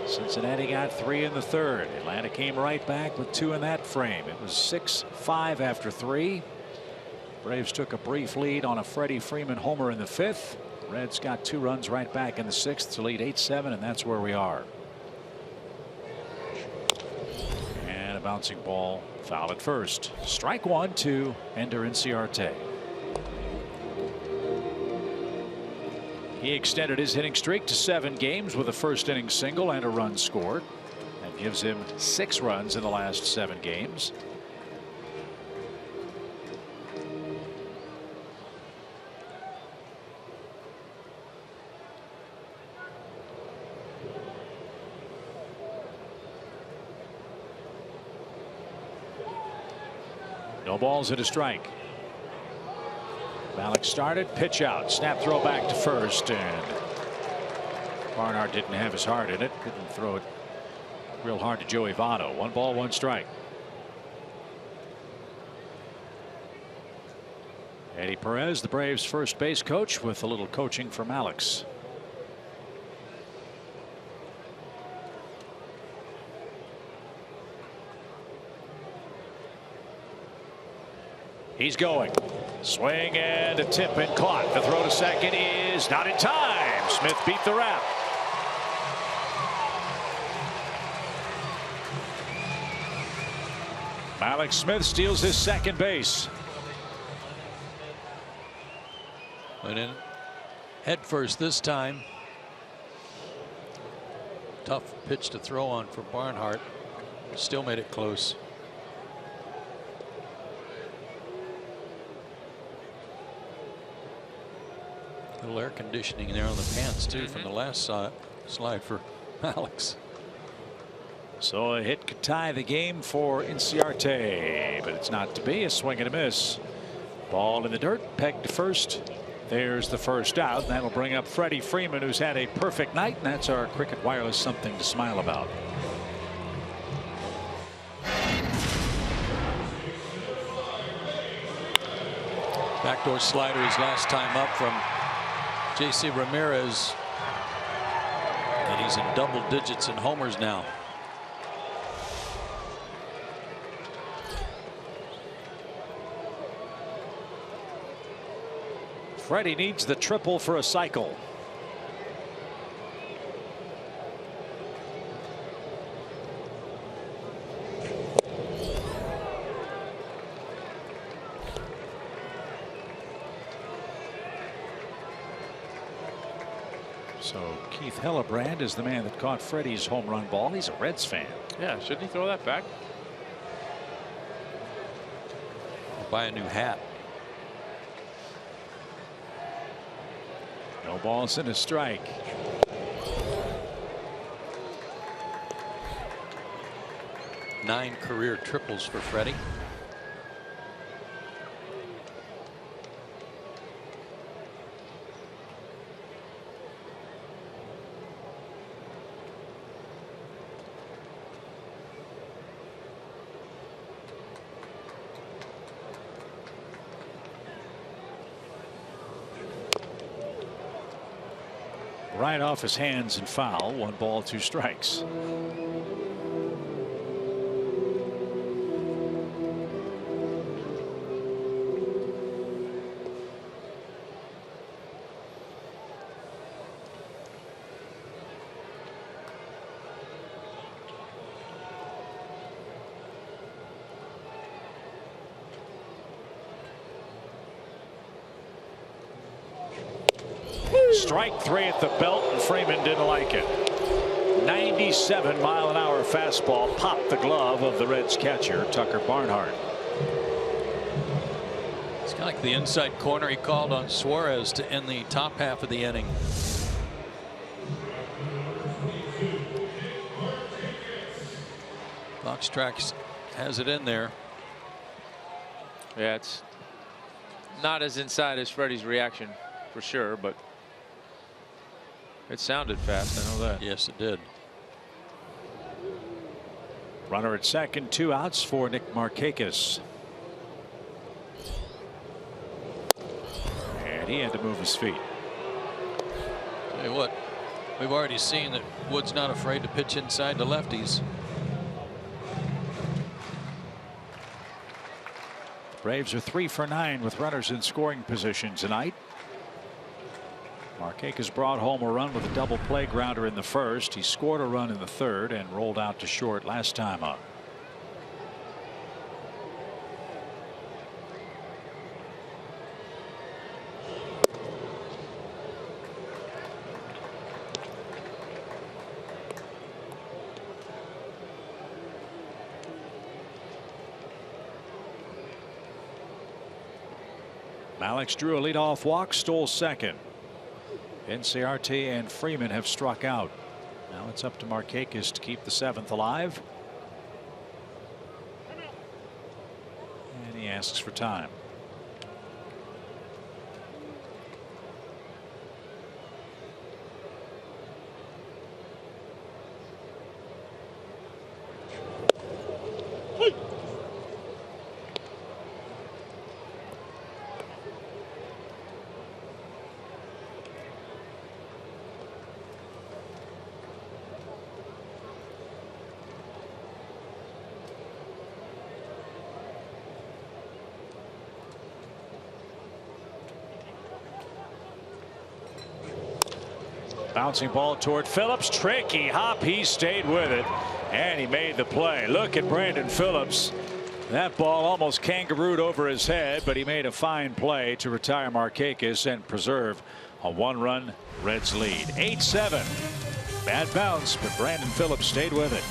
Cincinnati got 3 in the third. Atlanta came right back with 2 in that frame. It was 6-5 after 3. Braves took a brief lead on a Freddie Freeman homer in the 5th. Reds got 2 runs right back in the 6th to lead 8-7, and that's where we are. And a bouncing ball, foul at first. Strike 1 to Ender Inciarte. He extended his hitting streak to 7 games with a first inning single and a run scored. That gives him 6 runs in the last 7 games. No balls and a strike. Malix started, pitch out, snap throw back to first, and Barnhart didn't have his heart in it. Couldn't throw it real hard to Joey Votto. 1 ball, 1 strike. Eddie Perez, the Braves' first base coach, with a little coaching from Malix. He's going. Swing and a tip and caught. The throw to second is not in time. Smith beat the wrap. Malix Smith steals his second base. Went in head first this time. Tough pitch to throw on for Barnhart. Still made it close. A little air conditioning there on the pants too from the last slide for Malix. So a hit could tie the game for Inciarte, but it's not to be. A swing and a miss. Ball in the dirt, pegged to first. There's the first out, and that'll bring up Freddie Freeman, who's had a perfect night, and that's our Cricket Wireless something to smile about. Backdoor slider his last time up from J.C. Ramirez, and he's in double digits in homers now. Freddie needs the triple for a cycle. So Keith Hellebrand is the man that caught Freddie's home run ball. He's a Reds fan. Yeah, shouldn't he throw that back? I'll buy a new hat. No balls and a strike. Nine career triples for Freddie. right off his hands and foul. 1 ball, 2 strikes. Strike 3 at the belt, and Freeman didn't like it. 97-mile-an-hour fastball popped the glove of the Reds catcher, Tucker Barnhart. It's kind of like the inside corner he called on Suarez to end the top half of the inning. Box Tracks has it in there. Yeah, it's not as inside as Freddie's reaction for sure, but it sounded fast. I know that. Yes, it did. Runner at second, 2 outs for Nick Markakis. And he had to move his feet. Tell you what, we've already seen that Wood's not afraid to pitch inside the lefties. Braves are 3 for 9 with runners in scoring position tonight. Markakis brought home a run with a double play grounder in the first. He scored a run in the third and rolled out to short last time up. Alex drew a leadoff walk, stole second. NCRT and Freeman have struck out. Now it's up to Markakis to keep the 7th alive. And he asks for time. Bouncing ball toward Phillips. Tricky hop. He stayed with it. And he made the play. Look at Brandon Phillips. That ball almost kangarooed over his head, but he made a fine play to retire Markakis and preserve a 1-run Reds lead. 8-7. Bad bounce, but Brandon Phillips stayed with it.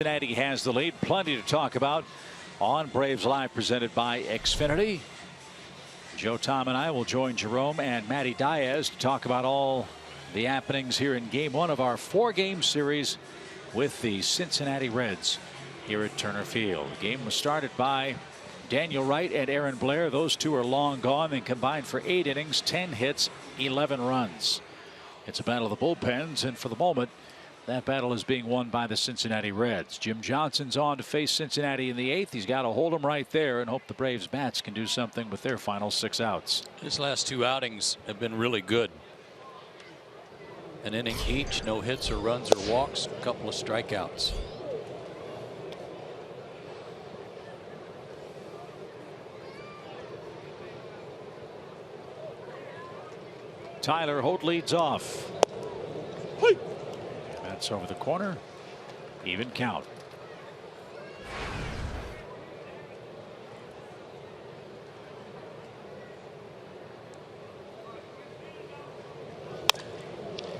Cincinnati has the lead. Plenty to talk about on Braves Live, presented by Xfinity. Joe, Tom, and I will join Jerome and Matty Diaz to talk about all the happenings here in Game 1 of our 4-game series with the Cincinnati Reds here at Turner Field. The game was started by Daniel Wright and Aaron Blair. Those two are long gone. They combined for 8 innings, 10 hits, 11 runs. It's a battle of the bullpens, and for the moment, that battle is being won by the Cincinnati Reds. Jim Johnson's on to face Cincinnati in the 8th. He's got to hold them right there and hope the Braves bats can do something with their final 6 outs. His last 2 outings have been really good. An inning each, no hits or runs or walks, a couple of strikeouts. Tyler Holt leads off. That's over the corner. Even count.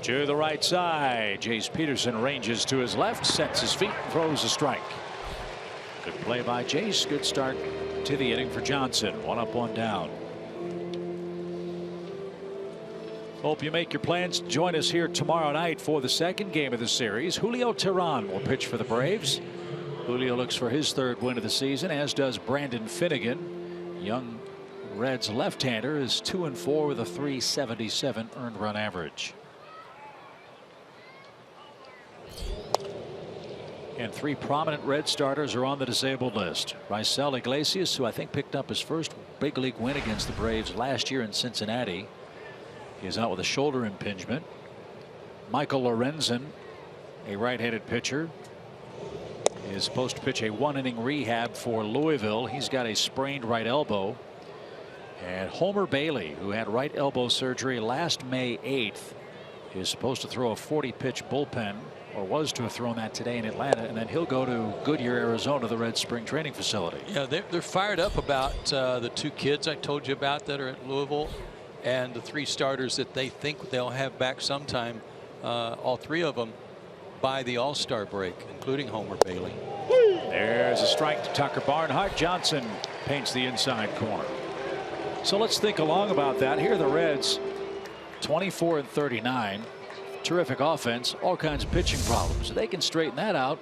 To the right side. Jace Peterson ranges to his left, sets his feet, and throws a strike. Good play by Jace. Good start to the inning for Johnson. 1 up, 1 down. Hope you make your plans to join us here tomorrow night for the 2nd game of the series. Julio Teheran will pitch for the Braves. Julio looks for his 3rd win of the season, as does Brandon Finnegan. Young Reds left-hander is 2-4 with a .377 earned run average. And 3 prominent Red starters are on the disabled list. Raisel Iglesias, who I think picked up his first big league win against the Braves last year in Cincinnati. He is out with a shoulder impingement. Michael Lorenzen, a right-handed pitcher, is supposed to pitch a 1-inning rehab for Louisville. He's got a sprained right elbow. And Homer Bailey, who had right elbow surgery last May 8th, is supposed to throw a 40-pitch bullpen, or was to have thrown that today in Atlanta, and then he'll go to Goodyear, Arizona, the Reds spring training facility. Yeah, they're fired up about the 2 kids I told you about that are at Louisville, and the 3 starters that they think they'll have back sometime, all 3 of them by the All-Star break, including Homer Bailey. There's a strike to Tucker Barnhart. Johnson paints the inside corner. So let's think along about that. Here are the Reds, 24-39. Terrific offense, all kinds of pitching problems. If they can straighten that out,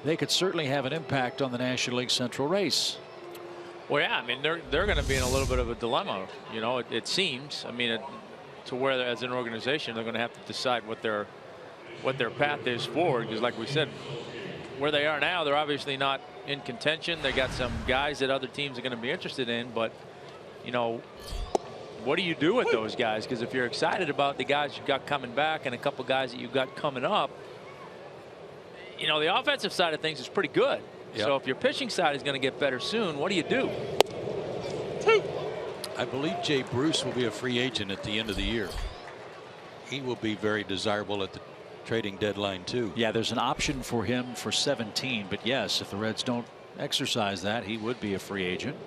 they could certainly have an impact on the National League Central race. Well, yeah, I mean, they're going to be in a little bit of a dilemma, you know, it seems. I mean, to where as an organization they're going to have to decide what their path is forward, because like we said, where they are now, they're obviously not in contention. They got some guys that other teams are going to be interested in, but you know, what do you do with those guys? Because if you're excited about the guys you've got coming back and a couple guys that you've got coming up, you know, the offensive side of things is pretty good. Yep. So if your pitching side is going to get better soon, what do you do? I believe Jay Bruce will be a free agent at the end of the year. He will be very desirable at the trading deadline too. Yeah, there's an option for him for 17, but yes, if the Reds don't exercise that, he would be a free agent.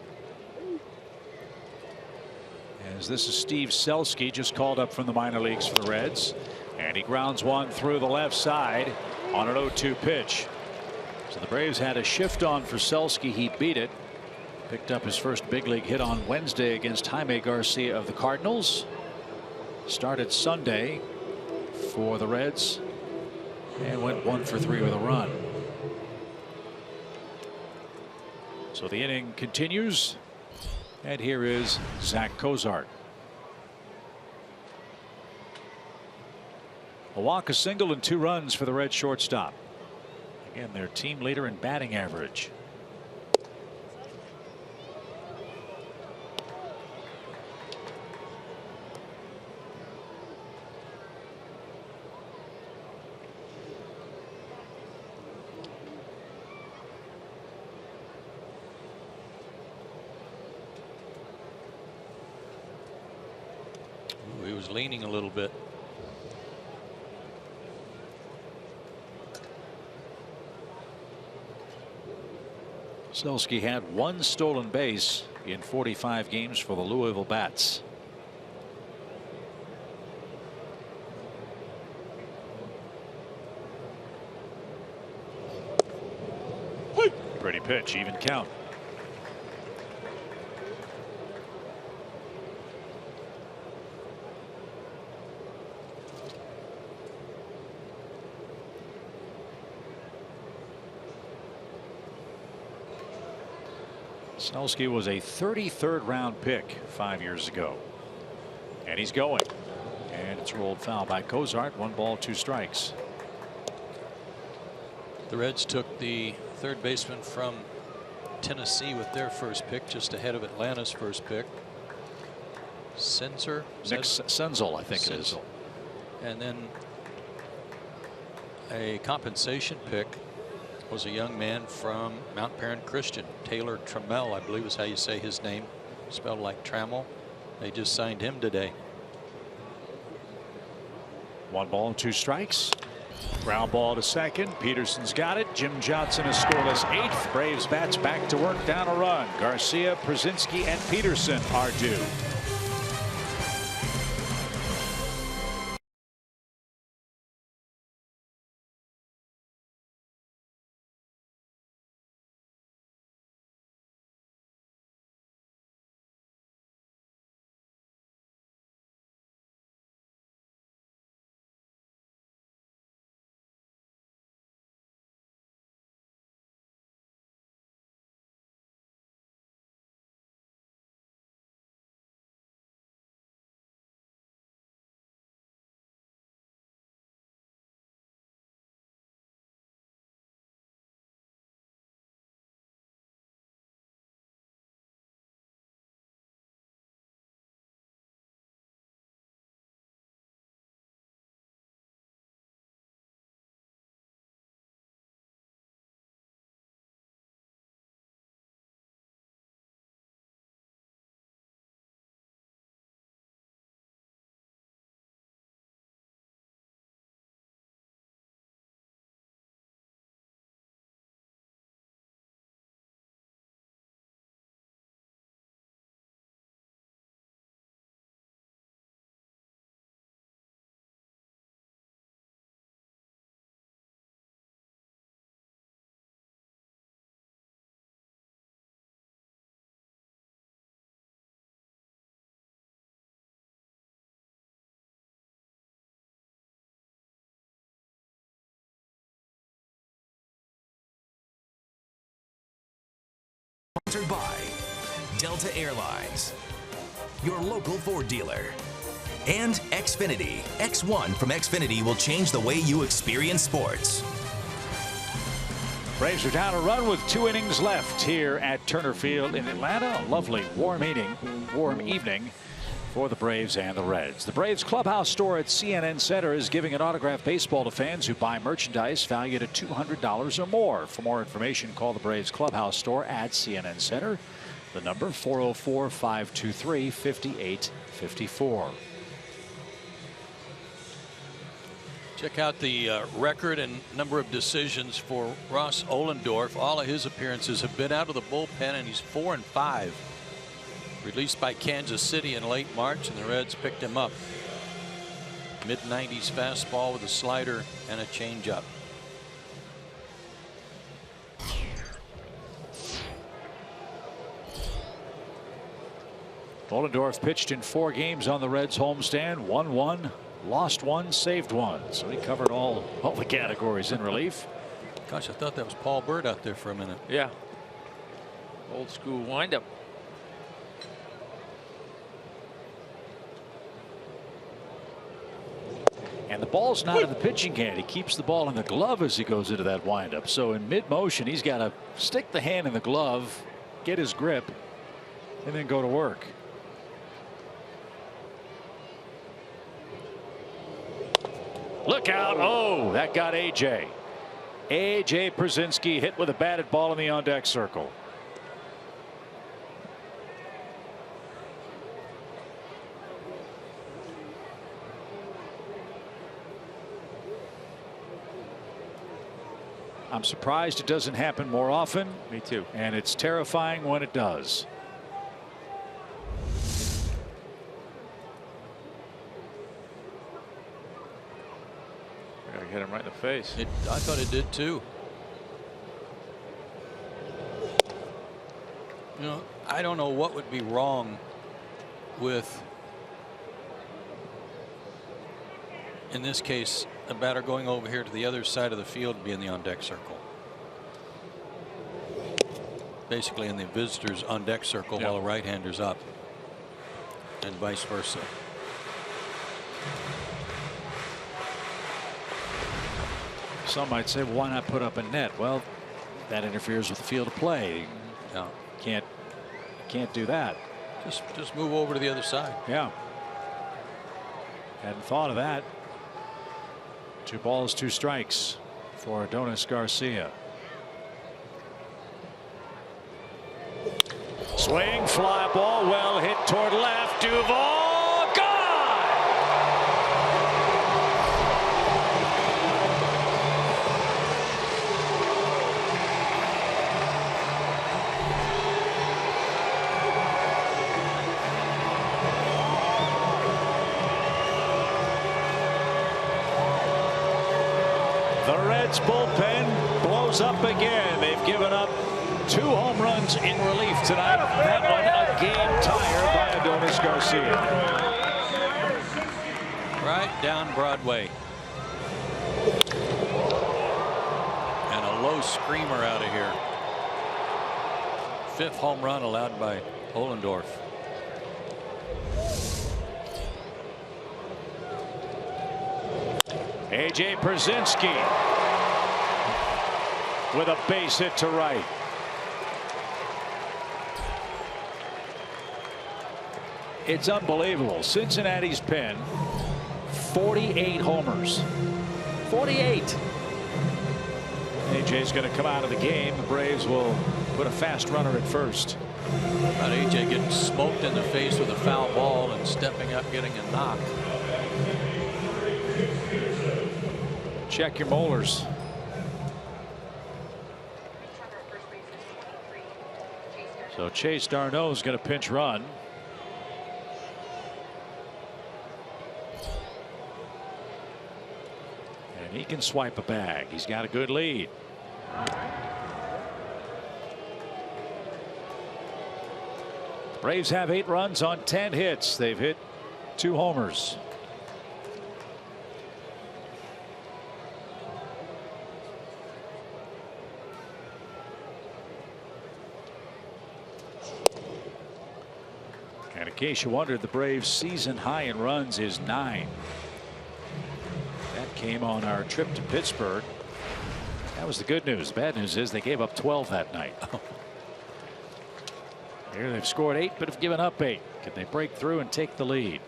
As this is Steve Selski, just called up from the minor leagues for the Reds, and he grounds one through the left side on an 0-2 pitch. So the Braves had a shift on for Selski. He beat it. Picked up his first big league hit on Wednesday against Jaime Garcia of the Cardinals. Started Sunday for the Reds and went 1 for 3 with a run. So the inning continues. And here is Zach Cozart. A walk, a single, and 2 runs for the Red shortstop. Again, their team leader in batting average. Ooh, he was leaning a little bit. Selski had 1 stolen base in 45 games for the Louisville Bats. Pretty pitch, even count. Snelsky was a 33rd round pick 5 years ago. And he's going. And it's rolled foul by Cozart. 1 ball, 2 strikes. The Reds took the third baseman from Tennessee with their first pick, just ahead of Atlanta's first pick. Nick Senzel, I think it is. And then a compensation pick was a young man from Mount Perrin Christian, Taylor Trammell, I believe is how you say his name, spelled like Trammell. They just signed him today. 1 ball, 2 strikes. Ground ball to second. Peterson's got it. Jim Johnson is scoreless 8th. Braves bats back to work down a run. Garcia, Przinsky, and Peterson are due. Sponsored by Delta Airlines, your local Ford dealer, and Xfinity. X1 from Xfinity will change the way you experience sports. Braves are down a run with 2 innings left here at Turner Field in Atlanta. A lovely warm evening for the Braves and the Reds. The Braves clubhouse store at CNN Center is giving an autographed baseball to fans who buy merchandise valued at $200 or more. For more information, call the Braves clubhouse store at CNN Center. The number 404-523-5854. Check out the record and number of decisions for Ross Ohlendorf. All of his appearances have been out of the bullpen, and he's 4-5. Released by Kansas City in late March, and the Reds picked him up. Mid-90s fastball with a slider and a changeup. Ohlendorf pitched in 4 games on the Reds homestand, won 1, lost 1, saved 1. So he covered all the categories in relief. Gosh, I thought that was Paul Byrd out there for a minute. Yeah. Old school windup. And the ball's not in the pitching hand. He keeps the ball in the glove as he goes into that windup. So in mid-motion, he's got to stick the hand in the glove, get his grip, and then go to work. Look out. Oh, that got A.J. A.J. Przinsky hit with a batted ball in the on-deck circle. I'm surprised it doesn't happen more often. Me too. And it's terrifying when it does. Hit him right in the face. I thought it did too. You know, I don't know what would be wrong with, in this case, a batter going over here to the other side of the field and be in the on-deck circle. basically in the visitors on deck circle while the right-hander's up, and vice versa. Some might say, well, why not put up a net? Well, that interferes with the field of play. No, can't do that. Just move over to the other side. Yeah. Hadn't thought of that. 2 balls, 2 strikes for Adonis Garcia. Swing, fly ball, well hit toward left. Duvall, gone! The Reds bullpen blows up again. They've given up 2 home runs in relief tonight. That one a game tire by Adonis Garcia. Right down Broadway. And a low screamer out of here. 5th home run allowed by Ohlendorf. A.J. Brzezinski with a base hit to right. It's unbelievable. Cincinnati's pen 48 homers. 48. A.J.'s going to come out of the game. The Braves will put a fast runner at first. About A.J. getting smoked in the face with a foul ball and stepping up getting a knock. Check your molars. So Chase Darno is going to pinch run. And he can swipe a bag. He's got a good lead. Braves have 8 runs on 10 hits. They've hit 2 homers. And in case you wondered, the Braves' season high in runs is 9. That came on our trip to Pittsburgh. That was the good news. The bad news is they gave up 12 that night. Here they've scored 8 but have given up 8. Can they break through and take the lead?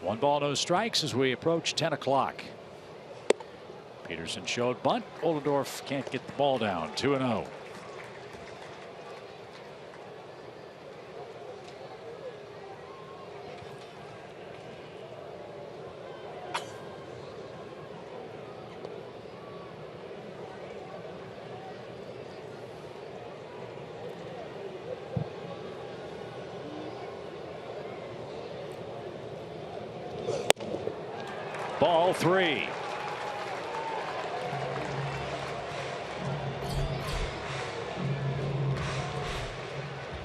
1 ball, no strikes as we approach 10 o'clock. Peterson showed bunt. Ohlendorf can't get the ball down. 2-0. Ball 3.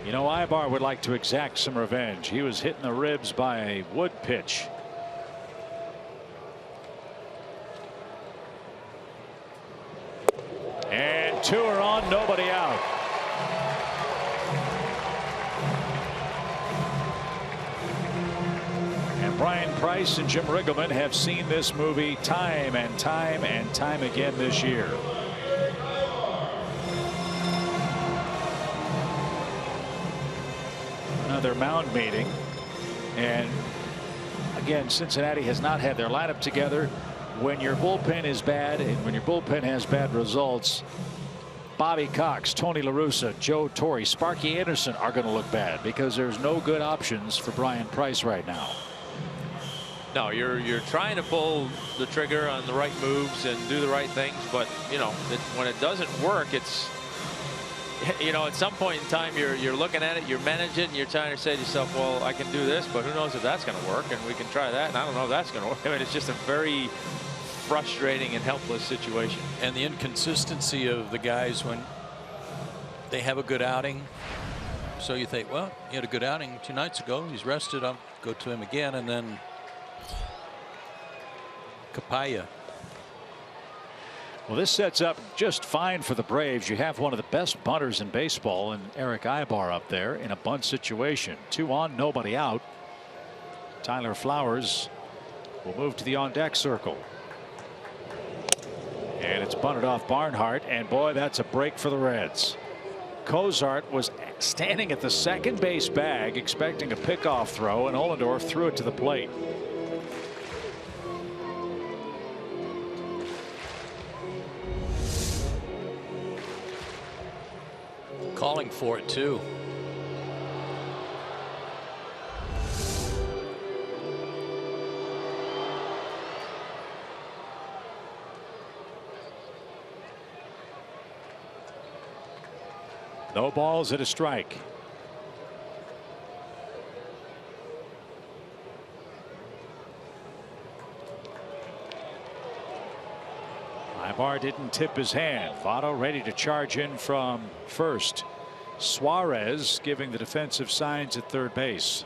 You know, Ibar would like to exact some revenge. He was hit in the ribs by a wood pitch. And 2 are on, nobody out. Brian Price and Jim Riggleman have seen this movie time and time and time again this year. Another mound meeting, and again, Cincinnati has not had their lineup together. When your bullpen is bad and when your bullpen has bad results, Bobby Cox, Tony La Russa, Joe Torre, Sparky Anderson are going to look bad because there's no good options for Brian Price right now. No, you're trying to pull the trigger on the right moves and do the right things, but you know when it doesn't work, it's at some point in time you're looking at it, you're managing it, and you're trying to say to yourself, well, I can do this, but who knows if that's going to work, and we can try that, and I don't know if that's going to work. I mean, it's just a very frustrating and helpless situation. And the inconsistency of the guys when they have a good outing. So you think, well, he had a good outing 2 nights ago. He's rested. I'll go to him again, and then Capaya. Well, this sets up just fine for the Braves. You have one of the best bunters in baseball, and Eric Ibar up there in a bunt situation. 2 on, nobody out. Tyler Flowers will move to the on-deck circle. And it's bunted off Barnhart, and boy, that's a break for the Reds. Cozart was standing at the second base bag expecting a pickoff throw, and Ollendorf threw it to the plate. Calling for it too. No balls and a strike. Ibar didn't tip his hand. Votto ready to charge in from first. Suarez giving the defensive signs at third base.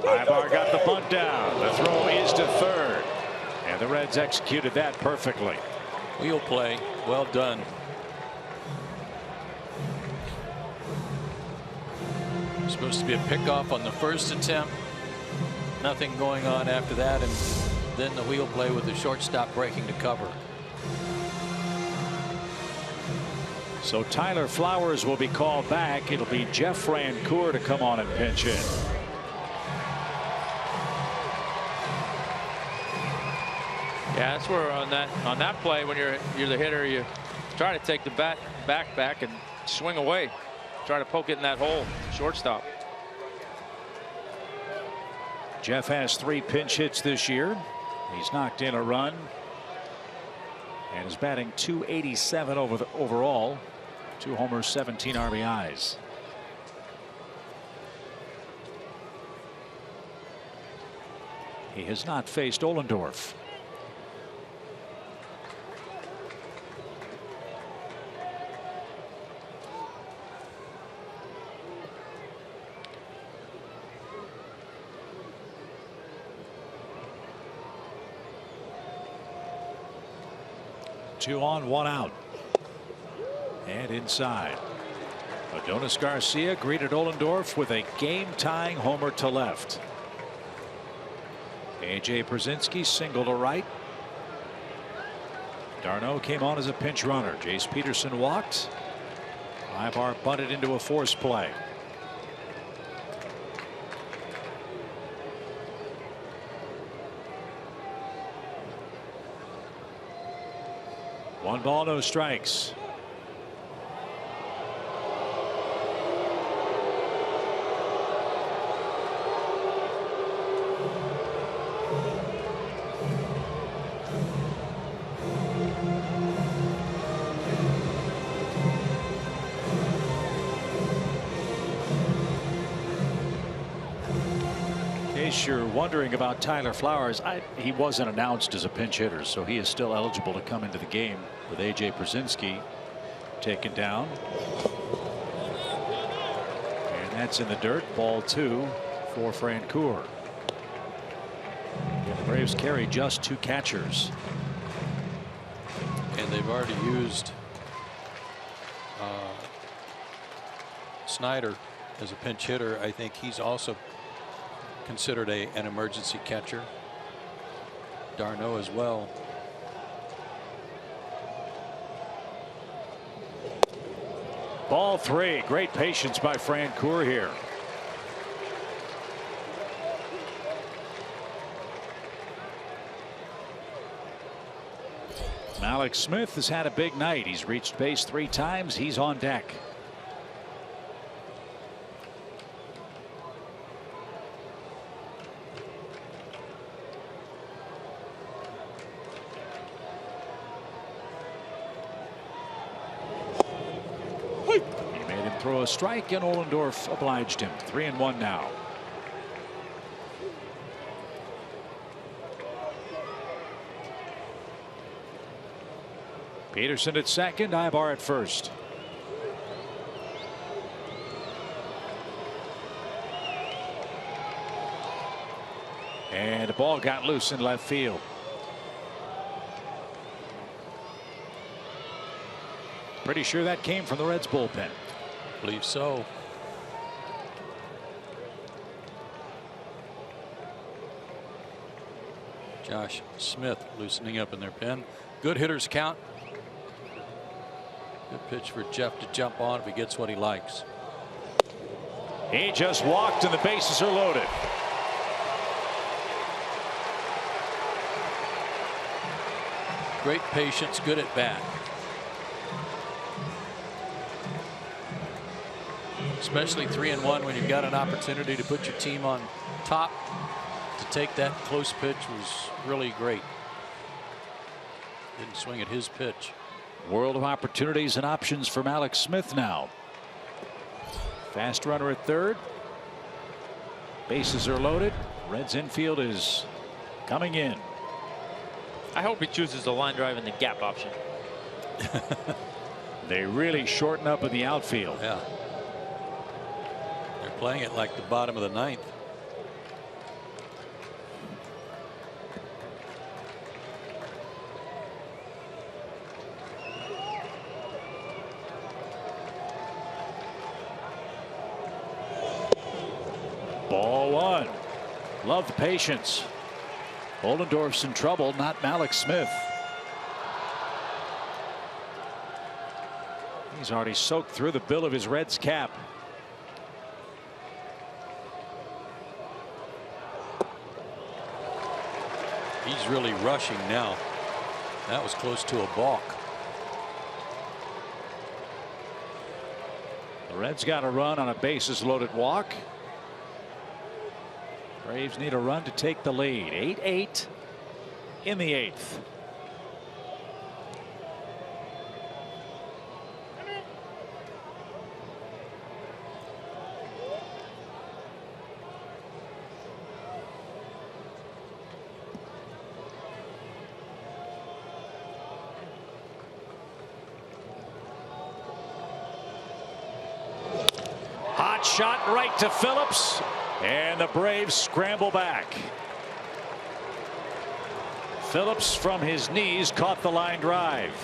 Ibar got the bunt down. The throw is to third. And the Reds executed that perfectly. Wheel play. Well done. Supposed to be a pickoff on the first attempt. Nothing going on after that, and then the wheel play with the shortstop breaking to cover. So Tyler Flowers will be called back. It'll be Jeff Francoeur to come on and pinch in. Yeah, that's where on that play, when you're the hitter, you try to take the bat back and swing away. Try to poke it in that hole. Shortstop. Jeff has 3 pinch hits this year. He's knocked in a run and is batting .287 overall. 2 homers, 17 RBIs. He has not faced Ollendorf. Two on, 1 out. And inside. Adonis Garcia greeted Ollendorf with a game-tying homer to left. A.J. Brzezinski single to right. Darno came on as a pinch runner. Jace Peterson walked. Ibar bunted into a force play. One ball, no strikes. In case you're wondering about Tyler Flowers, he wasn't announced as a pinch hitter, so he is still eligible to come into the game with A.J. Brzezinski taken down. And that's in the dirt. Ball 2 for Francoeur. The Braves carry just 2 catchers. And they've already used Snyder as a pinch hitter. I think he's also considered an emergency catcher. Darno as well. Ball 3. Great patience by Francoeur here. Alex Smith has had a big night. He's reached base 3 times. He's on deck. Throw a strike, and Ollendorf obliged him. 3-1 now. Peterson at second, Ibar at first. And the ball got loose in left field. Pretty sure that came from the Reds bullpen. Believe so. Josh Smith loosening up in their pen. Good hitters count. Good pitch for Jeff to jump on if he gets what he likes. He just walked and the bases are loaded. Great patience, good at bat. Especially 3-1 when you've got an opportunity to put your team on top. To take that close pitch was really great. Didn't swing at his pitch. World of opportunities and options from Alex Smith now. Fast runner at third. Bases are loaded. Reds infield is coming in. I hope he chooses the line drive and the gap option. They really shorten up in the outfield. Yeah. They're playing it like the bottom of the ninth. Ball one. Love the patience. Ollendorf's in trouble, not Alex Smith. He's already soaked through the bill of his Reds cap. He's really rushing now. That was close to a balk. The Reds got a run on a bases loaded walk. Braves need a run to take the lead. 8-8 in the 8th. Hot shot right to Phillips. And the Braves scramble back. Phillips from his knees caught the line drive.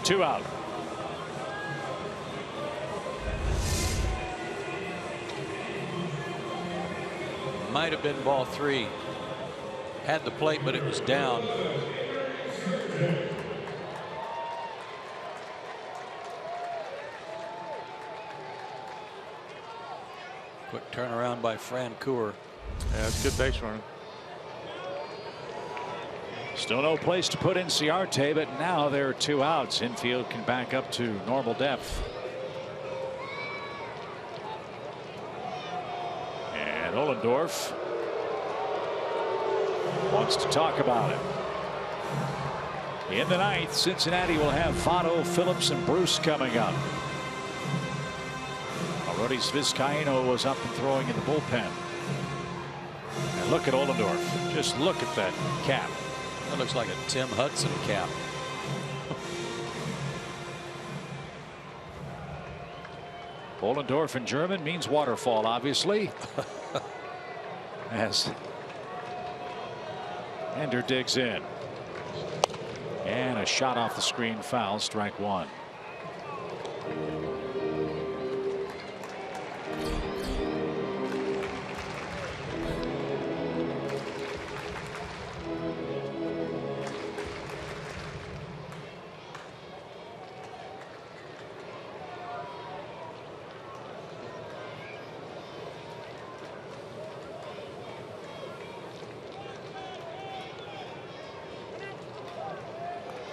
2 out. Might have been ball 3. Had the plate, but it was down. Quick turnaround by Francoeur. Yeah, it's good base running. Still no place to put Inciarte, but now there are 2 outs. Infield can back up to normal depth. And Ollendorf wants to talk about it. In the 9th, Cincinnati will have Votto, Phillips, and Bruce coming up. Already Vizcaíno was up and throwing in the bullpen. And look at Ollendorf. Just look at that cap. That looks like a Tim Hudson cap. Ollendorf in German means waterfall, obviously. As Ender digs in. And a shot off the screen, foul, strike 1.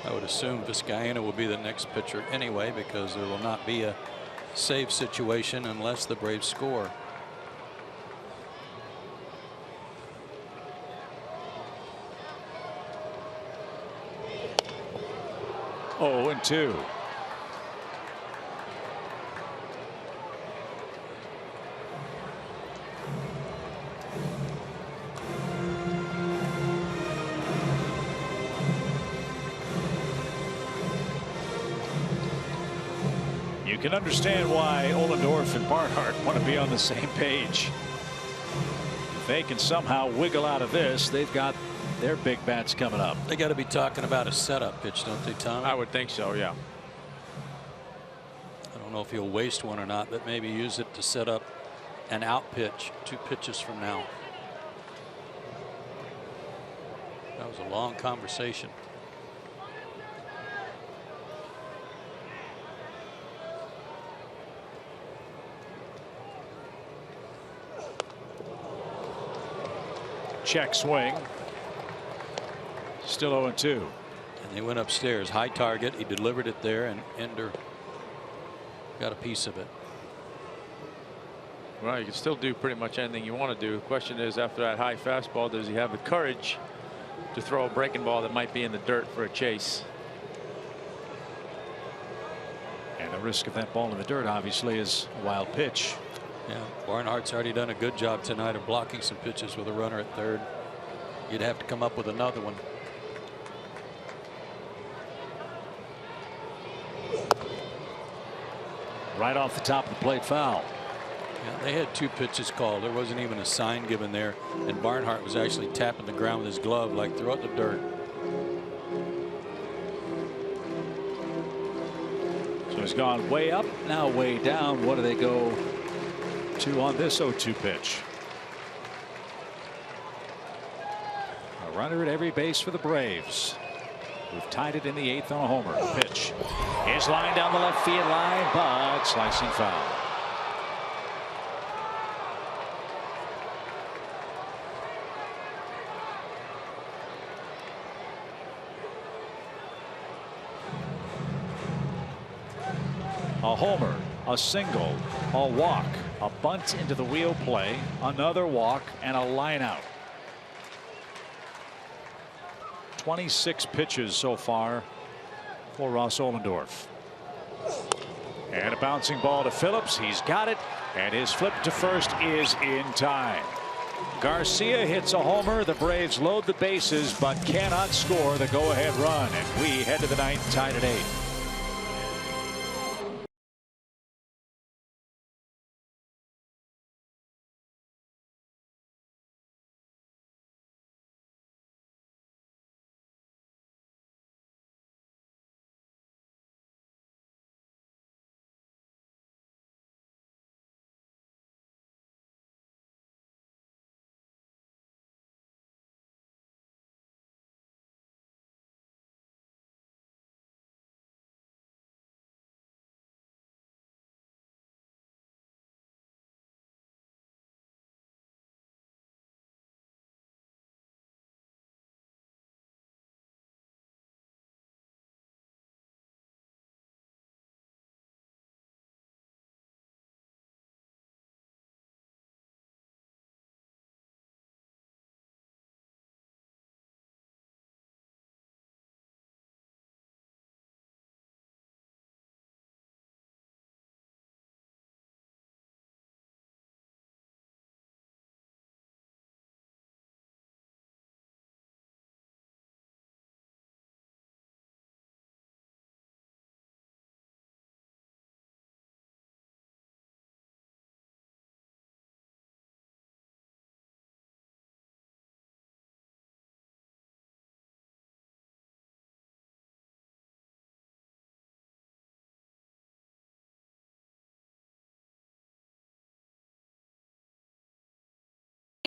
I would assume Vizcaíno will be the next pitcher anyway, because there will not be a save situation unless the Braves score. Oh, and 2. can understand why Ohlendorf and Barnhart want to be on the same page. If they can somehow wiggle out of this, they've got their big bats coming up. They got to be talking about a setup pitch, don't they, Tom? I would think so, yeah. I don't know if he'll waste one or not, but maybe use it to set up an out pitch 2 pitches from now. That was a long conversation. Check swing. Still 0-2. And they went upstairs. High target. He delivered it there, and Ender got a piece of it. Well, you can still do pretty much anything you want to do. The question is, after that high fastball, does he have the courage to throw a breaking ball that might be in the dirt for a chase? And the risk of that ball in the dirt, obviously, is a wild pitch. Yeah, Barnhart's already done a good job tonight of blocking some pitches with a runner at third. You'd have to come up with another one. Right off the top of the plate, foul. Yeah, they had 2 pitches called. There wasn't even a sign given there, and Barnhart was actually tapping the ground with his glove like throw it in the dirt. So he's gone way up, now way down. What do they go to on this 0-2 pitch? A runner at every base for the Braves, who've tied it in the 8th on a homer. Pitch is lined down the left field line, but slicing foul. A homer, a single, a walk, a bunt into the wheel play, another walk, and a line out. 26 pitches so far for Ross Ohlendorf. And a bouncing ball to Phillips. He's got it, and his flip to first is in time. Garcia hits a homer. The Braves load the bases but cannot score the go-ahead run, and we head to the 9th, tied at 8.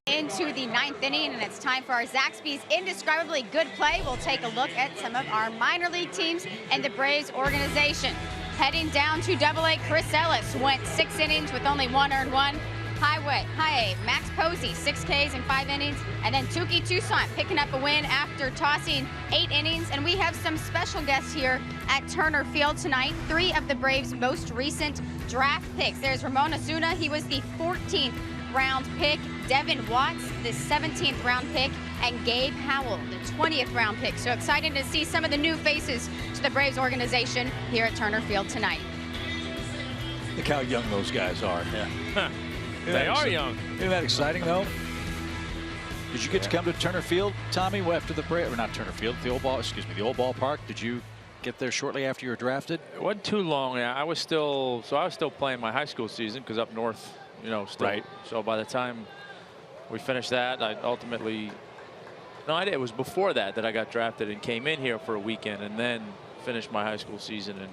Into the 9th inning, and it's time for our Zaxby's indescribably good play. We'll take a look at some of our minor league teams and the Braves organization. Heading down to Double-A, Chris Ellis went 6 innings with only 1 earned run. High A, Max Posey, 6 Ks in 5 innings. And then Tuki Toussaint picking up a win after tossing 8 innings. And we have some special guests here at Turner Field tonight. 3 of the Braves' most recent draft picks. There's Ramon Osuna. He was the 14th round pick. Devin Watts, the 17th round pick, and Gabe Howell, the 20th round pick. So excited to see some of the new faces to the Braves organization here at Turner Field tonight. Look how young those guys are. Yeah. They are young. Isn't that exciting, though? Did you get to come to Turner Field, Tommy, after the Braves? Or not Turner Field, the old ballpark? Did you get there shortly after you were drafted? It wasn't too long. I was still playing my high school season because up north, you know, still. Right. So by the time we finished that, I ultimately. No, it was before that I got drafted and came in here for a weekend and then finished my high school season and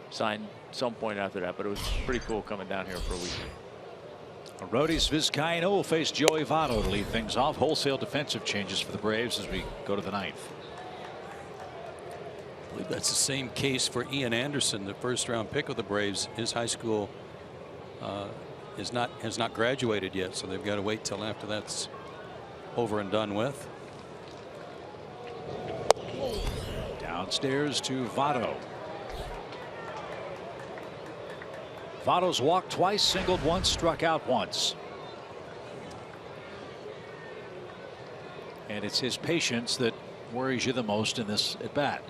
signed some point after that. But it was pretty cool coming down here for a weekend. Arodys Vizcaino will face Joey Votto to lead things off. Wholesale defensive changes for the Braves as we go to the ninth. I believe that's the same case for Ian Anderson, the first-round pick of the Braves. His high school has not graduated yet, so they've got to wait till after that's over and done with. Downstairs to Votto. Votto's walked twice, singled once, struck out once. And it's his patience that worries you the most in this at bat.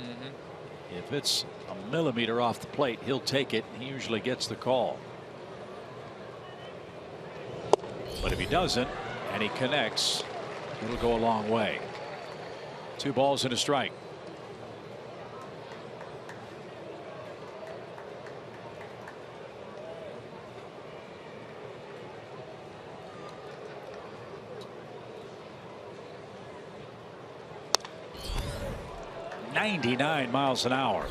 If it's a millimeter off the plate, he'll take it. He usually gets the call. But if he doesn't and he connects, it'll go a long way. 2 balls and a strike. .99 miles an hour.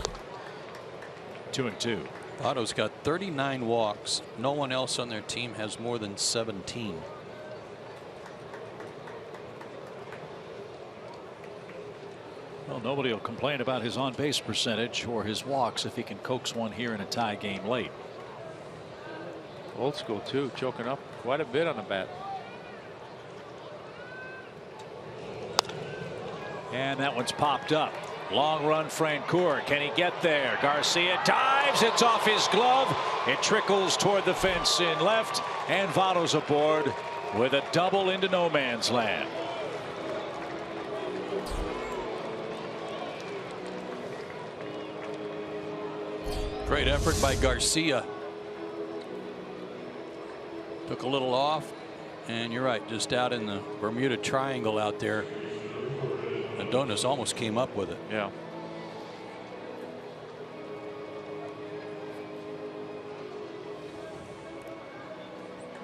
2-2. Votto's got 39 walks. No one else on their team has more than 17. Well, nobody will complain about his on-base percentage or his walks if he can coax one here in a tie game late. Old school too, choking up quite a bit on the bat. And that one's popped up. Long run, Francoeur. Can he get there? Garcia dives. It's off his glove. It trickles toward the fence in left. And Votto's aboard with a double into no man's land. Great effort by Garcia. Took a little off. And you're right, just out in the Bermuda Triangle out there. Adonis almost came up with it. Yeah.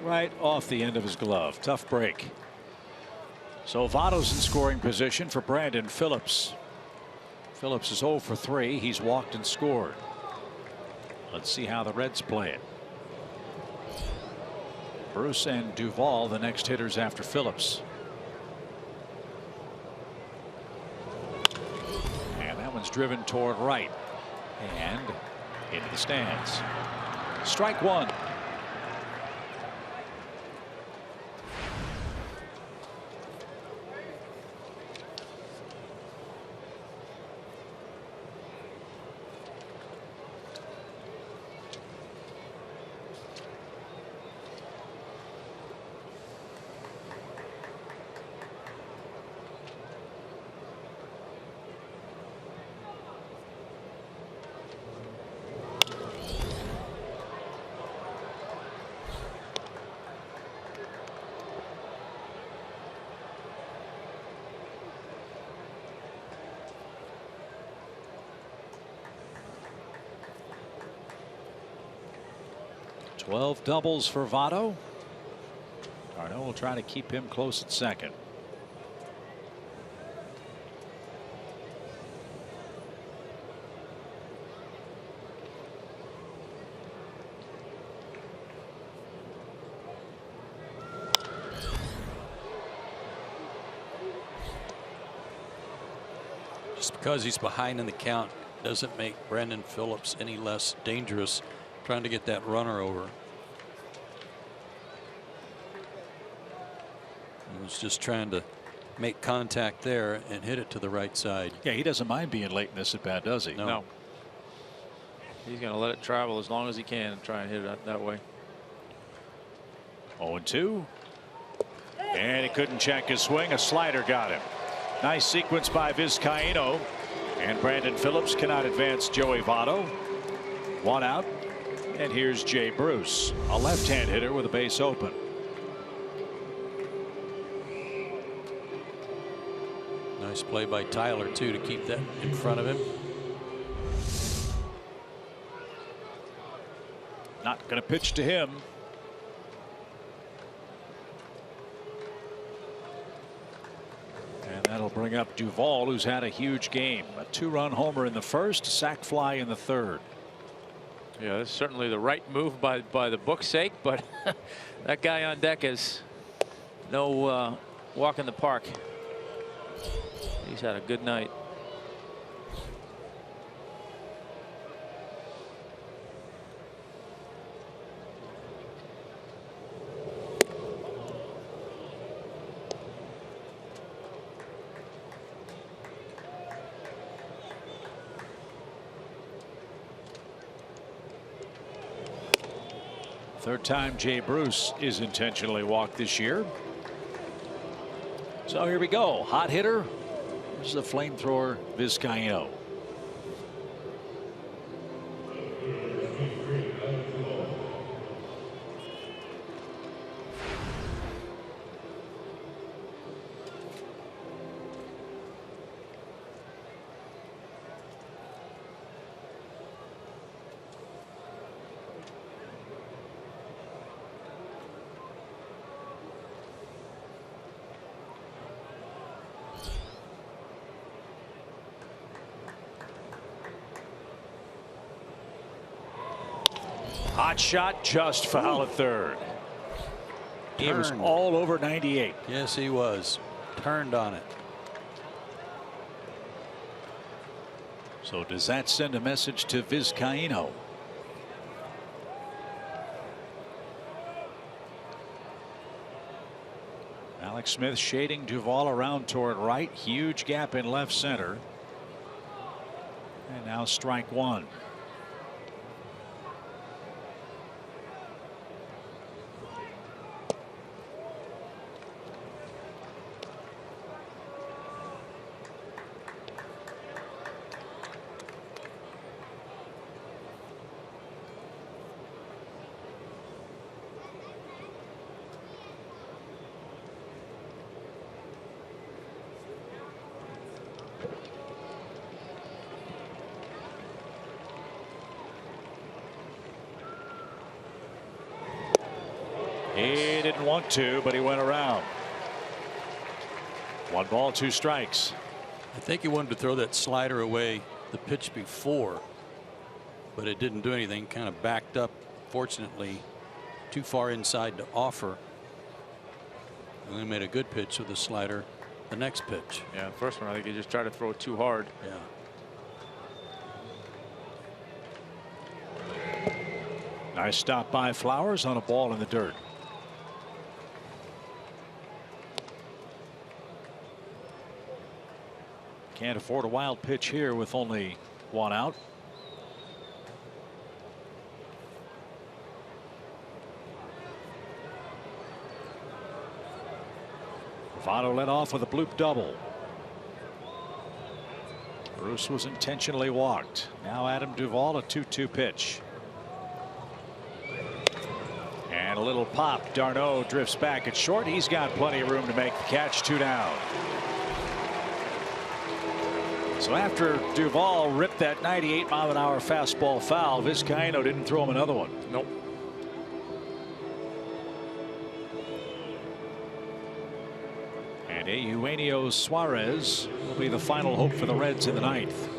Right off the end of his glove. Tough break. So Votto's in scoring position for Brandon Phillips. Phillips is 0 for 3. He's walked and scored. Let's see how the Reds play it. Bruce and Duvall, the next hitters after Phillips. And that one's driven toward right and into the stands. Strike one. Twelve doubles for Votto. Darno will try to keep him close at second. Just because he's behind in the count doesn't make Brandon Phillips any less dangerous trying to get that runner over. He was just trying to make contact there and hit it to the right side. Yeah, he doesn't mind being late in this at bat, does he? No. He's going to let it travel as long as he can and try and hit it that way. 0-2. And he couldn't check his swing. A slider got him. Nice sequence by Vizcaino. And Brandon Phillips cannot advance Joey Votto. One out. And here's Jay Bruce, a left-hand hitter with a base open. Nice play by Tyler too to keep that in front of him. Not going to pitch to him. And that'll bring up Duvall, who's had a huge game. A 2-run homer in the first, sac fly in the third. Yeah, that's certainly the right move by the book's sake, but that guy on deck is no walk in the park. He's had a good night. Third time Jay Bruce is intentionally walked this year. So here we go. Hot hitter. This is a flamethrower, Vizcaino. Hot shot, just foul at third. He was all over 98. Yes, he was. Turned on it. So does that send a message to Vizcaino? Alex Smith shading Duvall around toward right. Huge gap in left center. And now strike one. He didn't want to, but he went around. 1 ball, 2 strikes. I think he wanted to throw that slider away the pitch before, but it didn't do anything. Kind of backed up, fortunately, too far inside to offer. And then made a good pitch with the slider the next pitch. Yeah, the first one, I think he just tried to throw it too hard. Yeah. Nice stop by Flowers on a ball in the dirt. Can't afford a wild pitch here with only 1 out. Votto led off with a bloop double. Bruce was intentionally walked. Now Adam Duvall, a 2-2 pitch. And a little pop. Darno drifts back at short. He's got plenty of room to make the catch. 2 down. So after Duvall ripped that 98-mile-an-hour fastball foul, Vizcaino didn't throw him another one. Nope. And Eugenio Suarez will be the final hope for the Reds in the 9th.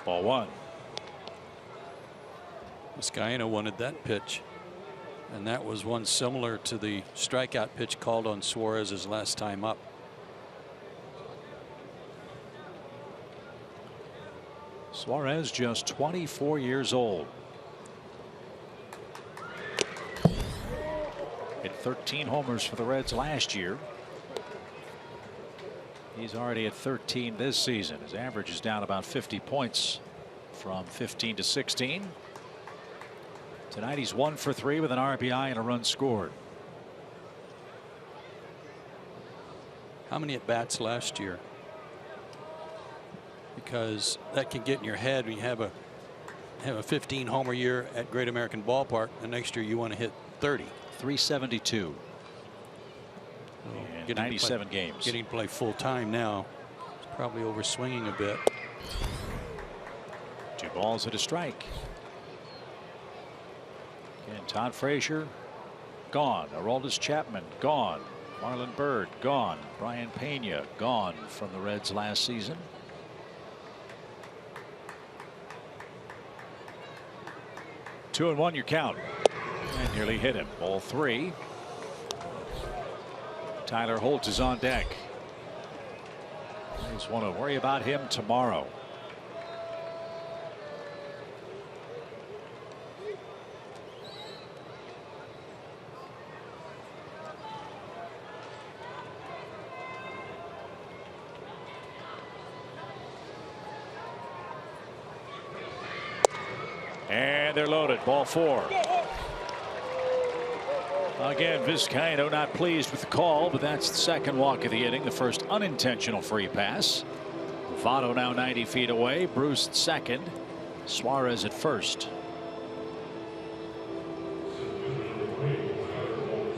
Ball 1. Vizcaino wanted that pitch, and that was one similar to the strikeout pitch called on Suarez's last time up. Suarez just 24 years old. Hit 13 homers for the Reds last year. He's already at 13 this season. His average is down about 50 points from 15 to 16. Tonight he's 1 for 3 with an RBI and a run scored. How many at bats last year? Because that can get in your head when you have a have a 15 homer year at Great American Ballpark. The next year you want to hit 30. 372. In 97 games. Getting to play full time now. It's probably over swinging a bit. 2 balls and a strike. And Todd Frazier gone. Aroldis Chapman gone. Marlon Byrd gone. Brian Pena gone from the Reds last season. Two and one your count. And nearly hit him. Ball 3. Tyler Holt is on deck. I just want to worry about him tomorrow. And they're loaded. Ball 4. Again, Vizcaino not pleased with the call, but that's the second walk of the inning. The first unintentional free pass. Votto now 90 feet away. Bruce at second. Suarez at first.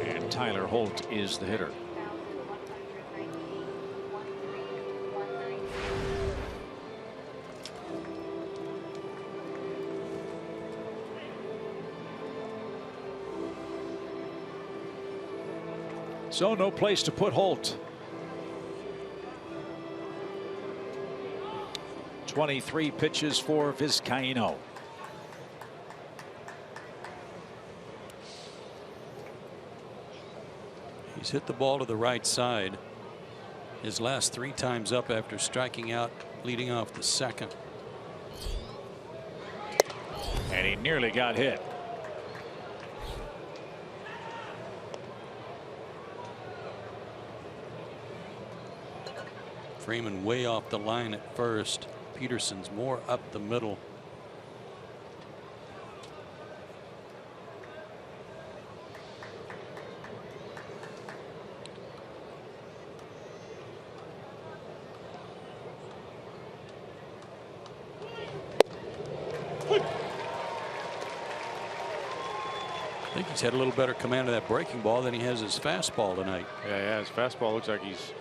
And Tyler Holt is the hitter. So no place to put Holt. 23 pitches for Vizcaino. He's hit the ball to the right side. His last 3 times up after striking out leading off the second. And he nearly got hit. Freeman way off the line at first. Peterson's more up the middle. I think he's had a little better command of that breaking ball than he has his fastball tonight. Yeah, his fastball looks like he's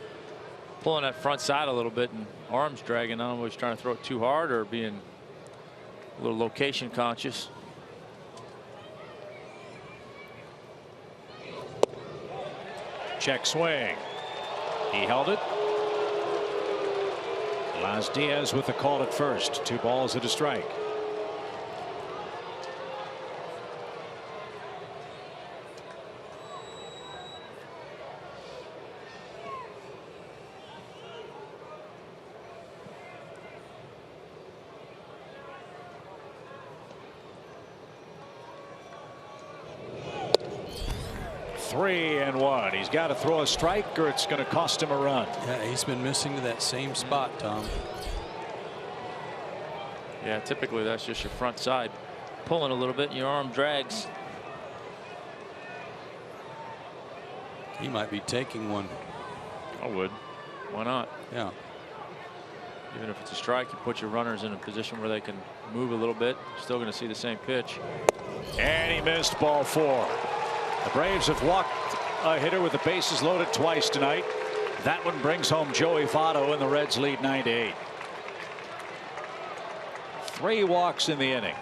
pulling that front side a little bit and arms dragging. I don't know if he's trying to throw it too hard or being a little location conscious. Check swing. He held it. Las Diaz with the call at first. 2 balls and a strike. Three and 1. He's got to throw a strike or it's going to cost him a run. Yeah, he's been missing to that same spot, Tom. Yeah, typically that's just your front side pulling a little bit and your arm drags. He might be taking one. I would. Why not? Yeah. Even if it's a strike, you put your runners in a position where they can move a little bit. Still going to see the same pitch. And he missed. Ball 4. The Braves have walked a hitter with the bases loaded twice tonight. That one brings home Joey Votto and the Reds lead 9-8. 3 walks in the inning.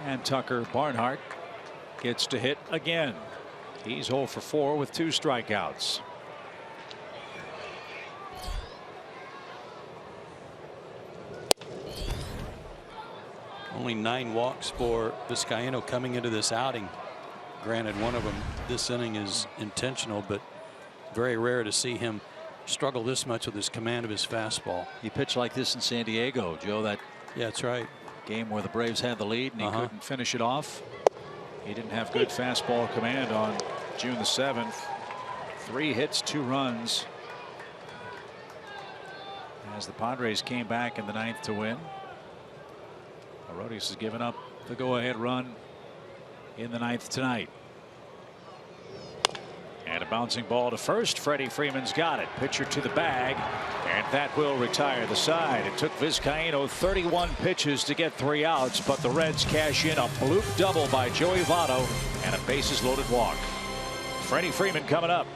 And Tucker Barnhart gets to hit again. He's 0 for 4 with 2 strikeouts. Only 9 walks for Vizcaino coming into this outing. Granted, one of them this inning is intentional, but very rare to see him struggle this much with his command of his fastball. He pitched like this in San Diego, Joe. That Yeah, that's right. Game where the Braves had the lead and he couldn't finish it off. He didn't have good fastball command on June the 7th. 3 hits, 2 runs. As the Padres came back in the 9th to win. Orioles has given up the go-ahead run in the 9th tonight. a bouncing ball to first. Freddie Freeman's got it. Pitcher to the bag, and that will retire the side. It took Vizcaíno 31 pitches to get 3 outs, but the Reds cash in a bloop double by Joey Votto and a bases loaded walk. Freddie Freeman coming up.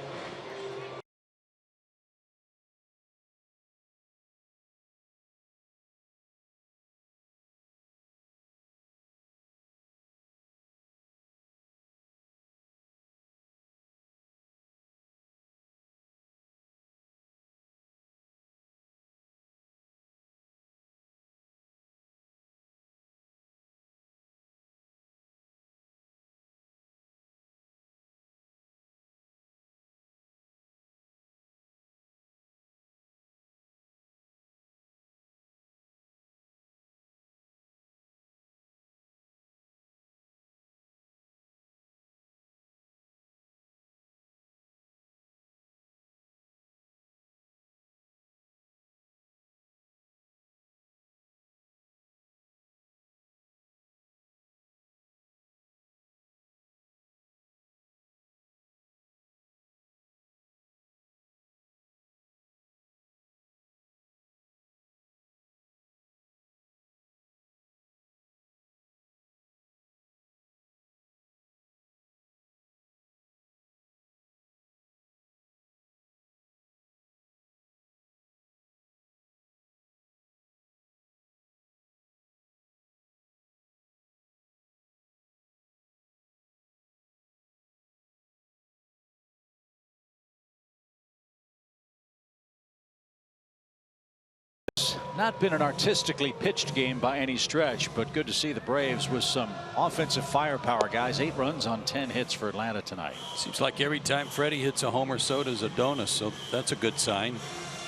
Not been an artistically pitched game by any stretch, but good to see the Braves with some offensive firepower, guys. 8 runs on 10 hits for Atlanta tonight. Seems like every time Freddie hits a homer, so does Adonis, so that's a good sign.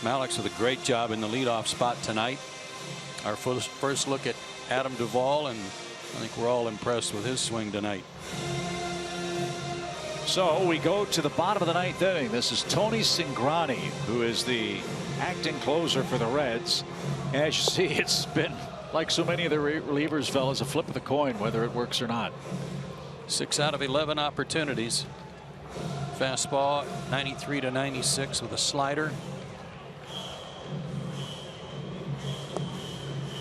Malek's with a great job in the leadoff spot tonight. Our first look at Adam Duvall, and I think we're all impressed with his swing tonight. So we go to the bottom of the 9th inning. This is Tony Cingrani, who is the acting closer for the Reds. As you see, it's been, like so many of the relievers, fellas, a flip of the coin whether it works or not. 6 out of 11 opportunities. Fastball 93 to 96 with a slider.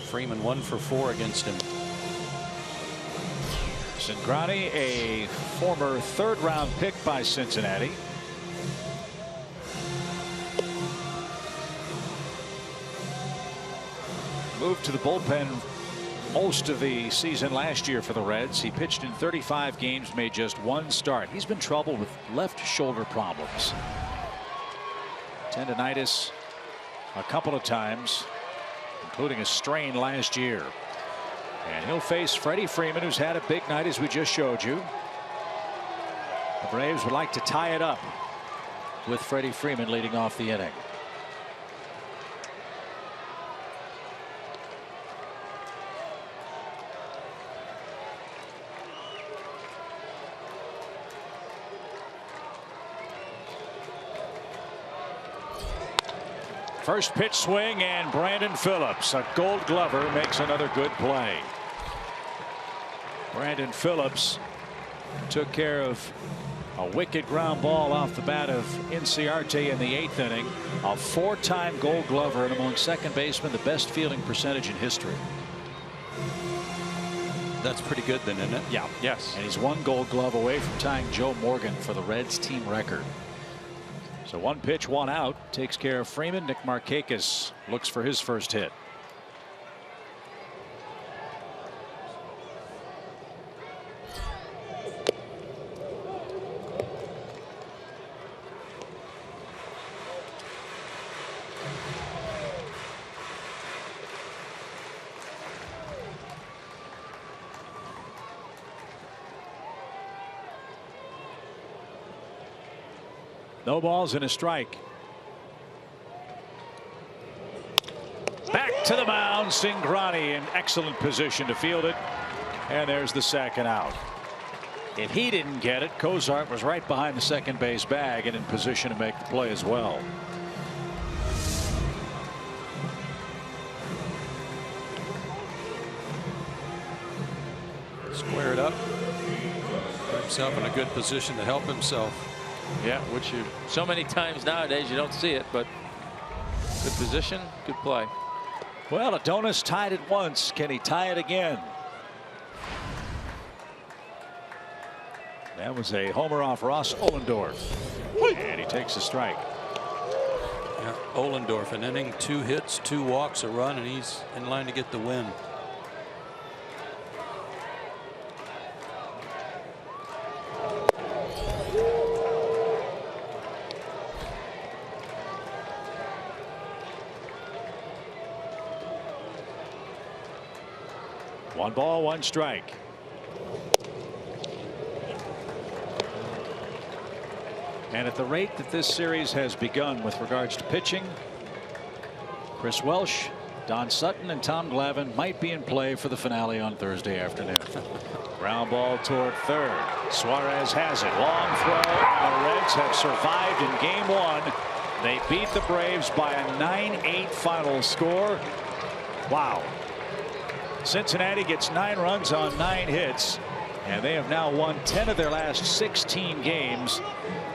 Freeman 1 for 4 against him. Cingrani, a former 3rd round pick by Cincinnati. Moved to the bullpen most of the season last year for the Reds. He pitched in 35 games, made just 1 start. He's been troubled with left shoulder problems. Tendinitis a couple of times, including a strain last year. And he'll face Freddie Freeman, who's had a big night, as we just showed you. The Braves would like to tie it up with Freddie Freeman leading off the inning. First pitch swing, and Brandon Phillips, a Gold Glover, makes another good play. Brandon Phillips took care of a wicked ground ball off the bat of Inciarte in the 8th inning. A 4-time Gold Glover, and among second basemen, the best fielding percentage in history. That's pretty good then, isn't it? Yeah. Yes. And he's 1 Gold Glove away from tying Joe Morgan for the Reds team record. So 1 pitch, 1 out, takes care of Freeman. Nick Markakis looks for his first hit. No balls and a strike. Back to the mound, Cingrani in excellent position to field it. And there's the 2nd out. If he didn't get it, Cozart was right behind the second base bag and in position to make the play as well. Squared up. Put himself in a good position to help himself. Yeah, which you so many times nowadays you don't see it, but good position, good play. Well, Adonis tied it once. Can he tie it again? That was a homer off Ross Ohlendorf. And he takes a strike. Yeah, Ohlendorf, an inning, 2 hits, 2 walks, a run, and he's in line to get the win. One ball, one strike. And at the rate that this series has begun with regards to pitching, Chris Welsh, Don Sutton, and Tom Glavine might be in play for the finale on Thursday afternoon. Ground ball toward third. Suarez has it. Long throw. The Reds have survived in game 1. They beat the Braves by a 9-8 final score. Wow. Cincinnati gets 9 runs on 9 hits, and they have now won 10 of their last 16 games.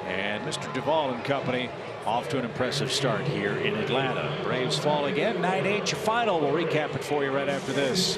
And Mr. Duvall and company off to an impressive start here in Atlanta. Braves fall again, 9-8 your final. We'll recap it for you right after this.